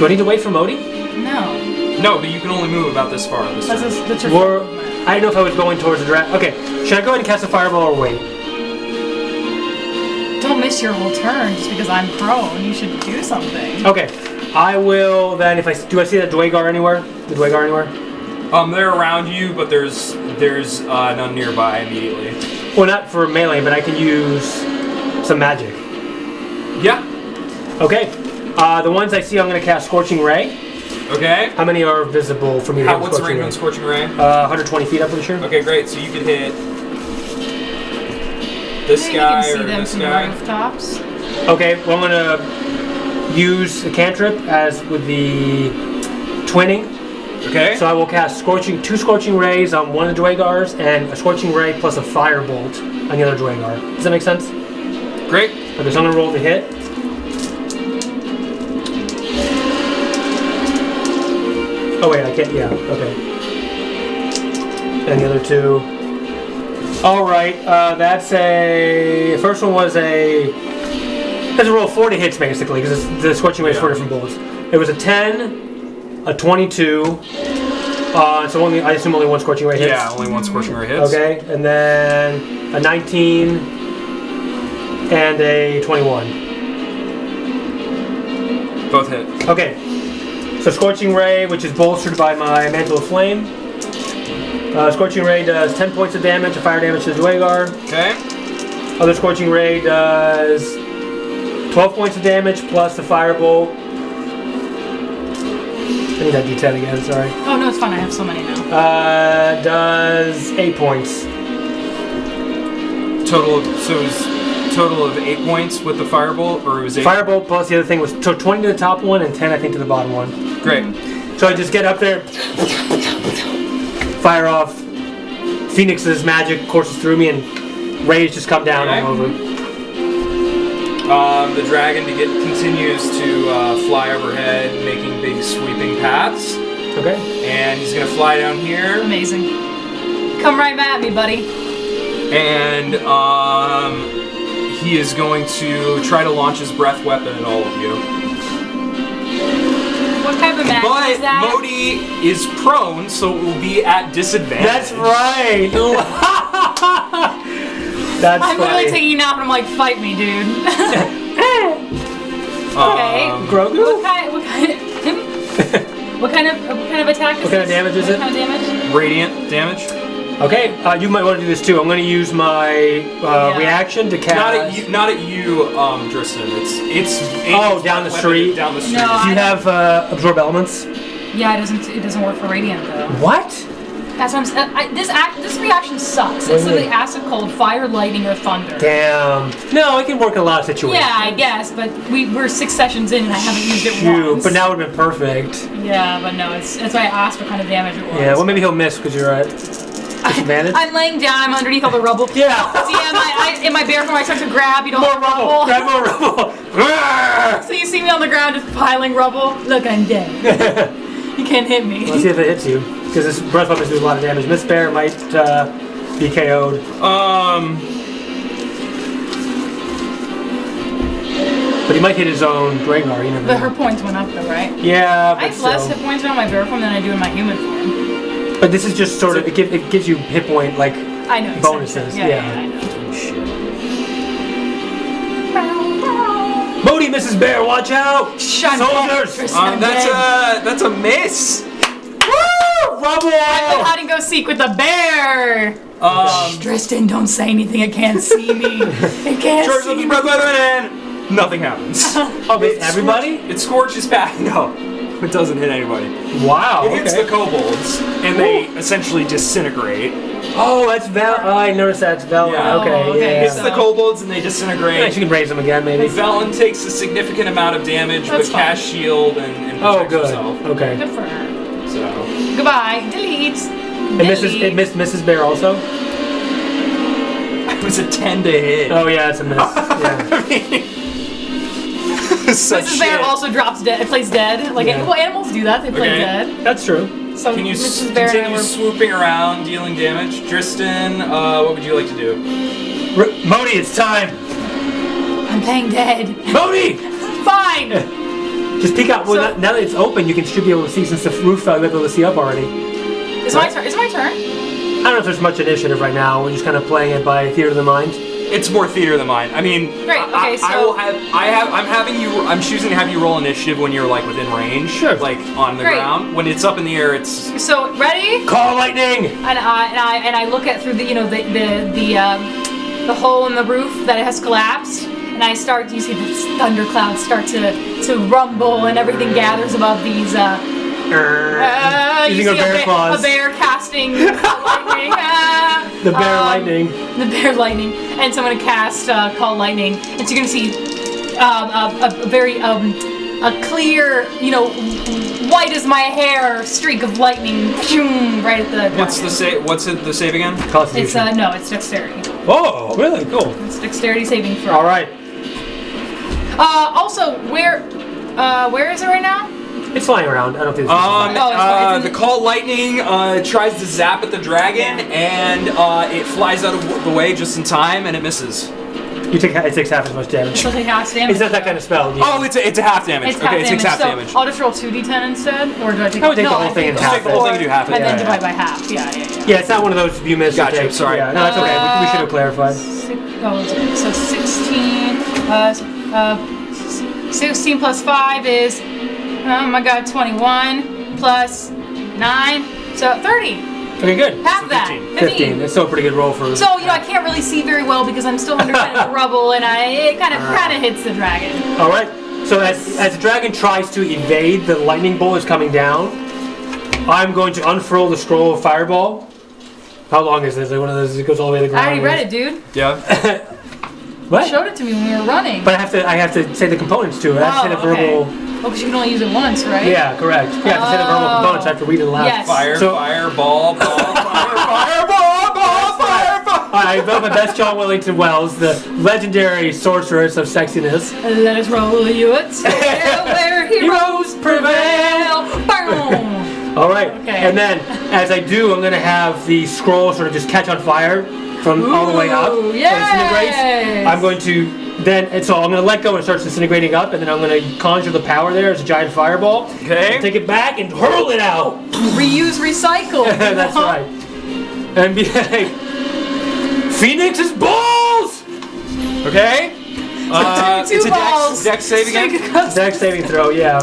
I need to wait for Mohdee? No. No, but you can only move about this far. That's your I didn't know if I was going towards the dragon. Okay, should I go ahead and cast a Fireball or wait? Don't miss your whole turn just because I'm prone. You should do something. Okay, I will then. Do I see that Dwergar anywhere? The Dwergar anywhere? They're around you, but there's none nearby immediately. Well, not for melee, but I can use some magic. Yeah. Okay. The ones I see, I'm going to cast Scorching Ray. Okay. How many are visible for me? What's the range on Scorching Ray? 120 feet, I'm pretty sure. Okay, great. So you could hit this guy or this guy. Rooftops. Okay, well I'm gonna use a cantrip as with the twinning. Okay. So I will cast two Scorching Rays on one of the Dwergars and a Scorching Ray plus a Firebolt on the other Dwergar. Does that make sense? Great. Okay, so I'm gonna roll to hit. Oh wait, I can't. Yeah. Okay. And the other two. All right. That's a. First one was a. Has a roll 40 hits basically because the Scorching Ray is 4 different bullets. It was a 10, a 22. So I assume only one Scorching Ray hits. Yeah, only one Scorching Ray hits. Okay, and then a 19, and a 21. Both hit. Okay. So Scorching Ray, which is bolstered by my Mantle of Flame. Scorching Ray does 10 points of damage, of fire damage to the Dwagar. Okay. Other Scorching Ray does 12 points of damage plus the Firebolt. I need that D10 again, sorry. Oh no, it's fine. I have so many now. Does 8 points. Total of 8 points with the firebolt, or it was 8? Firebolt plus the other thing was 20 to the top one and 10 I think to the bottom one. Great. So I just get up there, fire off. Phoenix's magic courses through me and rays just come down all over. The dragon continues to fly overhead, making big sweeping paths. Okay. And he's gonna fly down here. Amazing. Come right at me, buddy. And he is going to try to launch his breath weapon at all of you. What type of magic But is that? Mohdee is prone, so it will be at disadvantage. That's right. That's I'm funny. literally taking you out and I'm like, fight me, dude. Okay. Grogu? What kind of attack is What kind of damage is it? What kind of damage? Radiant damage. Okay, you might want to do this too. I'm going to use my reaction to cast. Not at you, Drystan. It's down the street? Down the street. No, Do you have absorb elements? Yeah, it doesn't work for radiant though. What? That's what I'm saying. This reaction sucks. It's literally acid, cold, fire, lightning, or thunder. Damn. No, it can work in a lot of situations. Yeah, I guess, but we're 6 sessions in and I haven't used it Shoot, once. but now it would have been perfect. Yeah, but no, that's why I asked what kind of damage it was. Yeah, well maybe he'll miss because you're at disadvantage. I'm laying down. I'm underneath all the rubble. Yeah. See, in my bear form, I start to grab, all More the rubble. Grab more rubble. So you see me on the ground just piling rubble. Look, I'm dead. You can't hit me. Let's see if it hits you. Because this breath weapon does a lot of damage. Miss Bear might be KO'd. But he might hit his own Dwagar, you never But know. her points went up though, right? Yeah, but I have less hit points on my bear form than I do in my human form. But this is just sort of, it gives you hit point, like, I know. bonuses. Yeah, I know. Mohdee, Mrs. Bear, watch out! Soldiers! That's a miss. Woo! Rubble! I went hide and go seek with the bear. Drystan, don't say anything. It can't see me. It can't Charge see up the me. breath weapon and nothing happens. Oh, everybody? It scorches past. No, it doesn't hit anybody. Wow, It hits the kobolds, and they essentially disintegrate. Oh, that's I noticed that's Velen. Yeah. Okay, Oh, okay, yeah. Hits the kobolds, and they disintegrate. Nice, you can raise them again, maybe. Velen takes a significant amount of damage, That's but fine. cast shield and Oh, protects good. himself. Okay. Good for her. So Goodbye. Delete. It missed Mrs. Bear also? it was a 10 to hit. Oh, yeah, it's a miss. Yeah. Such Mrs. Bear shit. also drops dead. It plays dead. Like Yeah. well, animals do that. They play Okay. dead. That's true. So Can you Mrs. Bear and I continue were swooping around, dealing damage? Drystan, what would you like to do? Mohdee, it's time! I'm playing dead. Mohdee! Fine. Just peek out. Well, So- now that it's open, you should be able to see, since the roof fell, you'll be able to see up already. It's my turn. It's my turn. I don't know if there's much initiative right now. We're just kind of playing it by theater of the mind. It's more theater than mine. I mean, Great, okay, I'm choosing to have you roll initiative when you're like within range, Sure. like on the Great. ground. When it's up in the air, it's So ready? Call lightning! And I look at through the the hole in the roof that it has collapsed, and I start. You see the thunderclouds start to rumble, and everything gathers above these. You Using see a bear claws. a bear casting lightning. The bear lightning. The bear lightning, and so I'm gonna cast call lightning, and so you're gonna see a very a clear, white as my hair streak of lightning, right at the. what's the save again? It's Constitution. no, it's dexterity. Oh, really? Cool. It's dexterity saving throw. All right. Also, where is it right now? It's flying around. I don't think it's it's The call lightning tries to zap at the dragon, and it flies out of the way just in time, and it misses. It takes half as much damage. She'll take half damage. It's not that kind of spell. Yeah. Oh, it's a half damage. It's half okay, it takes half so damage. I'll just roll 2d10 instead, or do I take? I would take no, the whole thing in half. Take the whole thing and do half. And then Yeah. divide by half. Yeah. Yeah, it's not one of those you missed. Gotcha, sorry. Yeah, no, that's okay. We should have clarified. So 16. 16 plus 5 is, oh my god, 21 plus 9, so 30. Okay, good. Half that. 15. That's still a pretty good roll for. So I can't really see very well because I'm still under kind of the rubble, and it kind of hits the dragon. All right. So as the dragon tries to evade the lightning bolt that's coming down, I'm going to unfurl the scroll of fireball. How long is this? Like one of those that goes all the way to the ground. I already read it, dude. Yeah. What? You showed it to me when we were running. But I have to say the components to it. I have to say the verbal. Oh, because you can only use it once, right? Yeah, correct. Yeah, I have to say the verbal components. I have to read it aloud. Yes. Fireball, fireball. I built my best John Wellington Wells, the legendary sorceress of sexiness. Let us roll you it. Where heroes prevail. Boom. All right. Okay. And then, as I do, I'm going to have the scroll sort of just catch on fire from all the way up. So it disintegrates. I'm going to then, and so I'm going to let go and it starts disintegrating up, and then I'm going to conjure the power there as a giant fireball. Okay. Take it back and hurl it out. Reuse, recycle. That's right. And be like, Phoenix's balls! Okay. It's a balls. dex save again. Dex saving throw, yeah.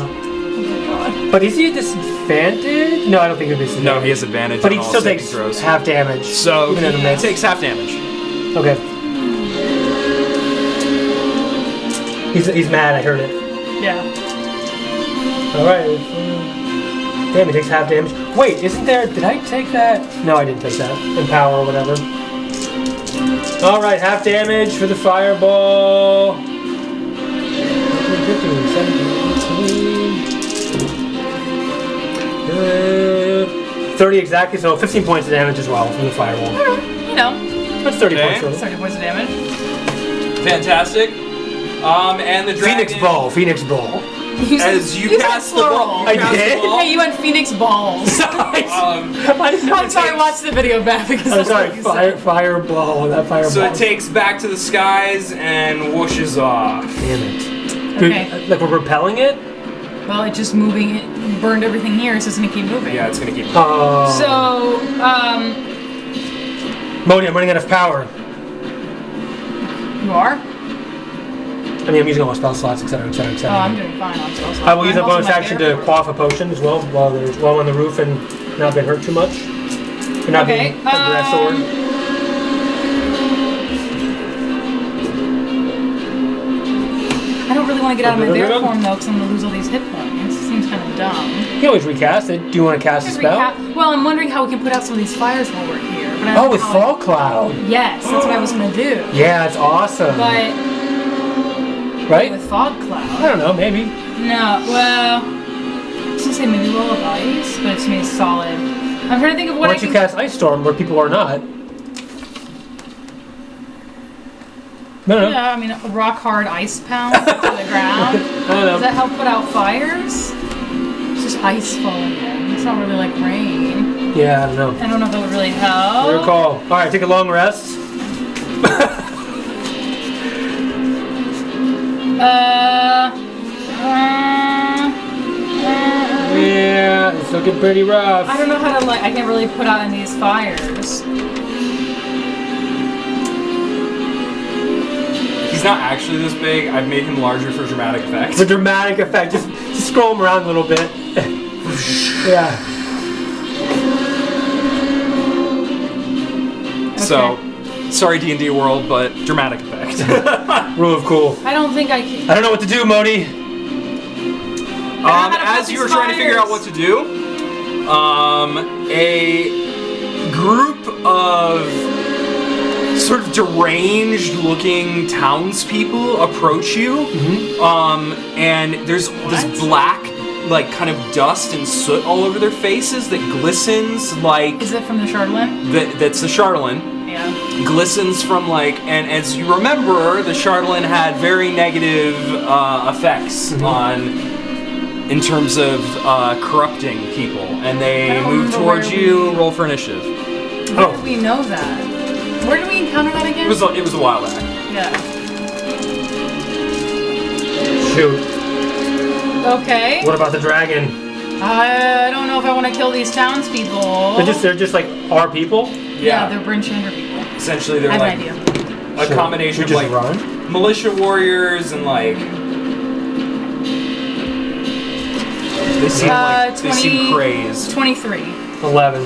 But is he at disadvantage? No, I don't think he'll be disadvantage. No, he has advantage. But on he all still saving takes throws. half damage. So even at a he miss. takes half damage. Okay. He's mad, I heard it. Yeah. Alright. Damn, he takes half damage. Wait, isn't there... Did I take that? No, I didn't take that. Empower or whatever. Alright, half damage for the fireball. 15, 17, 30 exactly, so 15 points of damage as well from the fireball. You know, That's 30 Okay. points. 30 points of damage. Fantastic. And the dragon. Phoenix ball. As you cast the ball. I did? Hey, you went Phoenix balls. I'm sorry, watch the video back because I'm that's sorry, what you said. fireball, that fireball. So it takes back to the skies and whooshes off. Damn it. Okay. Like we're repelling it? Well, it's just moving. It burned everything here, so it's gonna keep moving. Yeah, it's gonna keep. So, Mohdee, I'm running out of power. you are? I mean, I'm using all my spell slots, etc., etc., etc. Oh, I'm doing fine. I will use a bonus action to quaff a potion as well while I'm on the roof and not get hurt too much. And not being aggressor. I don't really want to get out of my bear form though, because I'm gonna lose all these hit points. It seems kind of dumb. You can always recast it. Do you want to cast a spell? Well, I'm wondering how we can put out some of these fires while we're here. But I don't Oh, know with how Fall Cloud. Yes, that's what I was gonna do. Yeah, it's awesome. But right? with Fog I Cloud. don't know, maybe. No, well, I was gonna say maybe roll of ice, but it's made solid. I'm trying to think of what Why I don't you can. cast Ice Storm where people are not? No. Yeah, I mean, a rock hard ice pound to the ground. I don't know. Does that help put out fires? It's just ice falling in. It's not really like rain. Yeah, I don't know. I don't know if that would really help. Your call. All right, take a long rest. Yeah, it's looking pretty rough. I don't know how to I can't really put out any of these fires. He's not actually this big. I've made him larger for dramatic effect. For dramatic effect, just scroll him around a little bit. Yeah. So, sorry D&D world, but dramatic effect. Rule of cool. I don't think I can. I don't know what to do, Mohdee. As you were trying to figure out what to do, a group of sort of deranged-looking townspeople approach you, and there's this black, like, kind of dust and soot all over their faces that glistens like... Is it from the chardalyn? That's the chardalyn. Yeah. Glistens from, like... And as you remember, the chardalyn had very negative effects in terms of corrupting people. And they move towards you. Roll for initiative. How did we know that? Where did we encounter that again? It was a while back. Yeah. Shoot. Okay. What about the dragon? I don't know if I want to kill these townspeople. They're just like our people? Yeah, they're Bryn Shander people. Essentially, they're I like have an idea. a combination of like militia warriors and like. They seem they seem crazed. 23. 11.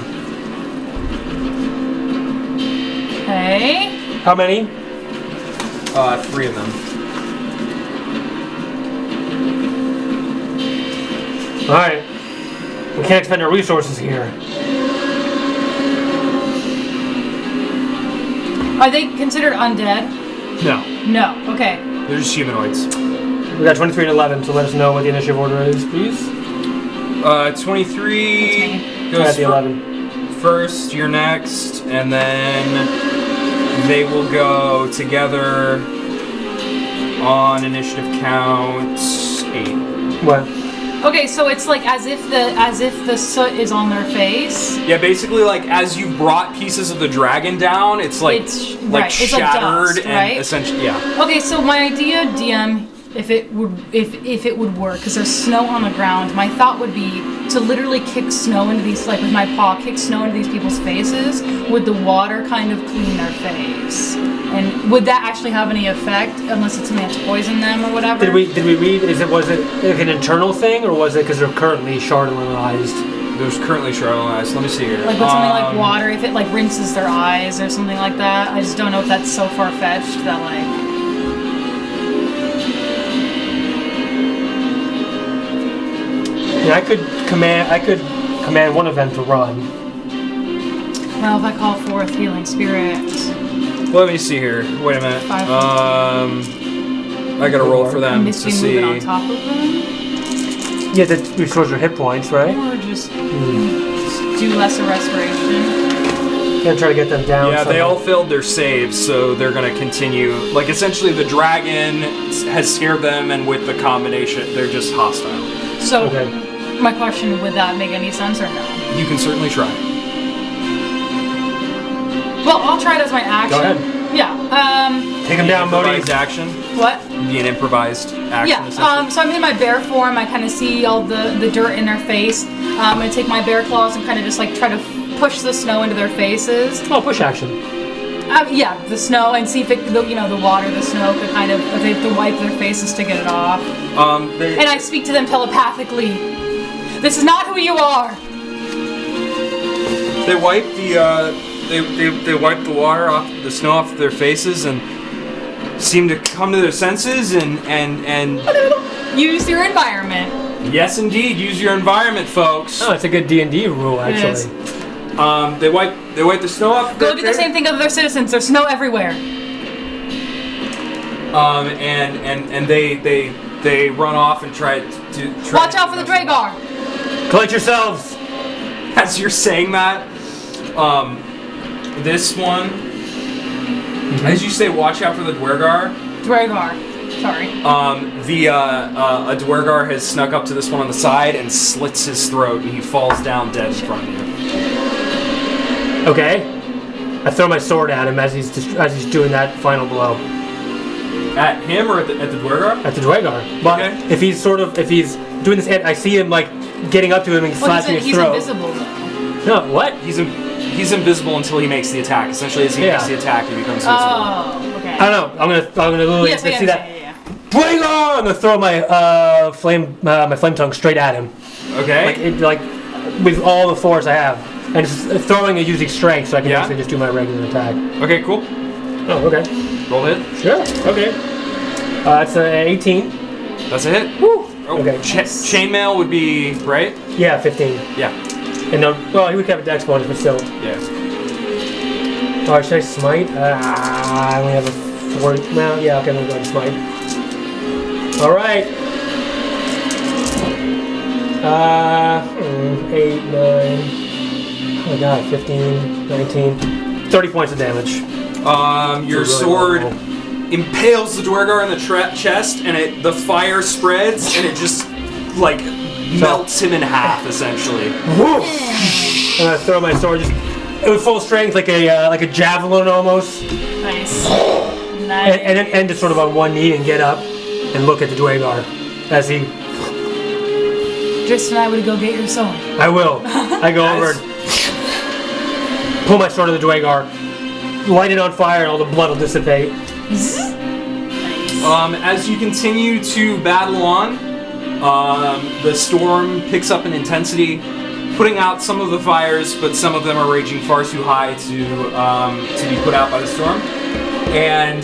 Okay. How many? 3 of them. Alright. We can't expend our resources here. Are they considered undead? No, No. Okay. they're just humanoids. We got 23 and 11, so let us know what the initiative order is, please. 23 I got goes the 11. first, you're next, and then they will go together on initiative count 8. What? Okay, so it's like as if the soot is on their face. Yeah, basically, like as you brought pieces of the dragon down, it's like It's shattered like dust, and right? essentially, yeah. Okay, so my idea, DM, if it would work, because there's snow on the ground, my thought would be to literally kick snow into these, like with my paw, kick snow into these people's faces. Would the water kind of clean their face? And would that actually have any effect, unless it's meant to poison them or whatever? Did we read? Was it like an internal thing, or was it because they're currently chardalynized? There's currently chardalyn. Let me see here. Like with something like water, if it like rinses their eyes or something like that. I just don't know if that's so far fetched that like. Yeah, I could command one of them to run. Well, if I call forth healing spirit. Let me see here. Wait a minute. 5. I gotta roll for them Must to we see. move it on top of them? Yeah, that restores your hit points, right? Or just do lesser restoration? Gonna try to get them down. Yeah, they all failed their saves, so they're gonna continue. Like essentially, the dragon has scared them, and with the combination, they're just hostile. So, Okay. my question, would that make any sense or no? You can certainly try. Well, I'll try it as my action. Go ahead. Yeah. Take them down, Improvised Mohdee. action. What? Be an improvised action. Yeah. essentially. So I'm in my bear form. I kind of see all the dirt in their face. I'm gonna take my bear claws and kind of just like try to push the snow into their faces. Oh, push action. Yeah, the snow, and see if it, the water, the snow could kind of, if they have to wipe their faces to get it off. And I speak to them telepathically. This is not who you are. They wipe the they wipe the water off, the snow off their faces, and seem to come to their senses and Use your environment. yes, indeed, use your environment, folks. Oh, it's a good D&D rule, It actually. is. They wipe the snow off. Go do the same thing to their citizens. There's snow everywhere. And they run off and try. Watch out for the Dragar. Collect yourselves. As you're saying that, this one, as you say, watch out for the Dwergar. Dragar. Sorry. A Dwergar has snuck up to this one on the side and slits his throat, and he falls down dead in front of you. Okay. I throw my sword at him as he's doing that final blow. At him or at the Dwergar? At the Dwergar. But Okay. if he's doing this, I see him like getting up to him and slashing his he's throat. invisible though. No, what? He's invisible until he makes the attack. Essentially, as he makes the attack, he becomes visible. Oh, okay. I don't know. I'm gonna literally Yes, see that. yeah. Dwergar! I'm gonna throw my flame tongue straight at him. Okay. Like with all the force I have, and just throwing is using strength, so I can Yeah. actually just do my regular attack. Okay, cool. Oh, okay. Roll hit. Sure. Okay. That's an 18. That's a hit. Woo. Oh, Okay. Chainmail would be right. Yeah, 15. Yeah. And no, well, he would have a dex bonus, but still. Yeah. Alright, should I smite? I only have a 4. Well, yeah, okay, I'm gonna go ahead and smite. Alright. 8, 9. Oh my god, 15, 19. 30 points of damage. Your It's a really sword low roll. impales the Dwergar in the chest, and the fire spreads, and it just like melts him in half, essentially. Woo! I'm gonna throw my sword just with full strength, like a javelin almost, Nice. Nice. and then end it sort of on one knee and get up. and look at the Dwagar as he. Drystan and I would go get your sword. I will. I go over and pull my sword of the Dwagar, light it on fire, and all the blood will dissipate. As you continue to battle on, the storm picks up in intensity, putting out some of the fires, but some of them are raging far too high to be put out by the storm, and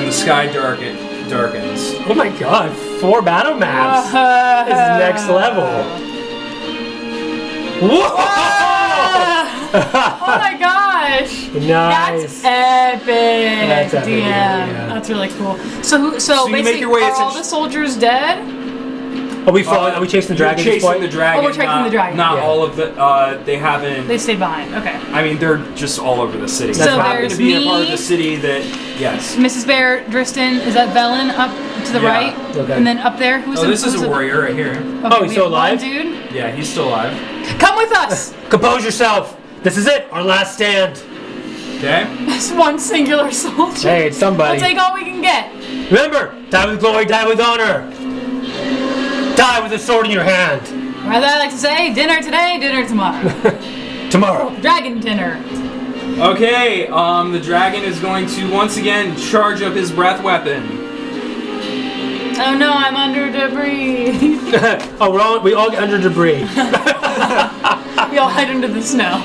the sky darkens. Oh my god, 4 battle maps! This is next level. Whoa! Oh my gosh! Nice. That's epic. That's epic, DM. yeah. That's really cool. So you basically, make your way are all the soldiers dead? Are we chasing the dragon? You're chasing the dragon. Oh, we're chasing the dragon. Not Yeah. all of the. They haven't. They stayed behind. Okay. I mean, they're just all over the city. So They happen there's to be a part of me. the city that. Yes. Mrs. Bear, Drystan, is that Velen up to the Yeah. right? Okay. And then up there, who's Oh, this is a warrior right here. Okay, Oh, he's we still have one alive? dude. Yeah, he's still alive. Come with us. Compose yourself. This is it. Our last stand. Okay. It's one singular soldier. Hey, it's We'll somebody. take all we can get. Remember, die with glory, die with honor. Die with a sword in your hand. Or as I like to say, dinner today, dinner tomorrow. Tomorrow. Dragon dinner. Okay. The dragon is going to once again charge up his breath weapon. Oh no, I'm under debris. Oh, we all get under debris. We all hide under the snow.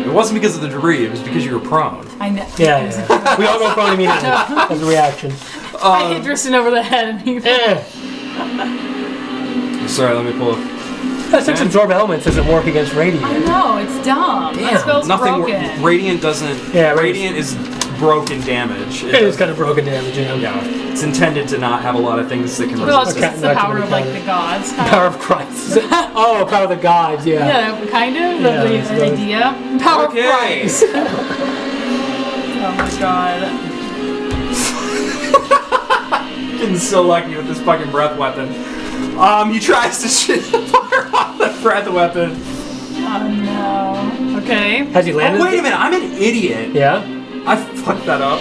It wasn't because of the debris. It was because you were prone. I know. Yeah. We all go prone immediately as a reaction. I hit Drystan over the head and he Sorry, let me pull. That 6 absorb elements doesn't work against I radiant. know, it's dumb. That spell's Nothing. broken. Radiant doesn't. Yeah, Radiant is broken damage. It is kind of broken damage, yeah. Yeah. It's intended to not have a lot of things that can Well, it's resist because it. it's the power of like the gods. Power of Christ. Oh, power of the gods, yeah. Yeah, kind of. Yeah, I The suppose. idea. Power Okay. of Christ. Oh my god. Getting so lucky with this fucking breath weapon. He tries to fire off the breath weapon. Oh no. Okay. Has he landed? Oh, wait a minute, I'm an idiot. Yeah? I fucked that up.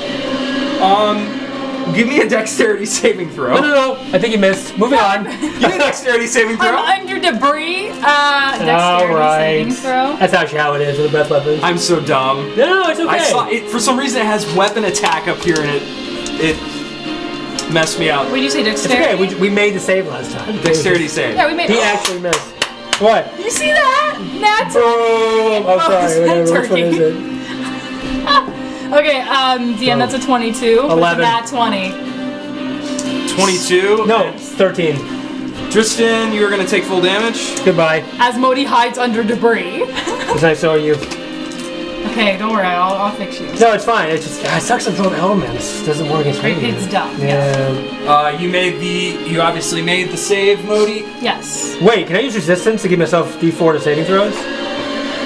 Give me a dexterity saving throw. No. I think he missed. Moving on. Give me a dexterity saving throw. I'm under debris. Dexterity Alright. saving throw. That's actually how it is with the breath weapons. I'm so dumb. No, it's okay. I saw it for some reason. It has weapon attack up here, and it messed me out. What did you say, It's dexterity? okay. We made the save last time. Dexterity save. Yeah, we made. He actually missed. What? You see that? That's Oh, Oh, sorry. it's Whatever. Which one turkey. is it? okay. DM, that's a 22. 11. That's 20. 22. No, it's 13. Tristan, you are going to take full damage. Goodbye. As Mohdee hides under debris. It's nice knowing you. Okay, don't worry. I'll fix you. No, it's fine. It's just it sucks to throw elements. It doesn't work against radiant. It's dumb. Yeah. You obviously made the save, Mohdee. Yes. Wait, can I use resistance to give myself D4 to saving throws?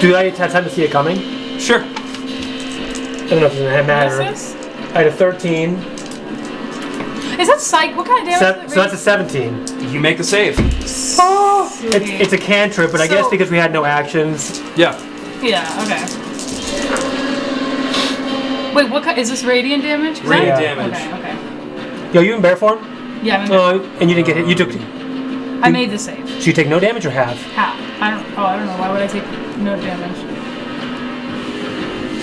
Do I have time to see it coming? Sure. I don't know if it's gonna matter. What's this? I had a 13. Is that psych? What kind of damage? So that's a 17. You make the save. Oh, it's a cantrip, but I guess So- because we had no actions. Yeah. Yeah. Okay. Wait, what kind? Is this radiant damage? Radiant Yeah. damage. Okay. Yo, you in bear form? Yeah. I'm Oh, and you didn't get hit. You took. I made the save. So you take no damage or half? How? I don't know. Why would I take no damage?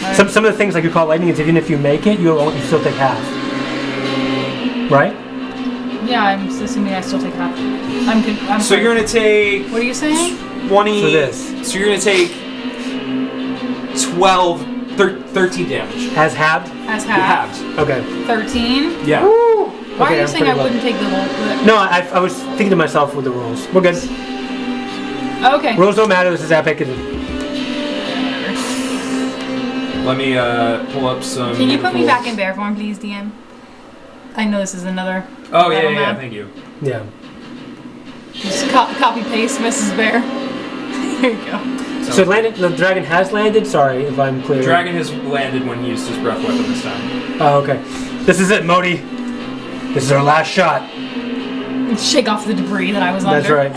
Alright. Some of the things like you call lightning is even if you make it, you still take half. Right? Yeah, I'm assuming I still take half. I'm So sorry. you're going to take What are you saying? 20. For this. So you're going to take 13 damage. As halved? As half. Halved. Okay. 13. Yeah. Why Okay, are you I'm saying pretty I low. wouldn't take the whole? No, I was thinking to myself with the rules. We're good. Okay. Rules don't matter. This is epic. Let me pull up some. Can you put me beautiful- back in bear form, please, DM? I know this is another. Oh, yeah, battle yeah, map. thank you. Yeah. Just copy paste Mrs. Bear. Here you go. So it landed. The dragon has landed. Sorry if I'm clear. Dragon has landed when he used his breath weapon this time. Oh, okay. This is it, Mohdee. This is our last shot. Shake off the debris that I was That's under. right.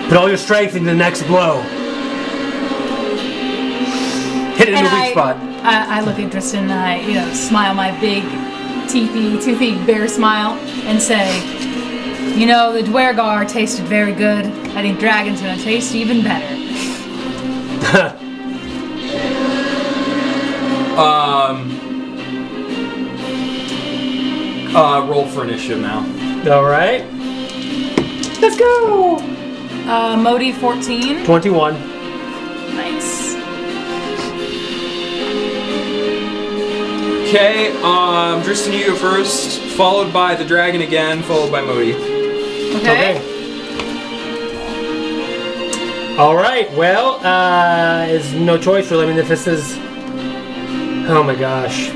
Put all your strength into the next blow. Hit it in And the weak spot. I look at Drystan and I, smile my big, toothy bear smile and say, the Dwergar tasted very good. I think Dragon's gonna taste even better. Roll for initiative now. All right. Let's go. Mohdee 14. 21. Nice. Okay, Drystan, you go first, followed by the dragon again, followed by Mohdee. Okay. All right. Well, there's no choice really. I mean, if this is, oh my gosh,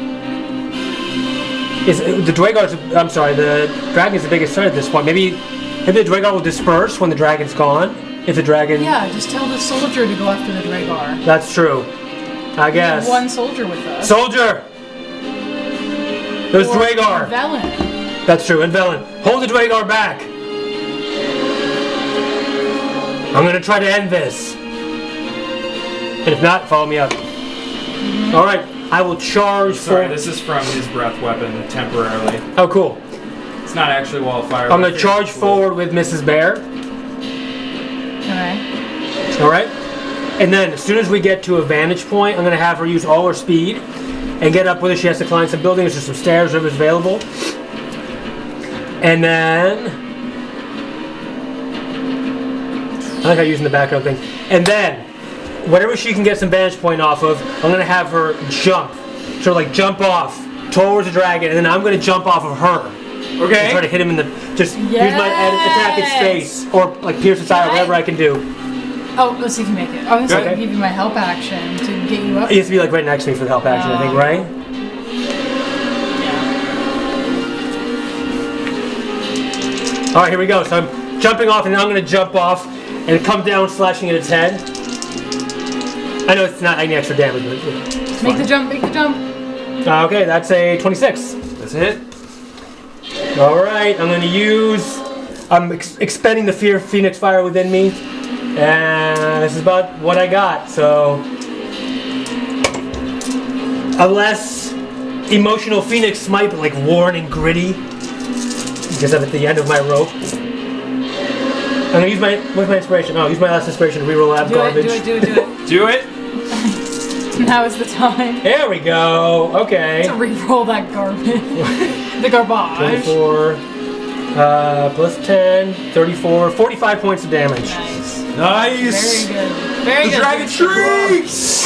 the dragon is the biggest threat at this point. Maybe the Dwergar will disperse when the dragon's gone. If the dragon, Yeah, just tell the soldier to go after the Dwergar. that's true. I guess. One soldier with us. Soldier. There's Or Dwergar. Velen. That's true. And Velen, hold the Dwergar back. I'm gonna try to end this. And if not, follow me up. All right. I will charge Sorry, for. this is from his breath weapon temporarily. Oh, cool. It's not actually wildfire. I'm gonna charge forward with Mrs. Bear. Okay. All right. And then as soon as we get to a vantage point, I'm gonna have her use all her speed and get up with her. She has to climb some buildings. There's some stairs, whatever's available. And then I like how using the background thing. And then whatever she can get some vantage point off of, I'm gonna have her jump. So like jump off towards the dragon, and then I'm gonna jump off of her. Okay. And try to hit him in the use my attack its face or like pierce its eye or whatever I can do. Oh, let's see if you make it. I was going to Okay. give you my help action to get you up. It has to be like right next to me for the help action, I think, right? Yeah. All right, here we go. So I'm jumping off, and then I'm gonna jump off and come down, slashing at its head. I know it's not any extra damage, but it's Make fine. the jump, make the jump. Okay, that's a 26. That's a hit. All right, I'm going to use. I'm expending the fear of Phoenix Fire within me, and this is about what I got. So, a less emotional Phoenix Smite, but like worn and gritty, because I'm at the end of my rope. I'm going to use what's my inspiration? Oh, use my last inspiration to reroll out garbage. Do it. Do it. Now is the time There we go. Okay. to re-roll that garbage. The garbage. 24 plus 10, 34, 45 points of damage. Nice. Nice. Very good. Very The good. dragon shrieks.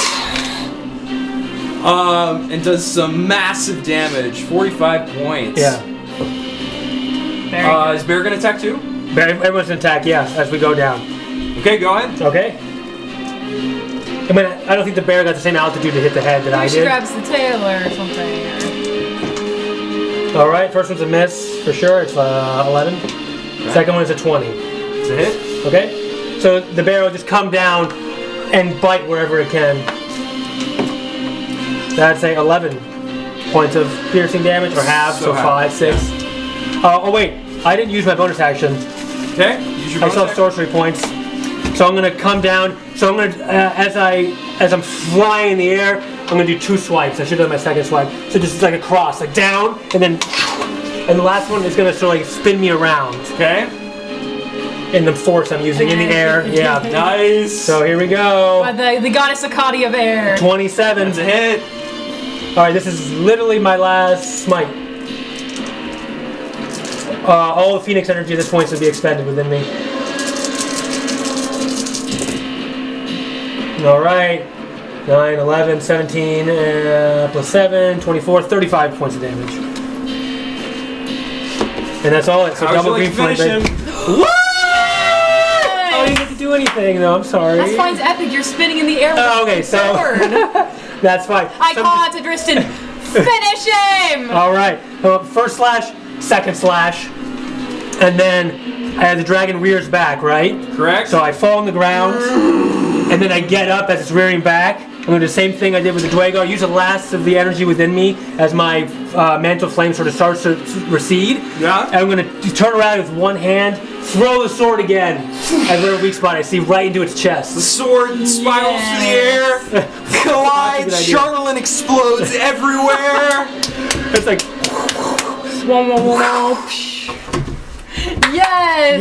And does some massive damage. 45 points. Yeah. Very good. Is Bear gonna attack too? Everyone's in attack, yeah, as we go down. Okay, go ahead. Okay. I mean, I don't think the bear got the same altitude to hit the head that I She did. grabs the tail or something. All right, first one's a miss for sure. It's 11. Second one is a 20. It's a hit. Okay. So the bear will just come down and bite wherever it can. That's a 11 points of piercing damage, or half, so half, 5, 6. Oh wait, I didn't use my bonus action. Okay. Use your I bonus still have action. sorcery points. So I'm gonna come down. So I'm gonna, as I'm flying in the air, I'm gonna do 2 swipes. I should have done my second swipe. So just like a cross, like down, and then, and the last one is gonna sort of like spin me around. Okay. In the force I'm using in the air. Yeah. Nice. So here we go. The goddess Akadi of air. 27. That's a hit. All right, this is literally my last smite. All the Phoenix energy at this point is to be expended within me. All right. 9, 11, 17, plus 7, 24, 35 points of damage. And that's all it. So How'd double you like green to finish flame. him? What? Oh, I didn't get to do anything though. I'm sorry. That's fine. It's epic. You're spinning in the air with Oh, okay, a so sword. that's fine. I call out to Drystan. Finish him! All right. First slash, second slash, and then the dragon rears back, right? Correct. So I fall on the ground, and then I get up as it's rearing back, I'm going to do the same thing I did with the Dwagar. Use the last of the energy within me as my mantle flame sort of starts to recede. Yeah. And I'm going to turn around with one hand, throw the sword again at whatever weak spot I see right into its The chest. sword spirals through the air, collides, That's a good idea. chardalyn explodes everywhere. It's like, Yes!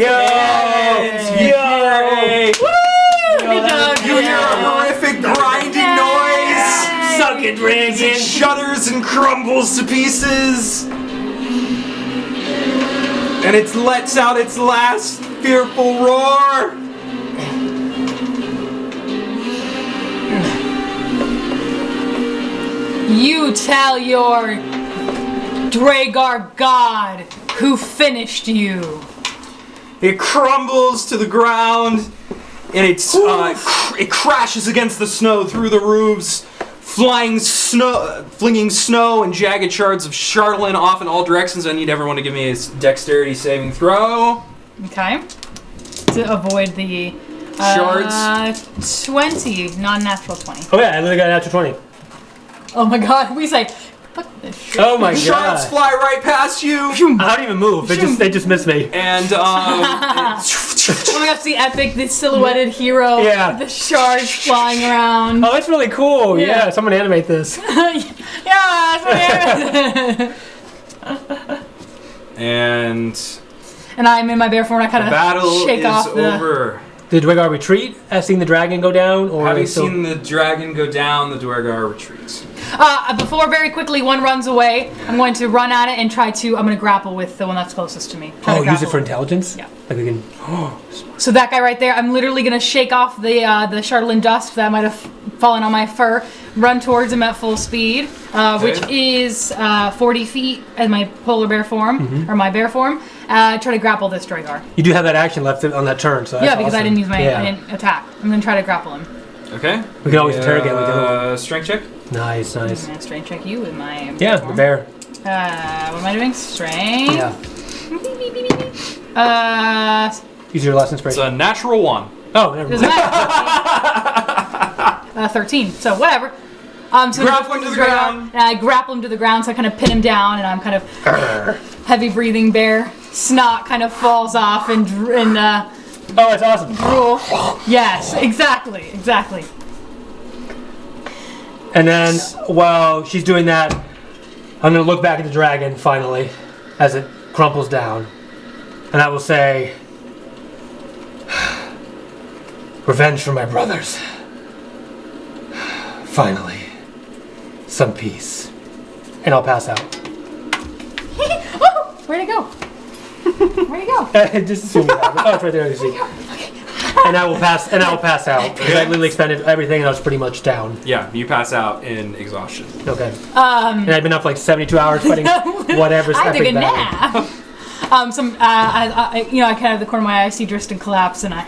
Yay! Good job, You hear a horrific grinding noise. suck it, It dragon. shudders and crumbles to pieces. And it lets out its last fearful roar. You tell your Dragar god who finished you. It crumbles to the ground, and it crashes against the snow through the roofs, flinging snow and jagged shards of chardalyn off in all directions. I need everyone to give me a dexterity saving throw. Okay. To avoid the Shards. 20, non-natural 20. Oh yeah, I literally got an natural 20. Oh my god, we say, fuck this shit. Oh my Shards god. fly right past you, I don't even move. They just missed me. and Oh my gosh, the epic, the silhouetted hero Yeah. with the shards flying around. Oh, that's really cool. Yeah. Yeah, someone animate this. Yeah, that's what and And I'm in my bear form and I kind the of battle shake is off the... over. Did Dwagar retreat? Seeing the dragon go down, or Having still... seen the dragon go down, the Dwagar retreats. Before very quickly one runs away, I'm going to run at it and I'm going to grapple with the one that's closest to me. Try to Oh, use grapple it for with intelligence. Yeah. Like we can. So that guy right there, I'm literally going to shake off the chardalyn dust that might have fallen on my fur, run towards him at full speed, which is 40 feet as my polar bear form, or my bear form. Try to grapple this Dragar. You do have that action left on that turn, so that's Yeah, because I awesome. didn't use my Yeah. I didn't attack. I'm going to try to grapple him. Okay. We can always interrogate with the other one. Strength check. Nice, I'm nice. going to strength check you with my bear Yeah, form. the bear. What am I doing? Strength. Yeah. Use your last It's inspiration. a natural 1. Oh, never Doesn't mind. matter. 13. So whatever. So Grapple him to the ground. And I grapple him to the ground, so I kind of pin him down, and I'm kind of heavy breathing bear. Snot kind of falls off and Oh, that's awesome. drool. Yes, exactly. And then while she's doing that, I'm gonna look back at the dragon finally, as it crumples down, and I will say, "Revenge for my brothers. Finally, some peace." And I'll pass out. Where'd it go? Where'd it go? Just assume you have it. Oh, it's right there. You see. And I will pass out because I literally expended everything and I was pretty much down. Yeah, you pass out in exhaustion. Okay. And I've been up like 72 hours fighting whatever's I took epic a battle. nap. I kind of have the corner of my eye, I see Drystan collapse, and I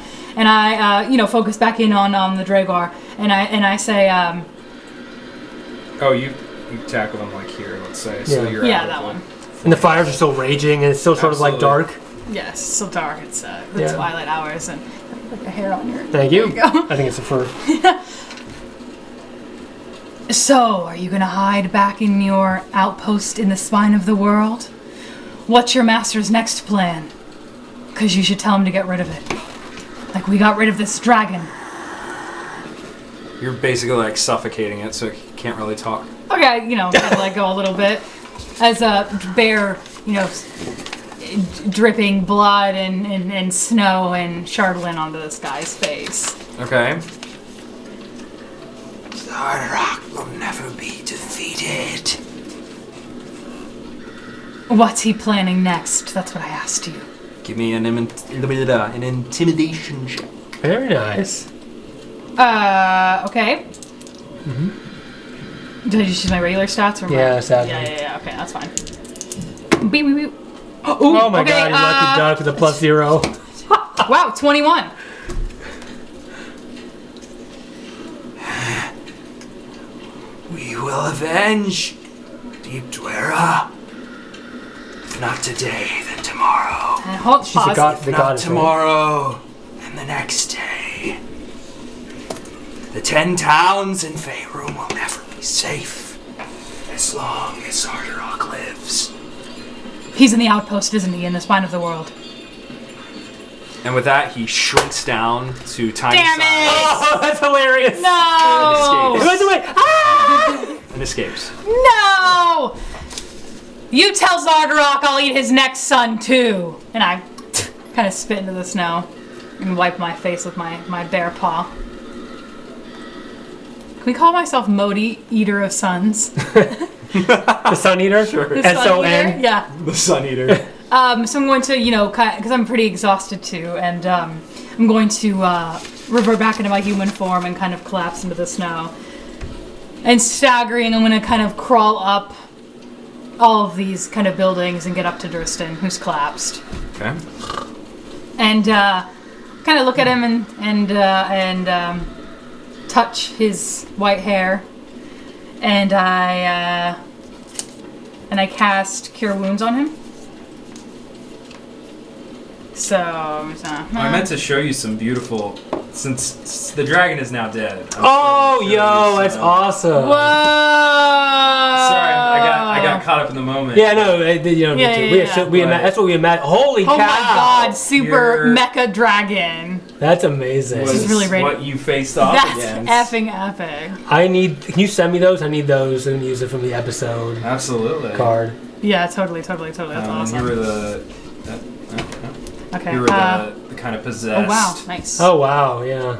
focus back in on the Dragar, and I say, Oh, you tackle them like here, let's say. So Yeah. you're yeah, out that of one. And the fires are still raging and it's still sort of like Absolutely. dark. Yes, so dark. It's the Yeah. twilight hours, and like a hair on your. Thank you. There you go. I think it's a fur. So, are you gonna hide back in your outpost in the spine of the world? What's your master's next plan? Because you should tell him to get rid of it. Like we got rid of this dragon. You're basically like suffocating it, so it can't really talk. Okay, kind of let go a little bit. As a bear, dripping blood and snow and chardalyn onto this guy's face. Okay. Zarok will never be defeated. What's he planning next? That's what I asked you. Give me an intimidation check. Very nice. Okay. Did I just use my regular stats or Yeah, sadly. Yeah. Okay, that's fine. Beep, beep, beep. Oh my god, you lucky duck with a +0. Wow, 21. We will avenge Deep Dwera. If not today, then tomorrow. And hold, She's a pause. god, If the not goddess. Right? tomorrow, then the next day. The 10 towns in Faerun will never be safe as long as Zardarok lives. He's in the outpost, isn't he, in the spine of the world? And with that, he shrinks down to tiny Damn size it! Oh, that's hilarious. No! It goes away. Ah! and escapes. No! You tell Zardarok I'll eat his next son too. And I kind of spit into the snow and wipe my face with my bare paw. Can we call myself Mohdee, Eater of Sons? The Sun Eater? Sure. The Sun S-O-N? Eater? Yeah. The Sun Eater. So I'm going to, because I'm pretty exhausted too, and I'm going to revert back into my human form and kind of collapse into the snow. And staggering, I'm going to kind of crawl up all of these kind of buildings and get up to Drystan, who's collapsed. Okay. And kind of look at him and touch his white hair. And I cast Cure Wounds on him. So I meant to show you some beautiful, since the dragon is now dead. Oh, yo, that's awesome. Whoa! Sorry, I got caught up in the moment. Yeah, no, you don't need to. Yeah. That's what we imagine. Holy cow! Oh my god, super You're- mecha dragon. That's amazing. This is really what you faced off That's against. effing epic. Can you send me those? I need those and use it from the episode Absolutely. card. Yeah, totally. That's awesome. You were the. Okay. You were the kind of possessed. Oh wow, nice. Oh wow, yeah.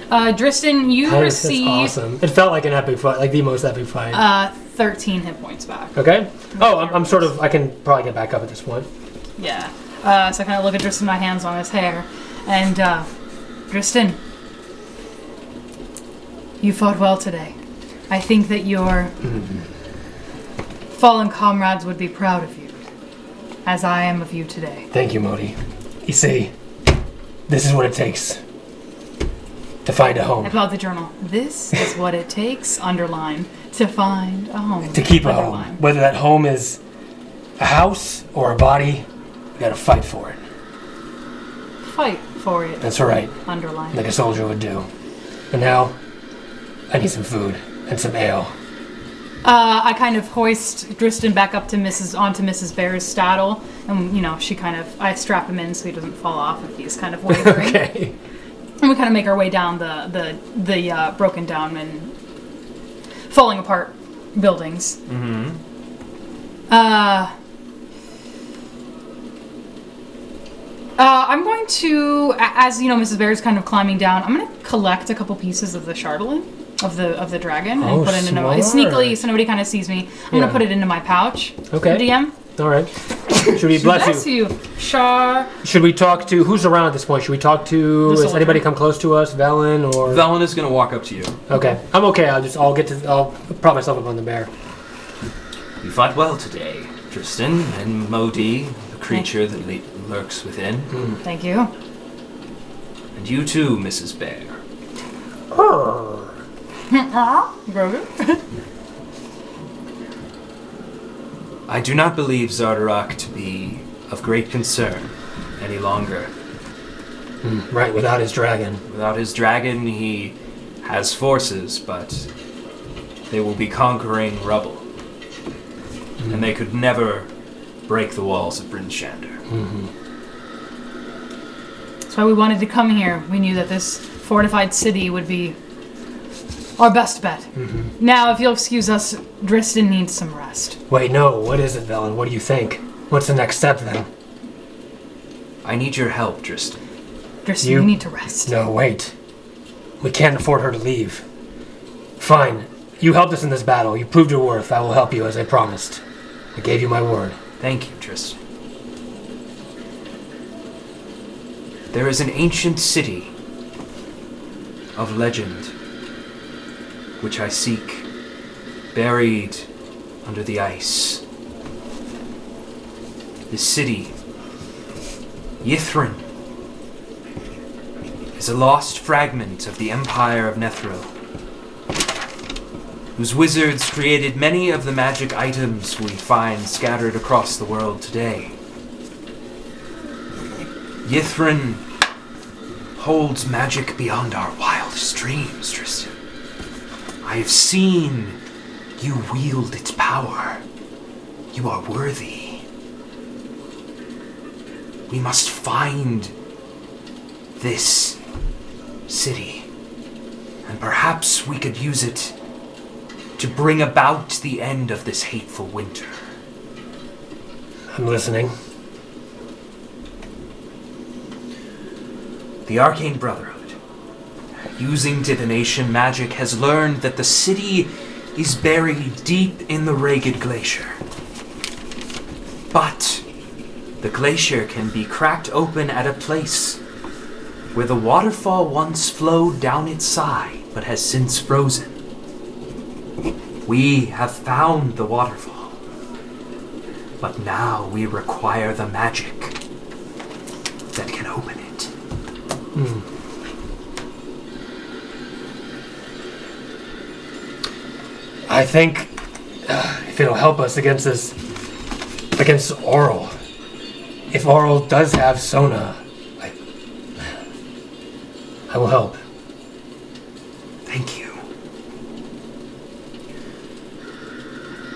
Drystan, you That's receive awesome. It felt like an epic fight, like the most epic fight. 13 hit points back. Okay. Oh, I'm sort of. I can probably get back up at this point. Yeah. So I kind of look at Drystan, my hands on his hair, and Drystan, you fought well today. I think that your fallen comrades would be proud of you, as I am of you today. Thank you, Mohdee. You see, this is what it takes to find a home. I pull out the journal. This is what it takes, underline, to find a home. To keep a Underline. home. Whether that home is a house or a body, we gotta fight for it. Fight for it. That's right. Underline. Like a soldier would do. And now, I need some food and some ale. I kind of hoist Drystan back up to onto Mrs. Bear's saddle, and I strap him in so he doesn't fall off if he's kind of wavering. Okay. And we kind of make our way down the broken down and falling apart buildings. Mm-hmm. I'm going to, as Mrs. Bear's kind of climbing down, I'm going to collect a couple pieces of the chardalyn of the dragon and put it into my sneakily, so nobody kind of sees me. I'm going to put it into my pouch. Okay. DM. All right. Should we bless you? Shar. Should we talk to who's around at this point? Should we talk to? The Is soldier. anybody come close to us? Velen or? Velen is going to walk up to you. Okay. I'm okay. I'll prop myself up on the bear. You fought well today, Drystan and Mohdee, the creature that lurks within. Thank you. And you too, Mrs. Bear. Grogu. I do not believe Zardarok to be of great concern any longer. Right, without his dragon. Without his dragon, he has forces, but they will be conquering rubble. And they could never break the walls of Bryn Shander. That's why we wanted to come here. We knew that this fortified city would be our best bet. Now, if you'll excuse us, Drystan needs some rest. Wait, no. What is it, Velen? What do you think? What's the next step then? I need your help, Drystan. Drystan, you need to rest. No, wait. We can't afford her to leave. Fine. You helped us in this battle. You proved your worth. I will help you as I promised. I gave you my word. Thank you, Drystan. There is an ancient city of legend which I seek, buried under the ice. This city, Yithrin, is a lost fragment of the Empire of Nethril, whose wizards created many of the magic items we find scattered across the world today. Yithrin holds magic beyond our wildest dreams, Drystan. I have seen you wield its power. You are worthy. We must find this city, and perhaps we could use it to bring about the end of this hateful winter. I'm listening. The Arcane Brotherhood, using divination magic, has learned that the city is buried deep in the Ragged Glacier. But the glacier can be cracked open at a place where the waterfall once flowed down its side, but has since frozen. We have found the waterfall, but now we require the magic that can open it. I think if it'll help us against Oral. If Oral does have Sona, I will help. Thank you.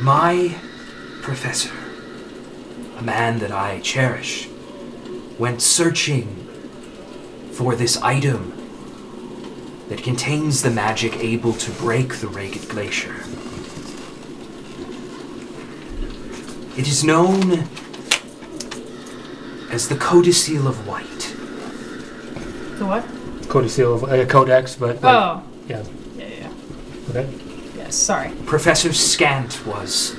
My professor, a man that I cherish, went searching for this item that contains the magic able to break the Ragged Glacier. It is known as the Codicil of White. The what? Codicil of a codex, but Oh. yeah. Yeah. Okay. Yes, sorry. Professor Scant was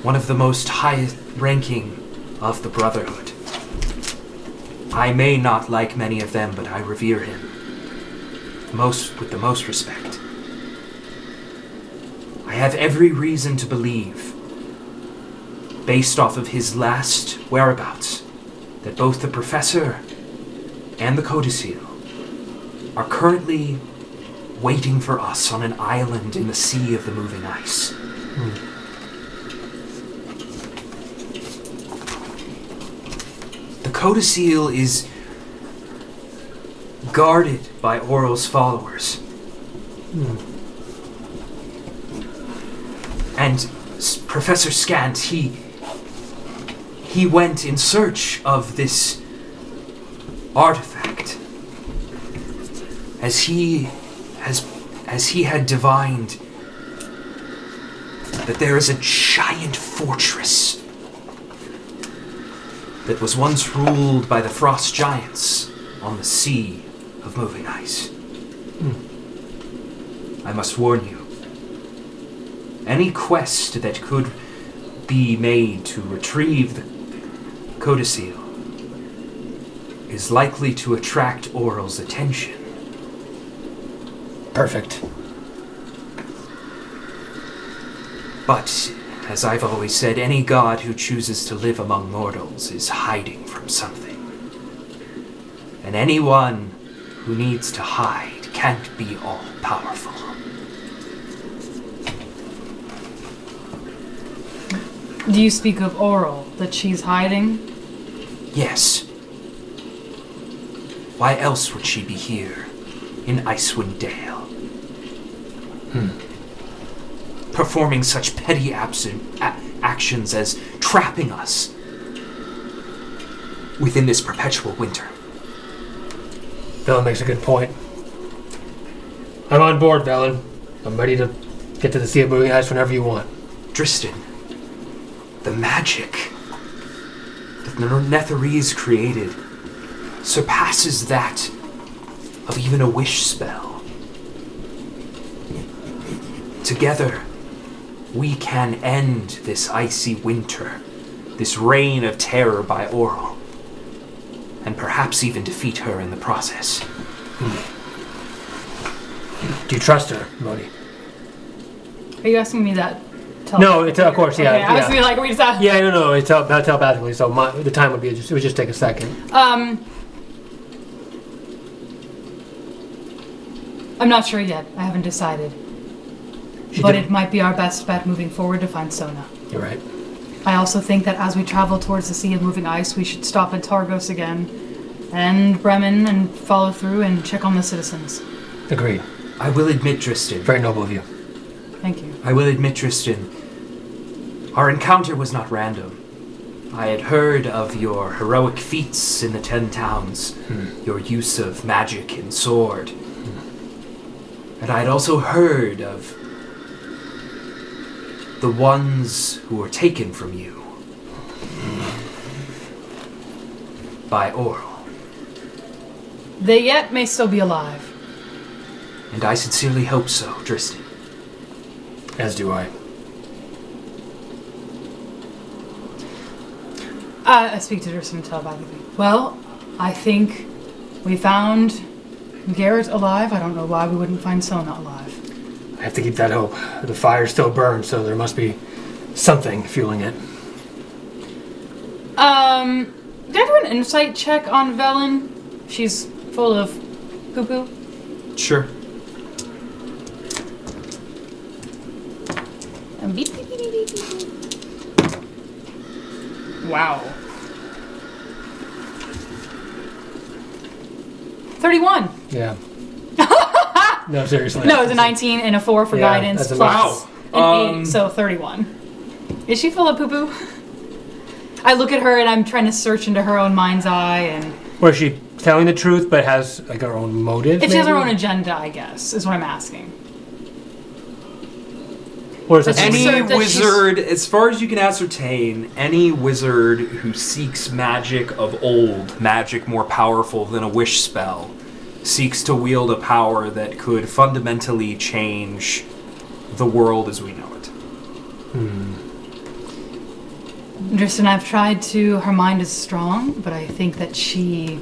one of the most high-ranking of the Brotherhood. I may not like many of them, but I revere him with the most respect. I have every reason to believe, based off of his last whereabouts, that both the Professor and the Codicil are currently waiting for us on an island in the Sea of the Moving Ice. The Codicil is guarded by Oral's followers. And Professor Scant, he went in search of this artifact, as he had divined that there is a giant fortress that was once ruled by the frost giants on the Sea of Moving Ice. I must warn you, any quest that could be made to retrieve the Codicil is likely to attract Oral's attention. Perfect. But, as I've always said, any god who chooses to live among mortals is hiding from something. And anyone who needs to hide can't be all-powerful. Do you speak of Oral, that she's hiding? Yes. Why else would she be here, in Icewind Dale? Performing such petty actions as trapping us within this perpetual winter. Velen makes a good point. I'm on board, Velen. I'm ready to get to the Sea of Moving Ice whenever you want. Drystan, the magic that the Netherese created surpasses that of even a wish spell. Together, we can end this icy winter, this reign of terror by Oral, and perhaps even defeat her in the process. Do you trust her, Mohdee? Are you asking me that? No, it's of course, yeah. Okay, I was like, we just Yeah, no, it's not telepathically, so the time would be it would just take a second. I'm not sure yet. I haven't decided. But it might be our best bet moving forward to find Sona. You're right. I also think that as we travel towards the Sea of Moving Ice, we should stop at Targos again and Bremen and follow through and check on the citizens. Agreed. I will admit, Drystan. Very noble of you. Thank you. I will admit, Drystan. Our encounter was not random. I had heard of your heroic feats in the 10 towns, your use of magic and sword. And I had also heard of the ones who were taken from you by Oral. They yet may still be alive. And I sincerely hope so, Drystan. As do I. I speak to Drystan telepathically. Well, I think we found Garrett alive. I don't know why we wouldn't find Sona alive. I have to keep that hope. The fire still burns, so there must be something fueling it. Can I do an insight check on Velen? She's full of poo-poo. Sure. Beep, beep, beep, beep, beep, beep. Wow. 31. Yeah. No, seriously. No, it's a 19 and a 4 for Yeah, guidance, that's a plus wow. an 8, so 31. Is she full of poo-poo? I look at her and I'm trying to search into her own mind's eye, and Or is she telling the truth but has like her own motive? if she has her own maybe? agenda, I guess, is what I'm asking. Or is it Any- Any So that wizard, as far as you can ascertain, any wizard who seeks magic of old, magic more powerful than a wish spell, seeks to wield a power that could fundamentally change the world as we know it. Drystan, I've tried to, her mind is strong, but I think that she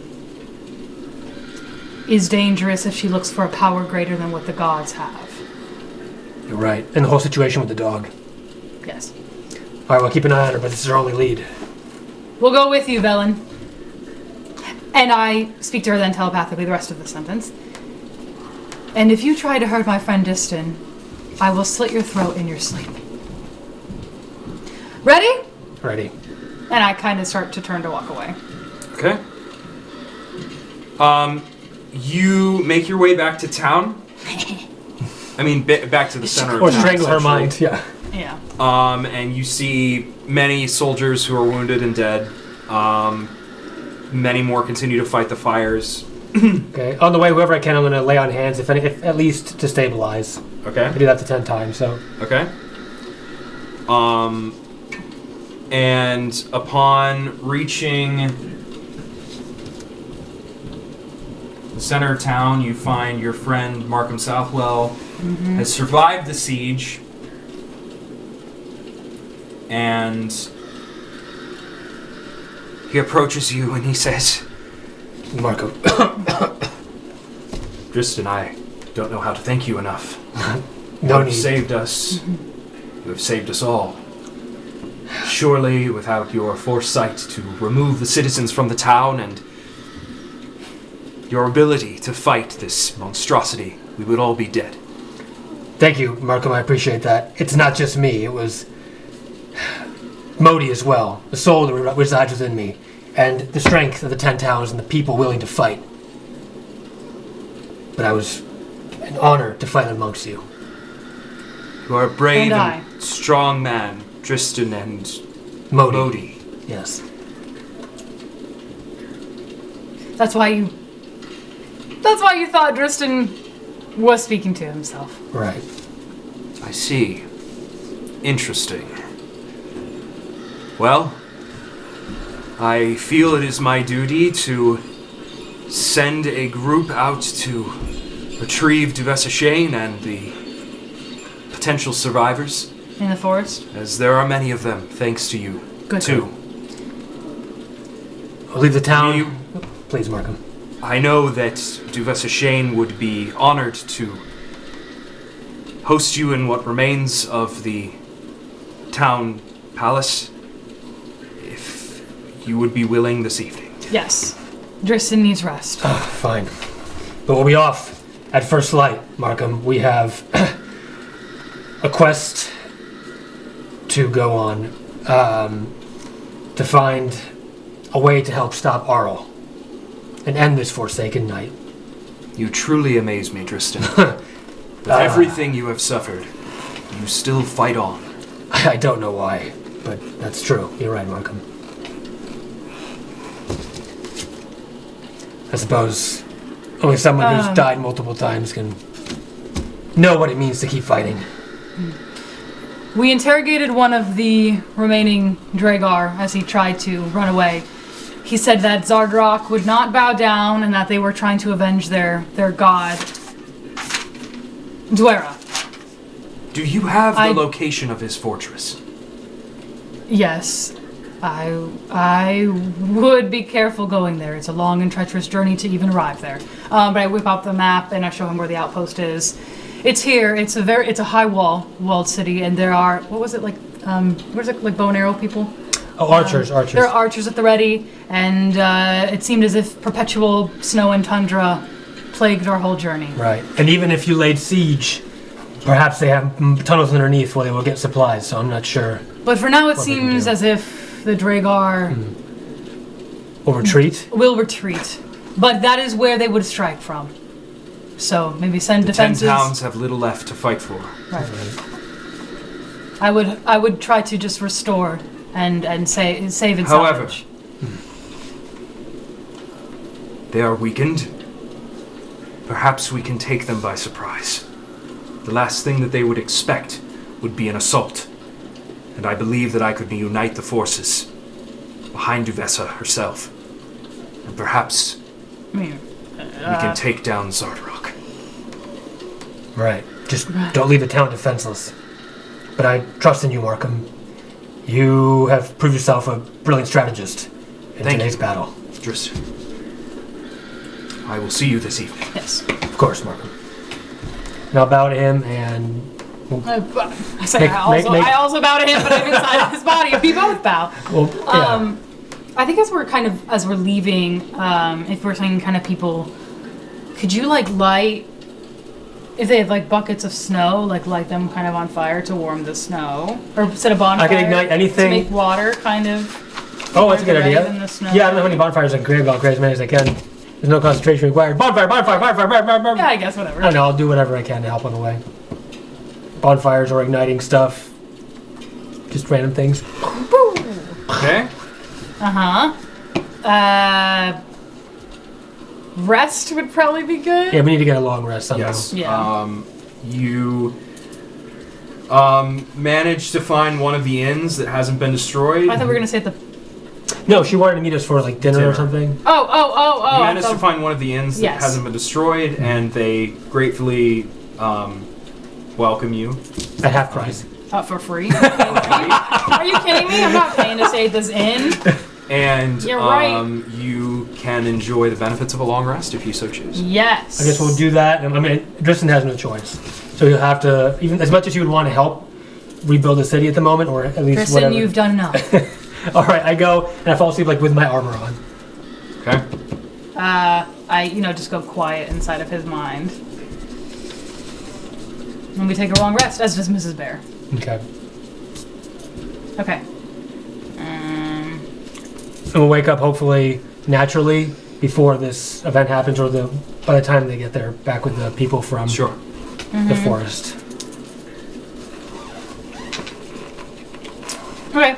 is dangerous if she looks for a power greater than what the gods have. You're right. And the whole situation with the dog. Yes. All right, well, keep an eye on her, but this is our only lead. We'll go with you, Velen. And I speak to her then telepathically the rest of the sentence. And if you try to hurt my friend Drystan, I will slit your throat in your sleep. Ready? Ready. And I kind of start to turn to walk away. Okay. You make your way back to town. I mean, back to the center of Or town. strangle her essentially. mind, yeah. Yeah. And you see many soldiers who are wounded and dead. Many more continue to fight the fires. Okay. On the way, whoever I can, I'm going to lay on hands, if at least to stabilize. Okay. I do that to 10 times, so. Okay. And upon reaching the center of town, you find your friend Markham Southwell has survived the siege, and he approaches you and he says, Marco. Drystan, I don't know how to thank you enough. No You have need. saved us. You have saved us all. Surely, without your foresight to remove the citizens from the town and your ability to fight this monstrosity, we would all be dead. Thank you, Markham. I appreciate that. It's not just me. It was Mohdee as well. The soul that resides within me. And the strength of the 10 towns and the people willing to fight. But I was an honor to fight amongst you. You are a brave And and strong man, Drystan and Mohdee. Mohdee. Yes. That's why you thought Drystan was speaking to himself. Right. I see. Interesting. Well, I feel it is my duty to send a group out to retrieve Drystan and the potential survivors, In the forest? as there are many of them, thanks to you, Good. too. I'll leave the town. You- Please, Markham. I know that Drystan would be honored to host you in what remains of the town palace, if you would be willing this evening. Yes. Drystan needs rest. Oh, fine. But we'll be off at first light, Markham. We have a quest to go on to find a way to help stop Arl. and end this forsaken night. You truly amaze me, Drystan. With everything you have suffered, you still fight on. I don't know why, but that's true. You're right, Markham. I suppose only someone who's died multiple times can know what it means to keep fighting. We interrogated one of the remaining Dragar as he tried to run away. He said that Zardrock would not bow down and that they were trying to avenge their god, Dwera. Do you have the location of his fortress? Yes. I would be careful going there. It's a long and treacherous journey to even arrive there. But I whip out the map and I show him where the outpost is. It's here. It's a high walled city, and there are what is it like bow and arrow people? Oh, archers. There are archers at the ready, and it seemed as if perpetual snow and tundra plagued our whole journey. Right, and even if you laid siege, perhaps they have tunnels underneath where they will get supplies. So I'm not sure. But for now, it seems as if the Dragar will retreat. Will retreat, but that is where they would strike from. So maybe send defenses. 10 towns have little left to fight for. Right. I would try to just restore and save and However, salvage. They are weakened. Perhaps we can take them by surprise. The last thing that they would expect would be an assault. And I believe that I could unite the forces behind Duvessa herself. And perhaps we can take down Zardrock. Right. Just don't leave the town defenseless. But I trust in you, Markham. You have proved yourself a brilliant strategist in today's battle. Drystan. I will see you this evening. Yes. Of course, Markham. And I'll bow to him and... I also bow to him, but I'm inside of his body, and we both bow. Well, yeah. I think as we're leaving, if we're saying kind of people, could you light, if they have buckets of snow, light them kind of on fire to warm the snow, or set a bonfire. I can ignite anything to make water kind of. Oh, that's a good idea. Than the snow. Yeah, I don't know how many bonfires I can create. I'll create as many as I can. There's no concentration required. Bonfire. Yeah, I guess whatever. I don't know. I'll do whatever I can to help on the way. Bonfires or igniting stuff. Just random things. Okay. Rest would probably be good. Yeah, we need to get a long rest somehow. Yes. Yeah. You managed to find one of the inns that hasn't been destroyed. I thought we were gonna say at the. No, she wanted to meet us for dinner or something. Oh. You managed to find one of the inns that hasn't been destroyed, and they gratefully welcome you. At half price. For free? Are you kidding me? I'm not paying to stay at this inn. And You're right. you can enjoy the benefits of a long rest if you so choose. Yes. I guess we'll do that. I mean, Drystan has no choice. So he'll have to, even as much as you would want to help rebuild the city at the moment, or at least Kristen, whatever. you've done enough. All right, I go and I fall asleep with my armor on. Okay. I just go quiet inside of his mind. And we take a long rest, as does Mrs. Bear. Okay. Okay. And we'll wake up hopefully naturally before this event happens, or by the time they get there, back with the people from the forest. Okay.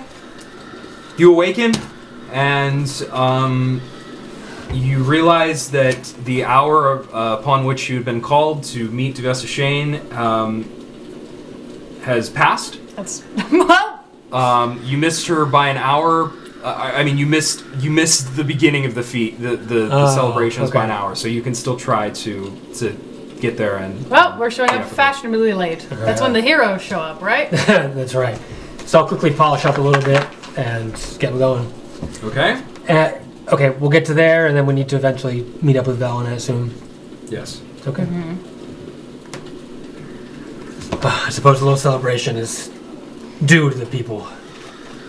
You awaken, and you realize that the hour upon which you had been called to meet Augusta Shane has passed. That's You missed her by an hour. You missed the beginning of the feat, the celebrations by an hour. So you can still try to get there and. Well, we're showing up fashionably late. Right. That's when the heroes show up, right? That's right. So I'll quickly polish up a little bit and get going. Okay. Okay, we'll get to there, and then we need to eventually meet up with Velen, I assume. Yes. Okay. I suppose a little celebration is due to the people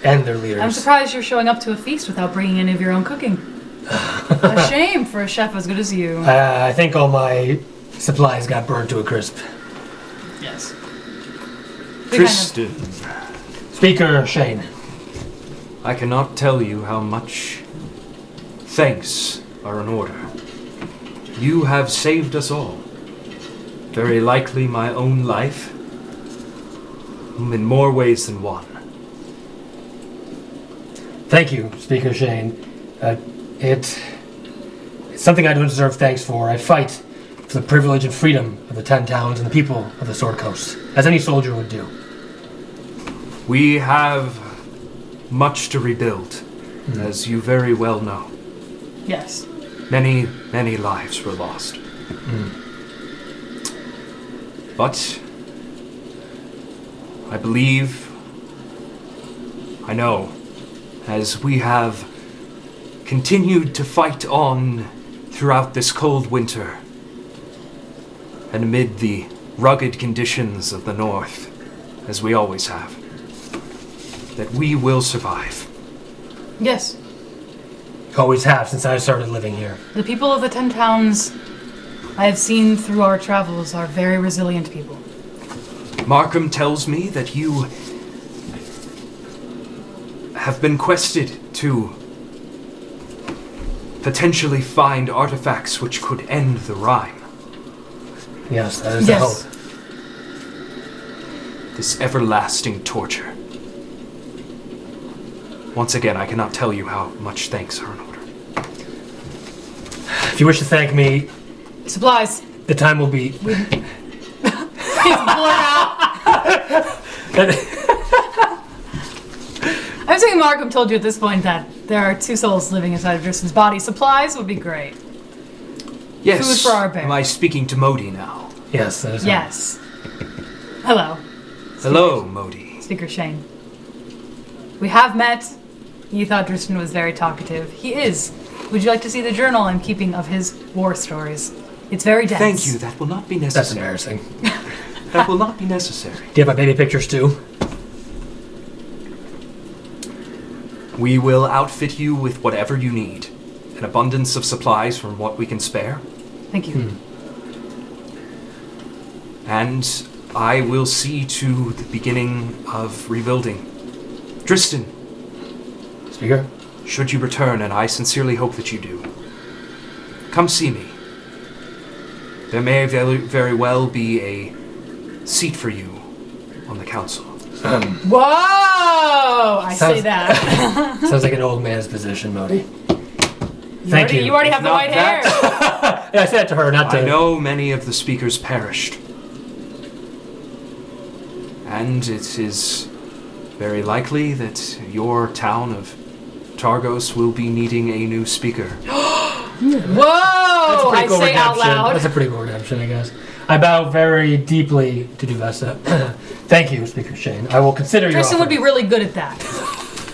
and their leaders. I'm surprised you're showing up to a feast without bringing any of your own cooking. A shame for a chef as good as you. I think all my supplies got burned to a crisp. Yes. Tristan, Speaker Shane. I cannot tell you how much thanks are in order. You have saved us all. Very likely my own life. In more ways than one. Thank you, Speaker Shane. It's something I don't deserve thanks for. I fight for the privilege and freedom of the 10 towns and the people of the Sword Coast, as any soldier would do. We have much to rebuild, as you very well know. Yes. Many, many lives were lost. But I believe, I know, as we have continued to fight on throughout this cold winter, and amid the rugged conditions of the north, as we always have, that we will survive. Yes. Always have since I started living here. The people of the 10 towns I have seen through our travels are very resilient people. Markham tells me that you have been quested to potentially find artifacts which could end the Rime. Yes, that is the hope. This everlasting torture. Once again, I cannot tell you how much thanks are in order. If you wish to thank me, Supplies. the time will be... He's blurred out. I'm saying Markham told you at this point that there are 2 souls living inside of Dristan's body. Supplies would be great. Yes. Food for our bear. Am I speaking to Mohdee now? Yes, that is Yes. Hello. Hello, Mohdee. Speaker Shane. We have met. You thought Drystan was very talkative. He is. Would you like to see the journal I'm keeping of his war stories? It's very dense. Thank you. That will not be That's necessary. embarrassing. That will not be necessary. Do you have my baby pictures too? We will outfit you with whatever you need. An abundance of supplies from what we can spare. Thank you. And I will see to the beginning of rebuilding. Drystan, Speaker? should you return, and I sincerely hope that you do, come see me. There may very well be a seat for you on the council. Whoa! I say that. Sounds like an old man's position, Mohdee. Thank you. You already have the Not white hair. Yeah, I said it to her, not to... I know many of the speakers perished. And it is very likely that your town of Targos will be needing a new speaker. Whoa! That's a pretty I cool say redemption. out loud. That's a pretty cool redemption, I guess. I bow very deeply to Vindsvept. Thank you, Speaker Shane. I will consider your Drystan would be really good at that.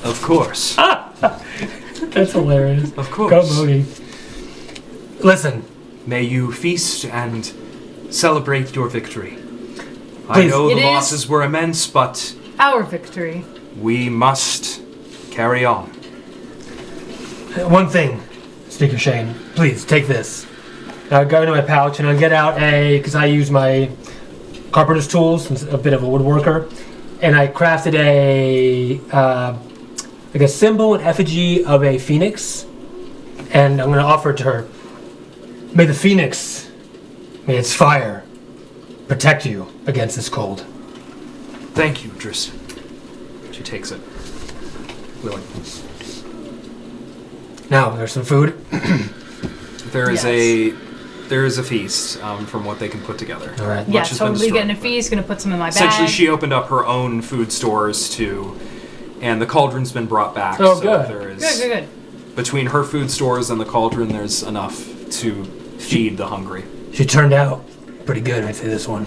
Of course. That's hilarious. Of course. Go, Mohdee. Listen, May you feast and celebrate your victory. I Please. know It the is- losses were immense, but Our victory. we must carry on. one thing, Speaker Shane. Please, take this. I'll go into my pouch and I'll get out because I use my carpenter's tools, a bit of a woodworker, and I crafted like a symbol, an effigy of a phoenix, and I'm going to offer it to her. May the phoenix, may its fire, protect you against this cold. Thank you, Drystan. She takes it. Willing. Now, there's some food. There is Yes. there is a feast from what they can put together. All right. Yeah, has been totally getting a destroyed, feast. Gonna put some in my bag. Essentially, she opened up her own food stores too, and the cauldron's been brought back. Oh, so good. There is, Good. between her food stores and the cauldron, there's enough to feed the hungry. She turned out pretty good, I'd say, this one.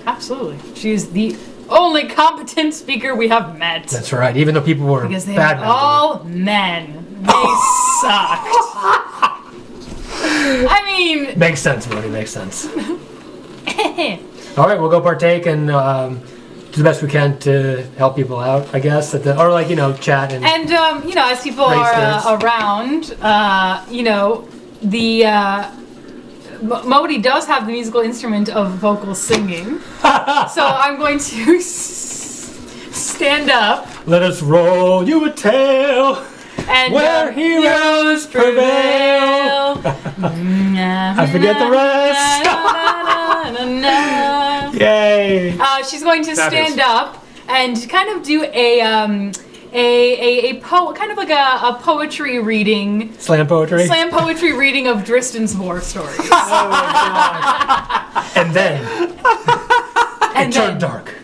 Absolutely. She is the only competent speaker we have met. That's right. Even though people were Because they bad are all men. They sucked. I mean, Makes sense, Mohdee. Makes sense. All right, we'll go partake and do the best we can to help people out, I guess. Or chat and. and as people Raise are spirits. around, the Mohdee does have the musical instrument of vocal singing. So I'm going to stand up. Let us roll you a tale And Where heroes prevail. I forget the rest. Yay! She's going to Fabulous. stand up and kind of do kind of like a poetry reading. Slam poetry. Slam poetry reading of Drystan's war stories. Oh my god! And then And it turned then dark.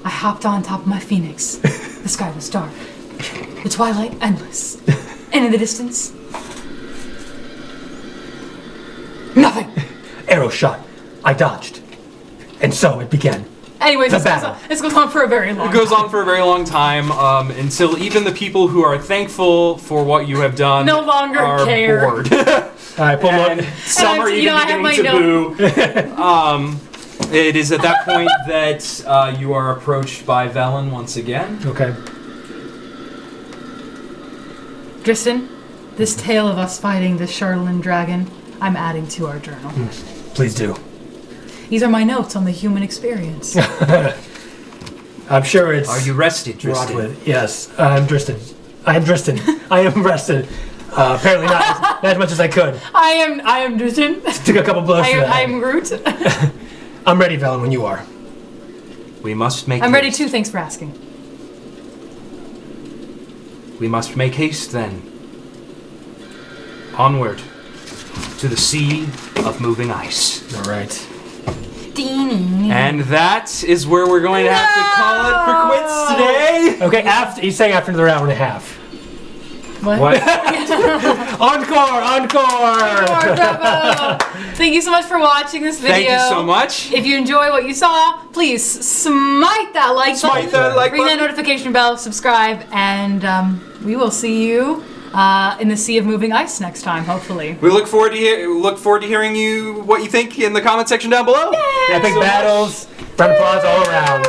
I hopped on top of my phoenix. The sky was dark. The twilight endless. And in the distance, nothing. Arrow shot. I dodged, and so it began. Anyways, The this goes, battle. on, this goes on for a very long It goes time. on for a very long time until even the people who are thankful for what you have done No longer are care. bored. All right, pull And one. some are you even know, I have beginning my to boo. It is at that point that you are approached by Velen once again. Okay. Drystan, this tale of us fighting this chardalyn dragon, I'm adding to our journal. Please do. These are my notes on the human experience. I'm sure it's. Are you rested, wrought Drystan? with. Yes, I'm Drystan. I am Drystan. I am rested. Apparently not as much as I could. I am Drystan. Took a couple blows I to am, that. I am Groot. I'm ready, Velen, when you are. We must make I'm ready haste. too, thanks for asking. We must make haste then. Onward to the sea of moving ice. All right. And that is where we're going to have to call it for quits today. Okay, he's saying after another hour and a half. What? Encore! Encore! Bravo! Thank you so much for watching this video. Thank you so much. If you enjoy what you saw, please smite that like button. Smite that like ring that button. notification bell, subscribe, and we will see you in the Sea of Moving Ice next time, hopefully. We look forward to hearing you what you think in the comment section down below. Epic battles, round of applause all around.